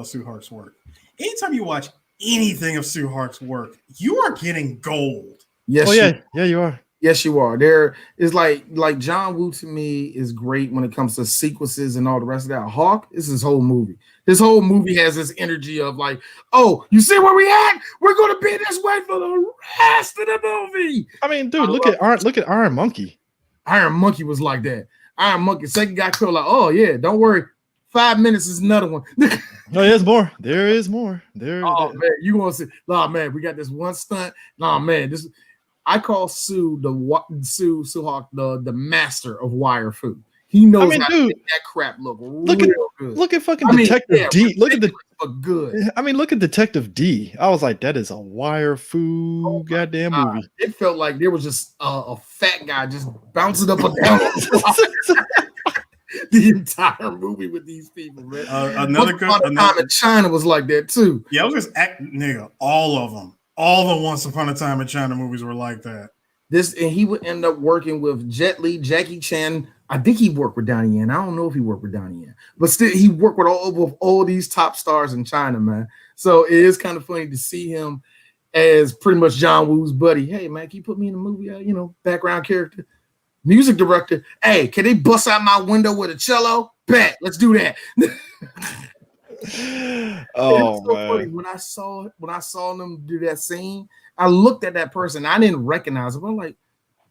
Sue Hark's work. Anytime you watch anything of Sue Hark's work, you are getting gold. Yes, yeah, you are. Yes, you are. There is like John Woo to me is great when it comes to sequences and all the rest of that. Hawk is his whole movie. This whole movie has this energy of like, oh, you see where we at? We're gonna be this way for the rest of the movie. I mean, dude, look at Iron Monkey. Iron Monkey was like that. Iron Monkey, second guy killed like, oh yeah, don't worry. 5 minutes is another one. No, there's more. There is more. Man, you gonna see? Nah, man, we got this one stunt. Nah, man, this. I call Sue Hawk the master of wire food. He knows how to make that crap look real good. Look at fucking Detective D. Look at good. I mean, look at Detective D. I was like, that is a wire food goddamn movie. It felt like there was just a fat guy just bouncing up and down the entire movie with these people, man. Another time in China was like that too. Yeah, I was just nigga, all of them. All the Once Upon a Time in China movies were like that. And he would end up working with Jet Li, Jackie Chan. I think he worked with Donnie Yen. I don't know if he worked with Donnie Yen, but still he worked with all these top stars in China, man. So it is kind of funny to see him as pretty much John Woo's buddy. Hey, man, can you put me in a movie? Background character, music director. Hey, can they bust out my window with a cello? Bet, let's do that. Oh so funny. When I saw them do that scene, I looked at that person. I didn't recognize him. I'm like,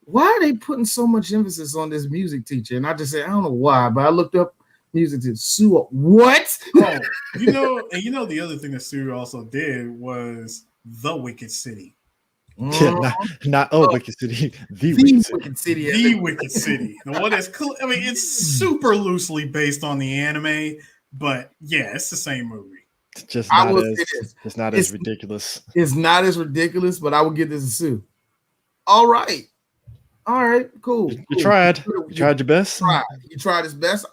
why are they putting so much emphasis on this music teacher? And I just said, I don't know why, but I looked up music teacher. Sue, what? Oh, the other thing that Sue also did was The Wicked City. Yeah, not Wicked City. The Wicked City. The Wicked City. And what is cool? I mean, it's super loosely based on the anime. But yeah, it's the same movie. It's not as ridiculous. It's not as ridiculous, but I will give this a Sue. All right. All right, cool. You tried. You tried your best. You tried his best.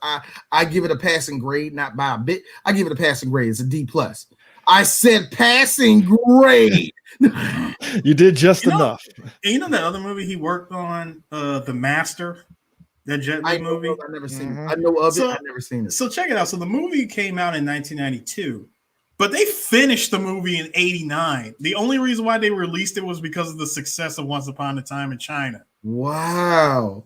I give it a passing grade, not by a bit. I give it a passing grade. It's a D plus. I said passing grade. You did just enough. You know that other movie he worked on, The Master, that Jet Li movie? I've never seen it. I know of it. I've never seen it. So check it out. So the movie came out in 1992, but they finished the movie in 89. The only reason why they released it was because of the success of Once Upon a Time in China. Wow.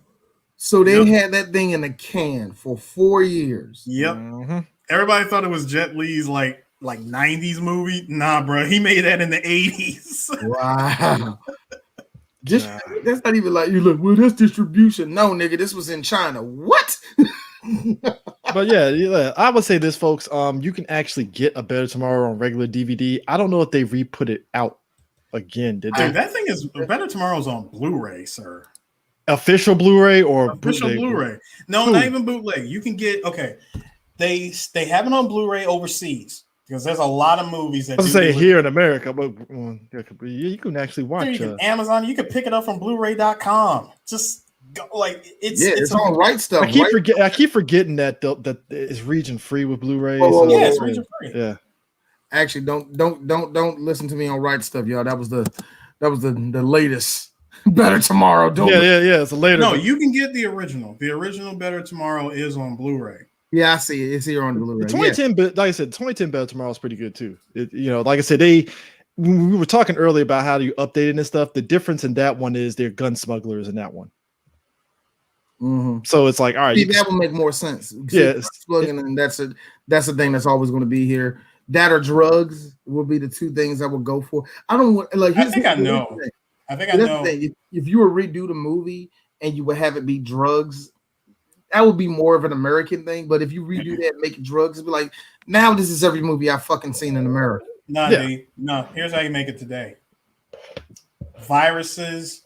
So they had that thing in a can for 4 years. Yep. Mm-hmm. Everybody thought it was Jet Li's like 90s movie. Nah, bro. He made that in the 80s. Wow. That's not even like you look, well, that's distribution. No, nigga, this was in China. What? But yeah, I would say this, folks. You can actually get A Better Tomorrow on regular DVD. I don't know if they re-put it out again. Did they? That thing is Better Tomorrow's on Blu-ray, sir. Official Blu-ray or official Blu-ray? No, not even bootleg. You can get They have it on Blu-ray overseas because there's a lot of movies that I was say here in America, but you can actually watch it. You can Amazon. You can pick it up from Blu-ray.com. Just go, it's on Right Stuff. I keep forgetting that it's region free with Blu-ray. Yeah, it's region free. Yeah. Actually, don't listen to me on Right Stuff, y'all. That was the latest Better Tomorrow. Yeah. It's a later. No, you can get the original. The original Better Tomorrow is on Blu-ray. Yeah, I see it. It's here on Blu-ray. 2010, but like I said, 2010 Better Tomorrow is pretty good too. Like I said, we were talking earlier about how you updated and stuff. The difference in that one is they're gun smugglers in that one. Mm-hmm. So it's like, all right, that would make more sense. And that's the thing that's always going to be here. That or drugs will be the two things I would go for. I don't want like. I think I know. If you were redo the movie and you would have it be drugs, that would be more of an American thing. But if you redo that, make it drugs, it'd be like, now this is every movie I've fucking seen in America. No, here's how you make it today. Viruses.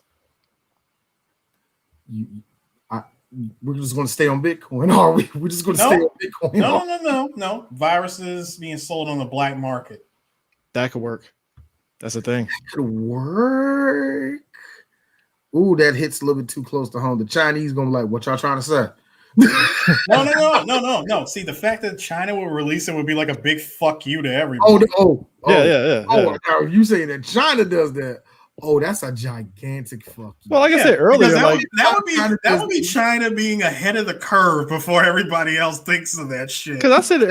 We're just going to stay on Bitcoin, are we? We're just going to stay on Bitcoin. No. Viruses being sold on the black market. That could work. That's the thing. That could work. Ooh, that hits a little bit too close to home. The Chinese going to be like, what y'all trying to say? No. See, the fact that China will release it would be like a big fuck you to everybody. Yeah. Now you saying that China does that? Oh, that's a gigantic fuck you. Well, like I said earlier, that would be China being ahead of the curve before everybody else thinks of that shit. Because I said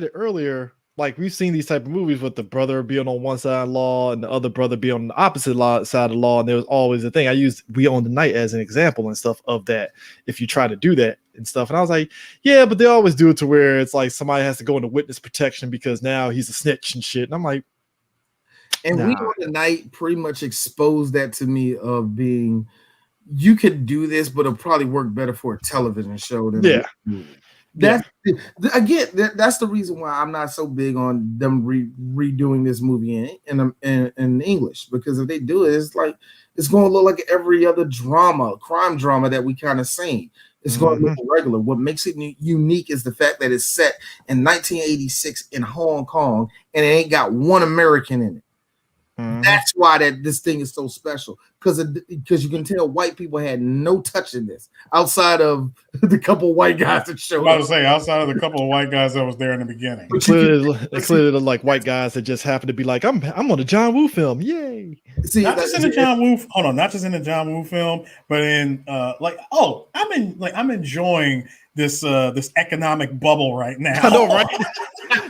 it earlier. Like we've seen these type of movies with the brother being on one side of the law and the other brother being on the opposite side of the law, and there was always a thing. I used We Own the Night as an example and stuff of that. If you try to do that and stuff, and I was like, yeah, but they always do it to where it's like somebody has to go into witness protection because now he's a snitch and shit. And I'm like, We Own the Night pretty much exposed that to me of being, you could do this, but it'll probably work better for a television show than a movie. That's the reason why I'm not so big on them redoing this movie in English, because if they do it, it's like it's going to look like every other crime drama that we kind of seen. It's going to look regular. What makes it unique is the fact that it's set in 1986 in Hong Kong and it ain't got one American in it. That's why this thing is so special, because you can tell white people had no touch in this outside of the couple white guys that showed up. I was saying outside of the couple of white guys that was there in the beginning. Clearly, like white guys that just happen to be like, I'm on a John Woo film, yay! Not just in the John Woo film, but in I'm enjoying this economic bubble right now. I know, right?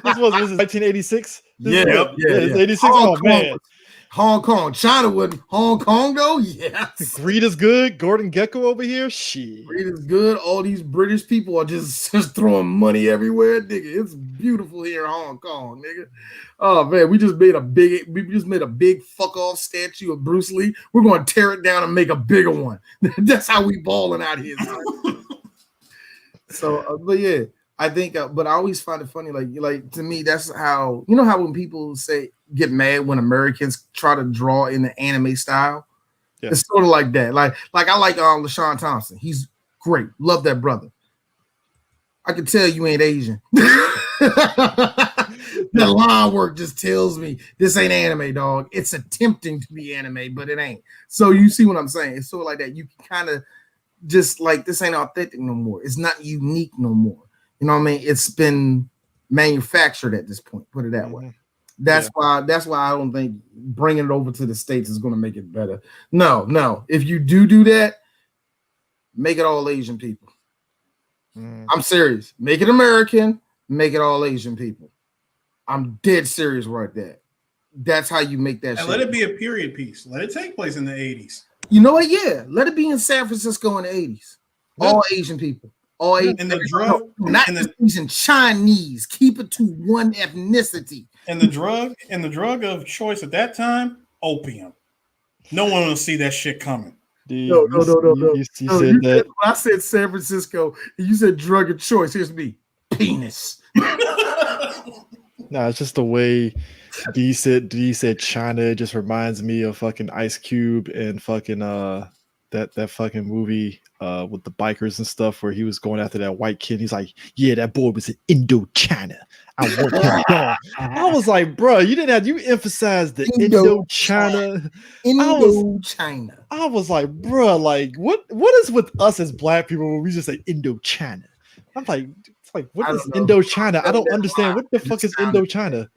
This was 1986. Yeah. 86. Oh man. Hong Kong. China wasn't Hong Kong though. Yes. Greed is good. Gordon Gekko over here. Shit. Greed is good. All these British people are just throwing money everywhere, nigga. It's beautiful here in Hong Kong, nigga. Oh man, we just made a big fuck off statue of Bruce Lee. We're gonna tear it down and make a bigger one. That's how we balling out here. So, but yeah. I think, but I always find it funny. Like to me, that's how, you know how when people get mad when Americans try to draw in the anime style. Yeah. It's sort of like that. Like I like LaShawn Thompson. He's great. Love that brother. I can tell you ain't Asian. The line work just tells me this ain't anime, dog. It's attempting to be anime, but it ain't. So you see what I'm saying? It's sort of like that. You can kind of just like this ain't authentic no more. It's not unique no more. You know what I mean? It's been manufactured at this point. Put it that way. That's why I don't think bringing it over to the States is going to make it better. No. If you do that, make it all Asian people. I'm serious. Make it American. Make it all Asian people. I'm dead serious right there. That's how you make that. And let it be a period piece. Let it take place in the 80s. You know what? Yeah, let it be in San Francisco in the 80s. All Asian people. All Asian. And the drug, not using Chinese. Keep it to one ethnicity. And the drug of choice at that time, opium. No one will see that shit coming. No. You said that. I said San Francisco, and you said drug of choice. Here's me, penis. No, it's just the way D said China. It just reminds me of fucking Ice Cube and fucking that fucking movie with the bikers and stuff where he was going after that white kid. He's like, yeah, that boy was in Indochina. I want him gone. I was like, bro, you emphasized the Indochina. Indochina. I was like, bro, like what is with us as black people when we just say Indochina? I'm like, it's like, what is Indochina? I don't understand. What the fuck is Indochina?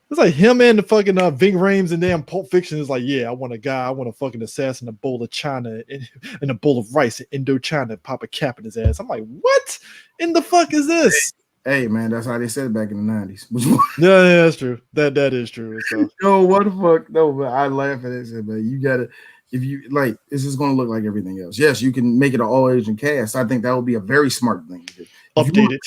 It's like him and the fucking Ving Rhames and damn Pulp Fiction is like, yeah, I want a fucking assassin, a bowl of China and a bowl of rice in Indochina, pop a cap in his ass. I'm like, what in the fuck is this? Hey man, that's how they said it back in the 90s. Yeah, that's true. That is true. So. No, what the fuck? No, but I laugh at it, but you gotta, if you like, this is gonna look like everything else. Yes, you can make it an all Asian cast. I think that would be a very smart thing to do. Update it.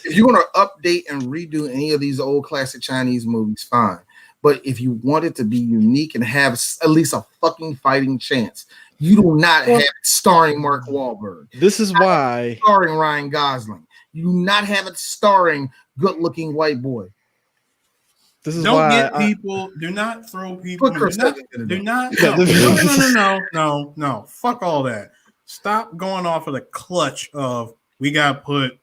If you want to update and redo any of these old classic Chinese movies, fine. But if you want it to be unique and have at least a fucking fighting chance, you do not have it starring Mark Wahlberg. This is why starring Ryan Gosling. You do not have it starring good-looking white boy. This is don't why get people. Do not throw people. Do not. No. Fuck all that. Stop going off of the clutch of we gotta put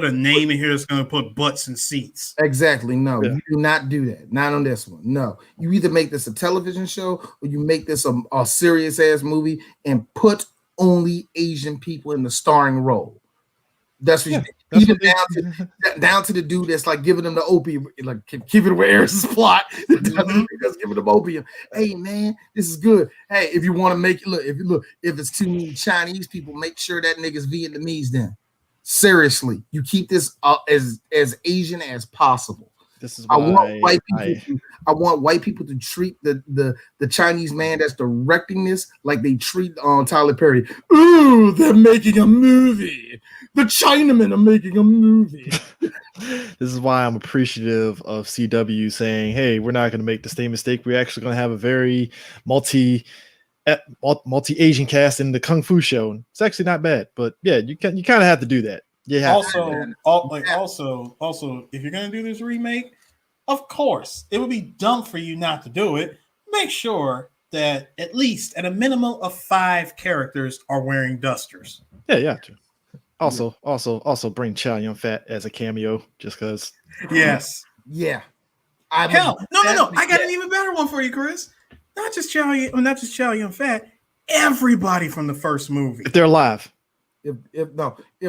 a name in here that's gonna put butts in seats. Exactly. No, you do not do that. Not on this one. No, you either make this a television show or you make this a serious ass movie and put only Asian people in the starring role. That's what you down to the dude that's like giving them the opium, like keeping it with Eris's plot. That's giving them opium. Hey man, this is good. Hey, if you want to make it if it's too many Chinese people, make sure that nigga's Vietnamese. Then seriously, you keep this as Asian as possible. This is why I want white people to treat the Chinese man that's directing this like they treat Tyler Perry. Ooh, they're making a movie. The Chinamen are making a movie. This is why I'm appreciative of CW saying, "Hey, we're not going to make the same mistake. We're actually going to have a very multi-Asian cast in the Kung Fu show." It's actually not bad, but yeah, you kind of have to do that. Yeah. Also, if you're gonna do this remake, of course, it would be dumb for you not to do it. Make sure that at a minimum of 5 characters are wearing dusters. Yeah. True. Also bring Chow Yun Fat as a cameo, just because. Yes. Yeah. No. I got an even better one for you, Chris. Not just Chow Yun Fat. Everybody from the first movie. If they're alive. If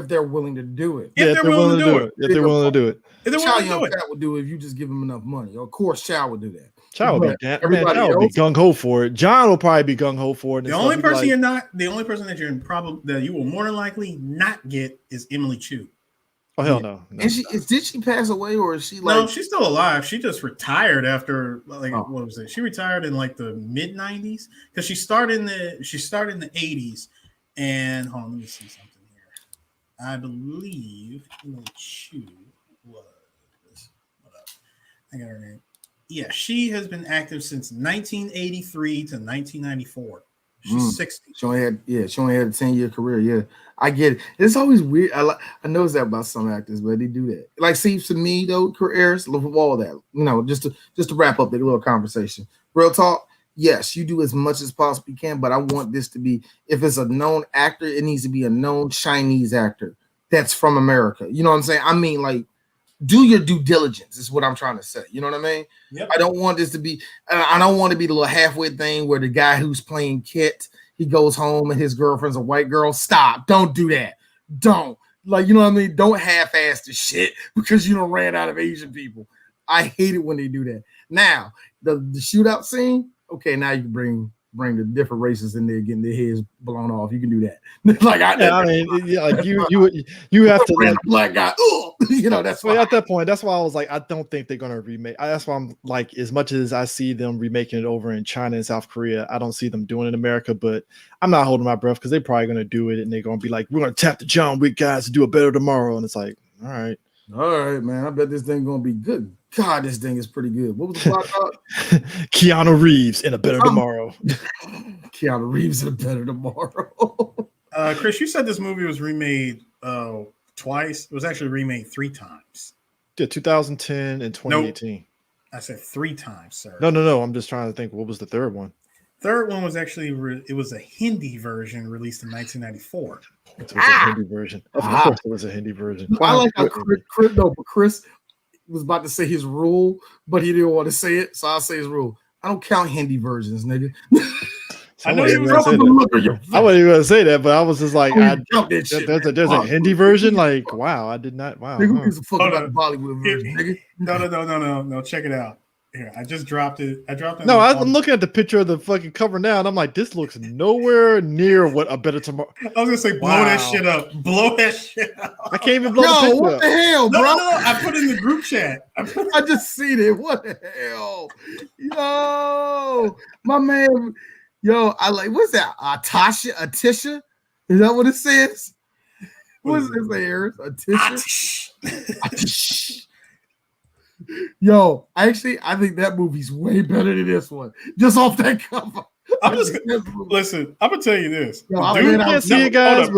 they're willing to do it. If they're willing to do it. If they're willing to do it. Chow Yun Fat would do it if you just give him enough money. Of course, Chow would do that. Chow would be gung ho for it. John will probably be gung ho for it. The only person that you will more than likely not get is Emily Chu. Oh hell no. Did she pass away or is she like? No, she's still alive. She just retired after what was it? She retired in like the mid 90s because she started in the 80s. And hold on, let me see something here. I believe Emily Chu was. What up? I got her name. Yeah, she has been active since 1983 to 1994. She's 60. She only had a 10-year career. Yeah, I get it. It's always weird. I notice that about some actors, but they do that. Like, seems to me though, careers love all that. Just to wrap up the little conversation. Real talk. Yes, you do as much as possibly can, but I want this to be, if it's a known actor, it needs to be a known Chinese actor that's from America. You know what I'm saying? I mean, like do your due diligence. Is what I'm trying to say. You know what I mean? Yep. I don't want this to be. I don't want to be the little halfway thing where the guy who's playing Kit, he goes home and his girlfriend's a white girl. Stop! Don't do that. Don't. Like, you know what I mean? Don't half-ass the shit because you don't ran out of Asian people. I hate it when they do that. Now, the shootout scene, okay, now you can bring the different races in there getting their heads blown off. You can do that. Like you have to like black guy. You know, that's why at that point. That's why I was like, I don't think they're gonna remake. That's why I'm like, as much as I see them remaking it over in China and South Korea, I don't see them doing it in America. But I'm not holding my breath because they're probably gonna do it and they're gonna be like, we're gonna tap the John Wick guys to do it better tomorrow. And it's like, all right, man. I bet this thing gonna be good. God, this thing is pretty good. What was the plot about? Keanu Reeves in a better tomorrow. Keanu Reeves in a better tomorrow. Chris, you said this movie was remade twice. It was actually remade 3 times. Yeah, 2010 and 2018. Nope. I said 3 times, sir. No. I'm just trying to think. What was the third one? Third one was actually it was a Hindi version released in 1994. It was a Hindi version. Of course, it was a Hindi version. I like how Chris was about to say his rule, but he didn't want to say it, so I'll say his rule. I don't count Hindi versions, nigga. I know you were I wasn't even gonna say that, but I was just like, there's a Hindi version. Like, wow, I did not. Wow, nigga, who gives a fuck about the Bollywood version, nigga? No. Check it out. Here, I just dropped it. No, I'm looking at the picture of the fucking cover now, and I'm like, this looks nowhere near what A Better Tomorrow. I was gonna say, blow that shit up. Blow that shit up. I can't even blow the picture what up. The hell, bro? No, I put it in the group chat. I just seen it. What the hell? Yo, my man. Yo, I like, what's that? Atisha? Is that what it says? What is it say, Harris? Atisha? Yo, actually, I think that movie's way better than this one. Just off that cover. Listen. I'm gonna tell you this. Yo, I can't see it, guys.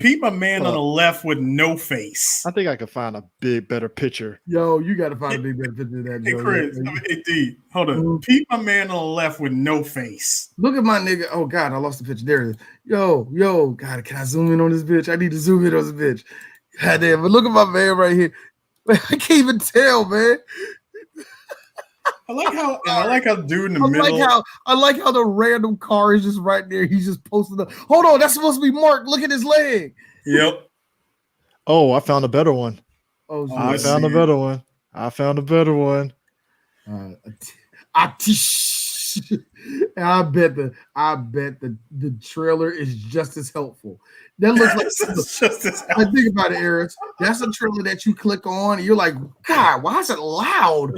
Peep my man on the left with no face. I think I could find a better picture. Yo, you got to find a better picture than that. Hey, Chris, indeed. Hold on. Peep my man on the left with no face. Look at my nigga. Oh God, I lost the picture. There it is. Yo, God, can I zoom in on this bitch? I need to zoom in on this bitch. God damn, but look at my man right here. I can't even tell, man. I like how dude in the middle. I like how the random car is just right there. He's just posting up. Hold on, that's supposed to be Mark. Look at his leg. Yep. Oh, I found a better one. I found a better one. I bet the trailer is just as helpful. That looks like I think about it, Eris. That's a trailer that you click on and you're like, God, why is it loud?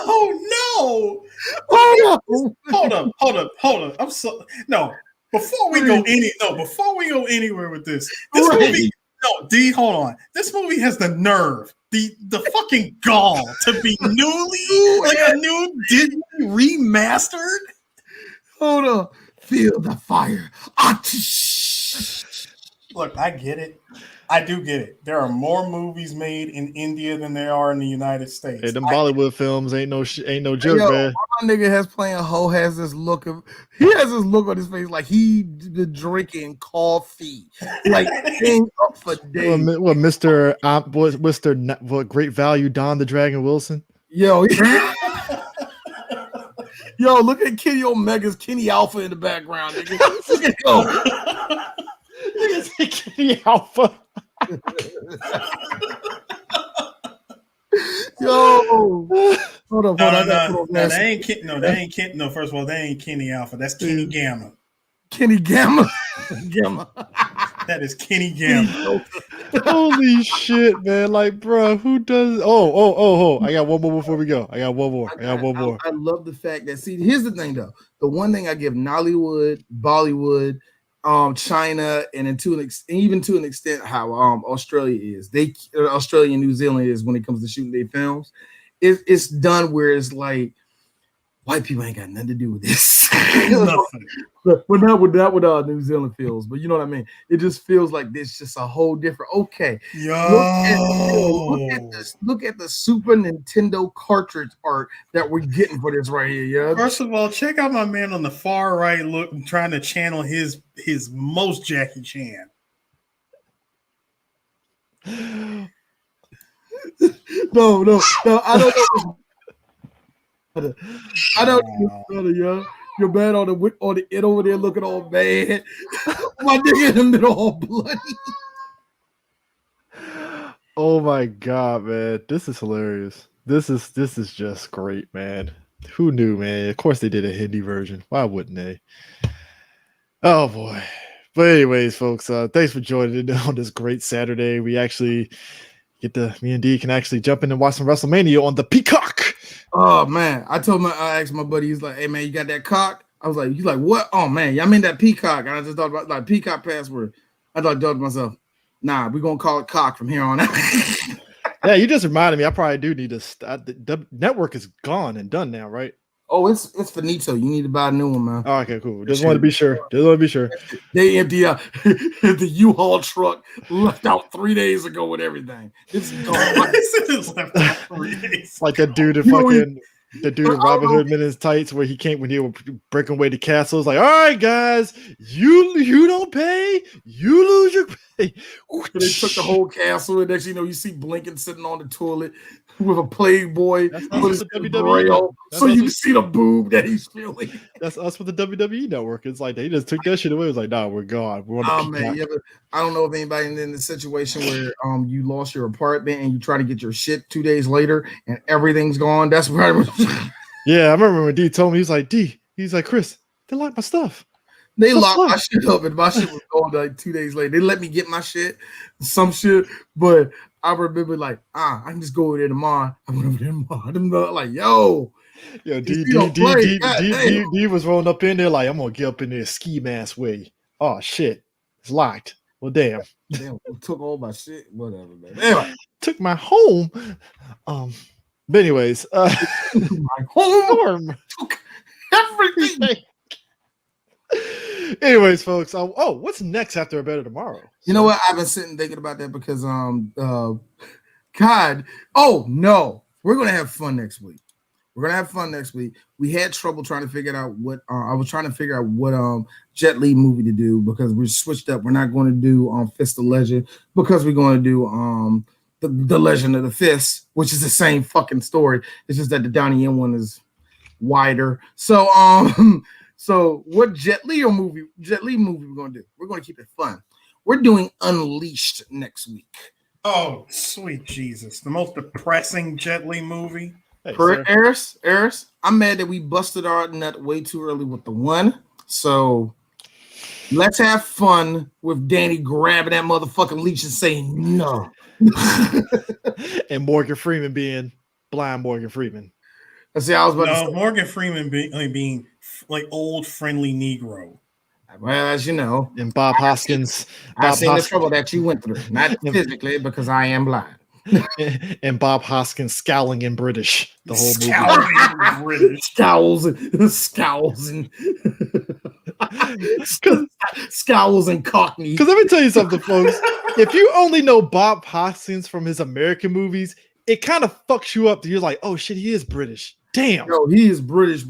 Oh no! Hold up. I'm so no. Before we go anywhere with this movie. No, D, hold on. This movie has the nerve, the fucking gall to be a new Disney remastered. Hold on. Feel the fire. Look, I get it. I do get it. There are more movies made in India than there are in the United States. Hey, them Bollywood films ain't no joke, man. My nigga has playing Ho has this look on his face like he been drinking coffee, like staying up for days. What Mr. Great Value Don the Dragon Wilson? Yo, look at Kenny Omega's Kenny Alpha in the background, nigga. Look at Kenny Alpha. Yo, hold on. That ain't Kenny. No, first of all, that ain't Kenny Alpha. That's Kenny Gamma. Kenny Gamma. That is Kenny Gamma. Holy shit, man! Like, bro, who does? Oh! I got one more before we go. I got one more. I love the fact that. See, here's the thing, though. The one thing I give Nollywood, Bollywood, China, and even to an extent how Australia is. Australia and New Zealand is when it comes to shooting their films. It's done where it's like white people ain't got nothing to do with this. Nothing. But not with New Zealand feels, but you know what I mean. It just feels like this, just a whole different. Okay, look at the Super Nintendo cartridge art that we're getting for this right here. Yeah. First of all, check out my man on the far right, trying to channel his most Jackie Chan. No, I don't know. I don't know, yo. Your man on the it over there looking all bad. My nigga in the middle all bloody. Oh my god, man. This is hilarious. This is just great, man. Who knew, man? Of course they did a Hindi version. Why wouldn't they? Oh boy. But anyways, folks, thanks for joining in on this great Saturday. We actually me and D can actually jump in and watch some WrestleMania on the Peacock. Oh man, I asked my buddy, he's like, "Hey man, you got that cock?" I was like, "He's like, what? Oh man, I mean that Peacock." And I just thought about like Peacock password. I thought to myself, "Nah, we're gonna call it cock from here on out." Yeah, you just reminded me. I probably do need to. The network is gone and done now, right? Oh, it's finito. You need to buy a new one, man. Oh, okay, cool. Just want to be sure. They empty out the U-Haul truck left out 3 days ago with everything. It's gone. It's left out 3 days. Like that dude in Robin Hood Men in Tights where when he was breaking away the castle. It's like, all right, guys, you don't pay, you lose your pay. They took the whole castle, and next you see Blinken sitting on the toilet with a Playboy. That's us with the WWE. So you can see the boob that he's feeling. That's us with the WWE network. It's like they just took that shit away. It was like, nah, we're gone. We're on the man, I don't know if anybody in the situation where you lost your apartment and you try to get your shit 2 days later and everything's gone. That's right. Yeah, I remember when D told me, he's like, Chris, they locked my stuff. They locked my shit up, and my shit was gone like 2 days later. They let me get my shit, some shit, but I remember like, I can just go over there tomorrow. I went over there tomorrow. I'm like, yo, D was rolling up in there like, I'm gonna get up in there ski mask way. Oh shit, it's locked. Well, damn, took all my shit. Whatever, man. Anyway, took my home. But anyways, my home took everything. Anyways, folks, what's next after A Better Tomorrow? You know what? I've been sitting thinking about that because God, oh no, we're gonna have fun next week. We had trouble trying to figure out what I was trying to figure out what Jet Li movie to do because we switched up. We're not going to do Fist of Legend because we're going to do the Legend of the Fist, which is the same fucking story. It's just that the Donnie Yen one is wider. So so what Jet Li movie we're going to do? We're going to keep it fun. We're doing Unleashed next week. Oh, sweet Jesus. The most depressing Jet Li movie. Hey, Eris, I'm mad that we busted our nut way too early with the one. So let's have fun with Danny grabbing that motherfucking leash and saying no. And Morgan Freeman being blind Morgan Freeman. Morgan Freeman being like old friendly Negro. Well, as you know, and Bob Hoskins. I've seen the trouble that you went through, not physically because I am blind. And Bob Hoskins scowling in British the whole movie. Scowls and Cockney. Because let me tell you something, folks. If you only know Bob Hoskins from his American movies, it kind of fucks you up. You're like, oh shit, he is British. Damn. Yo, he is British.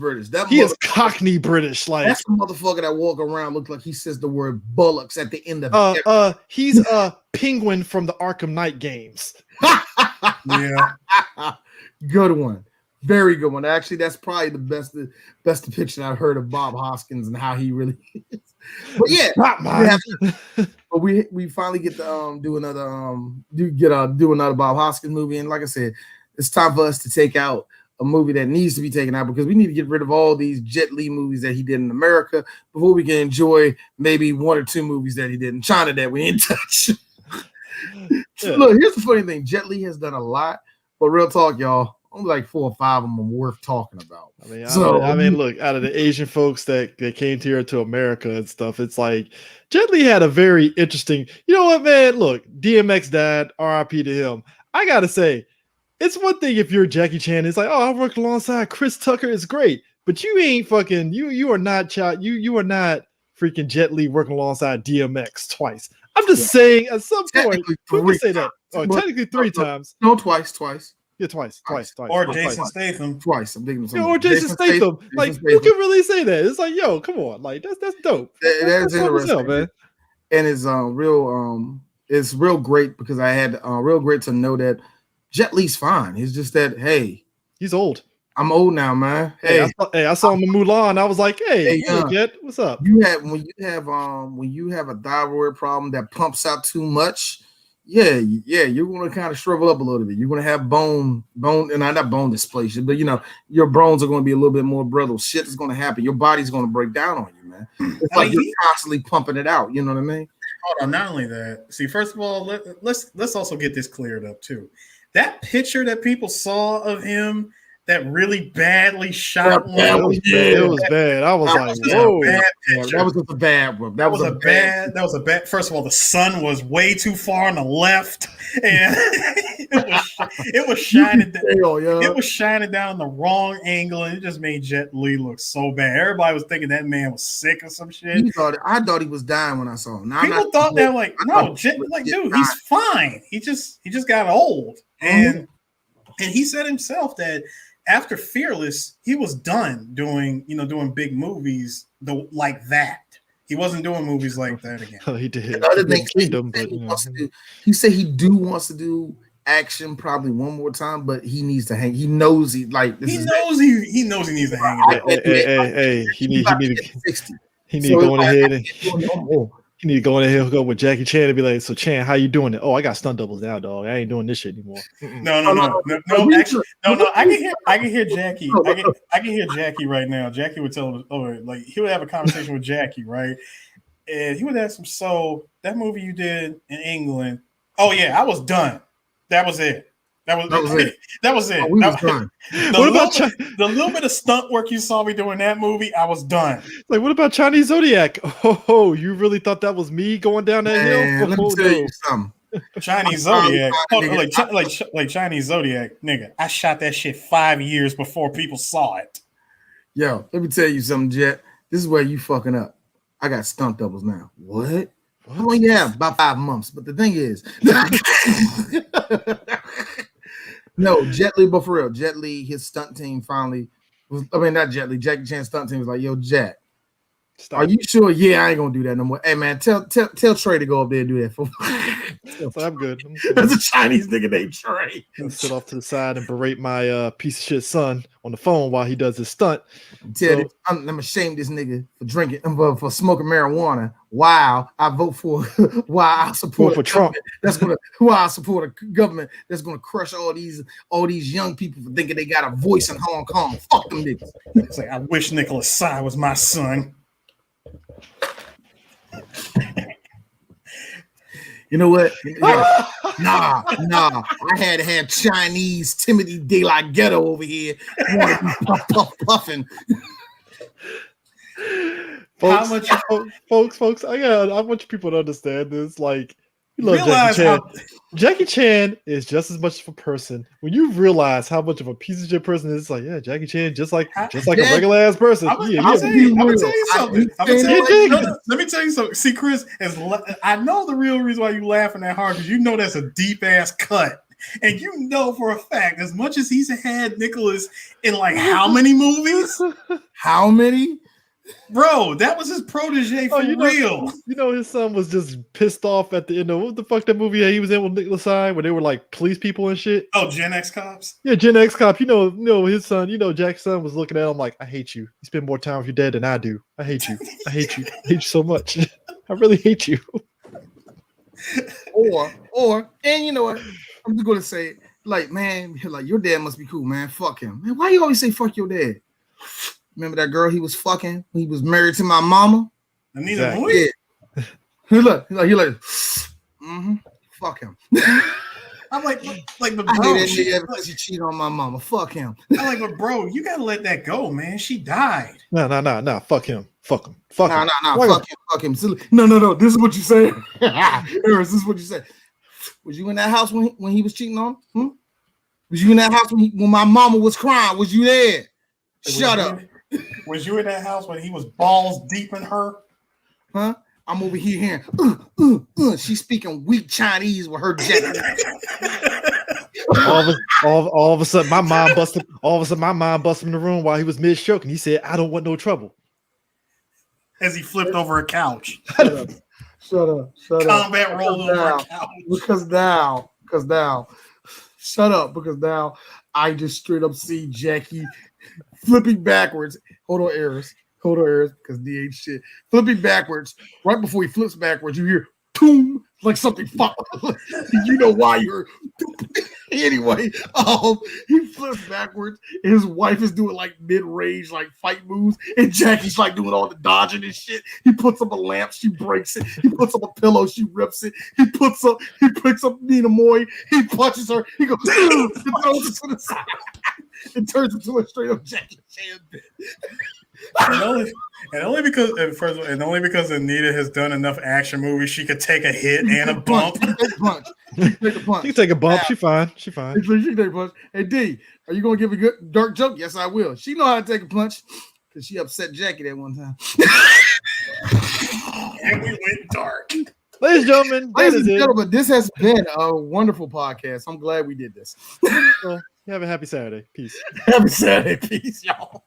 He is Cockney British. Like that's the motherfucker that walk around look like he says the word bullocks at the end of he's a penguin from the Arkham Knight games. Yeah. Good one. Very good one. Actually, that's probably the best depiction I've heard of Bob Hoskins and how he really is. But yeah, but we finally get to do another Bob Hoskins movie. And like I said, it's time for us to take out a movie that needs to be taken out because we need to get rid of all these Jet Li movies that he did in America before we can enjoy maybe one or two movies that he did in China that we didn't touch. Yeah. Look, here's the funny thing. Jet Li has done a lot, but real talk, y'all, only like 4 or 5 of them are worth talking about. I mean, look, out of the Asian folks that came here to America and stuff, it's like Jet Li had a very interesting, you know what, man? Look, DMX died, RIP to him. I got to say, it's one thing if you're Jackie Chan, it's like, oh, I worked alongside Chris Tucker. It's great. but you ain't fucking you are not you are not freaking Jet Li working alongside DMX twice. I'm just saying at some point who can say that? Oh, technically 3 times. No, twice. Yeah, twice. Or Jason Statham. Twice. I'm thinking or Jason Statham. Like, who can really say that? It's like, yo, come on, like that's dope. That's interesting, man. And it's it's real great because I had real great to know that Jet Li's fine. It's just that, hey, he's old. I'm old now, man. Hey, I saw him in Mulan. I was like, hey, Jet, what's up? When you have a thyroid problem that pumps out too much, yeah, you're gonna kind of shrivel up a little bit. You're gonna have bone, and not bone dysplasia, but your bones are gonna be a little bit more brittle. Shit is gonna happen. Your body's gonna break down on you, man. It's like you're constantly pumping it out. You know what I mean? Hold on. Not only that. See, first of all, let's also get this cleared up too. That picture that people saw of him that really badly shot one. It was bad. I was like, whoa. That was just a bad one. That was a bad. First of all, the sun was way too far on the left, and it was shining down. It was shining down the wrong angle, and it just made Jet Li look so bad. Everybody was thinking that man was sick or some shit. I thought he was dying when I saw him. People thought that, like, no, Jet, like, dude, he's fine. He just got old, and he said himself that after Fearless, he was done doing big movies like that. He wasn't doing movies like that again. Oh, he did. Other thing, he said he wants to do action probably one more time, but he needs to hang. He knows he knows he needs to hang. Hey, he need to go on ahead and. You need to go in there, go with Jackie Chan and be like, so Chan, how you doing it? Oh, I got stunt doubles now, dog. I ain't doing this shit anymore. No. Actually, no. I can hear Jackie. I can hear Jackie right now. Jackie would tell him, like he would have a conversation with Jackie, right? And he would ask him, so that movie you did in England, oh yeah, I was done. That was it. That was it. That was it. The little bit of stunt work you saw me doing that movie, I was done. Like, what about Chinese Zodiac? Oh, you really thought that was me going down that hill? Let me tell you something. Chinese Zodiac, like Chinese Zodiac, nigga. I shot that shit 5 years before people saw it. Yo, let me tell you something, Jet. This is where you fucking up. I got stunt doubles now. What? How long you have? About 5 months. But the thing is, no, Jet Li, but for real, Jet Li, his stunt team finally was, not Jet Li, Jackie Chan's stunt team was like, yo, Jet, are you sure? Yeah, I ain't gonna do that no more. Hey man, tell Trey to go up there and do that for me. So I'm good. There's a Chinese nigga named Trey. Sit off to the side and berate my piece of shit son on the phone while he does his stunt. I'm gonna shame this nigga for drinking, for smoking marijuana. Wow, I vote for. Why I support for Trump. Why I support a government that's gonna crush all these young people for thinking they got a voice in Hong Kong. Fuck them niggas. It's like, I wish Nicholas Tsai was my son. You know what? Nah. I had to have Chinese Timothy De La Ghetto over here. Puffing. Folks, I want you people to understand this. Like, you love Jackie Chan. Jackie Chan is just as much of a person. When you realize how much of a piece of shit person is, it's like, yeah, Jackie Chan, just like a regular ass person. I'm gonna tell you something. Let me tell you something. See, Chris, I know the real reason why you laughing that hard, because you know that's a deep ass cut. And you know for a fact, as much as he's had Nicholas in like how many movies? How many? Bro, that was his protege for real. You know, his son was just pissed off at the end of what the fuck that movie he was in with Nicholas Tsai, where they were like police people and shit. Oh, Gen X Cops? Yeah, Gen X Cop. You know his son, Jack's son was looking at him like, I hate you. You spend more time with your dad than I do. I hate you. I hate you. I hate you so much. I really hate you. Or, and you know what? I'm just gonna say, like, man, like, your dad must be cool, man. Fuck him. Man, why you always say fuck your dad? Remember that girl he was fucking when he was married to my mama? Anita Moody? Yeah. He like, fuck him. I'm like, but I bro, hate that nigga ever since he cheated on my mama. Fuck him. I'm like, but bro, you gotta let that go, man. She died. No. Fuck him. Fuck him. Fuck him. No. This is what you said. This is what you said. Was you in that house when he was cheating on? Was you in that house when my mama was crying? Was you there? Shut up. Was you in that house when he was balls deep in her? Huh? I'm over here hearing, she's speaking weak Chinese with her Jackie. all of a sudden, my mom busted. All of a sudden, my mom busted in the room while he was mid stroking. He said, "I don't want no trouble." As he flipped over a couch. Shut up. Combat rolled over a couch. Because now, shut up. Because now I just straight up see Jackie flipping backwards. Hold on, Eris, because D ain't shit. Flipping backwards. Right before he flips backwards, you hear boom, like something fuck. You know why you're anyway. He flips backwards. And his wife is doing like mid-range, like fight moves, and Jackie's like doing all the dodging and shit. He puts up a lamp, she breaks it. He puts up a pillow, she rips it. He picks up Nina Moy, he punches her, he goes, and throws it to the side. It turns into a straight up Jackie Chan bit. And only because Anita has done enough action movies, she could take a hit and a bump. Take a punch. She can take a bump. She fine. She can take a punch. Hey D, are you gonna give a good dark joke? Yes, I will. She know how to take a punch because she upset Jackie that one time. And we went dark. Ladies and gentlemen, this has been a wonderful podcast. I'm glad we did this. Well, you have a happy Saturday. Peace. Happy Saturday. Peace, y'all.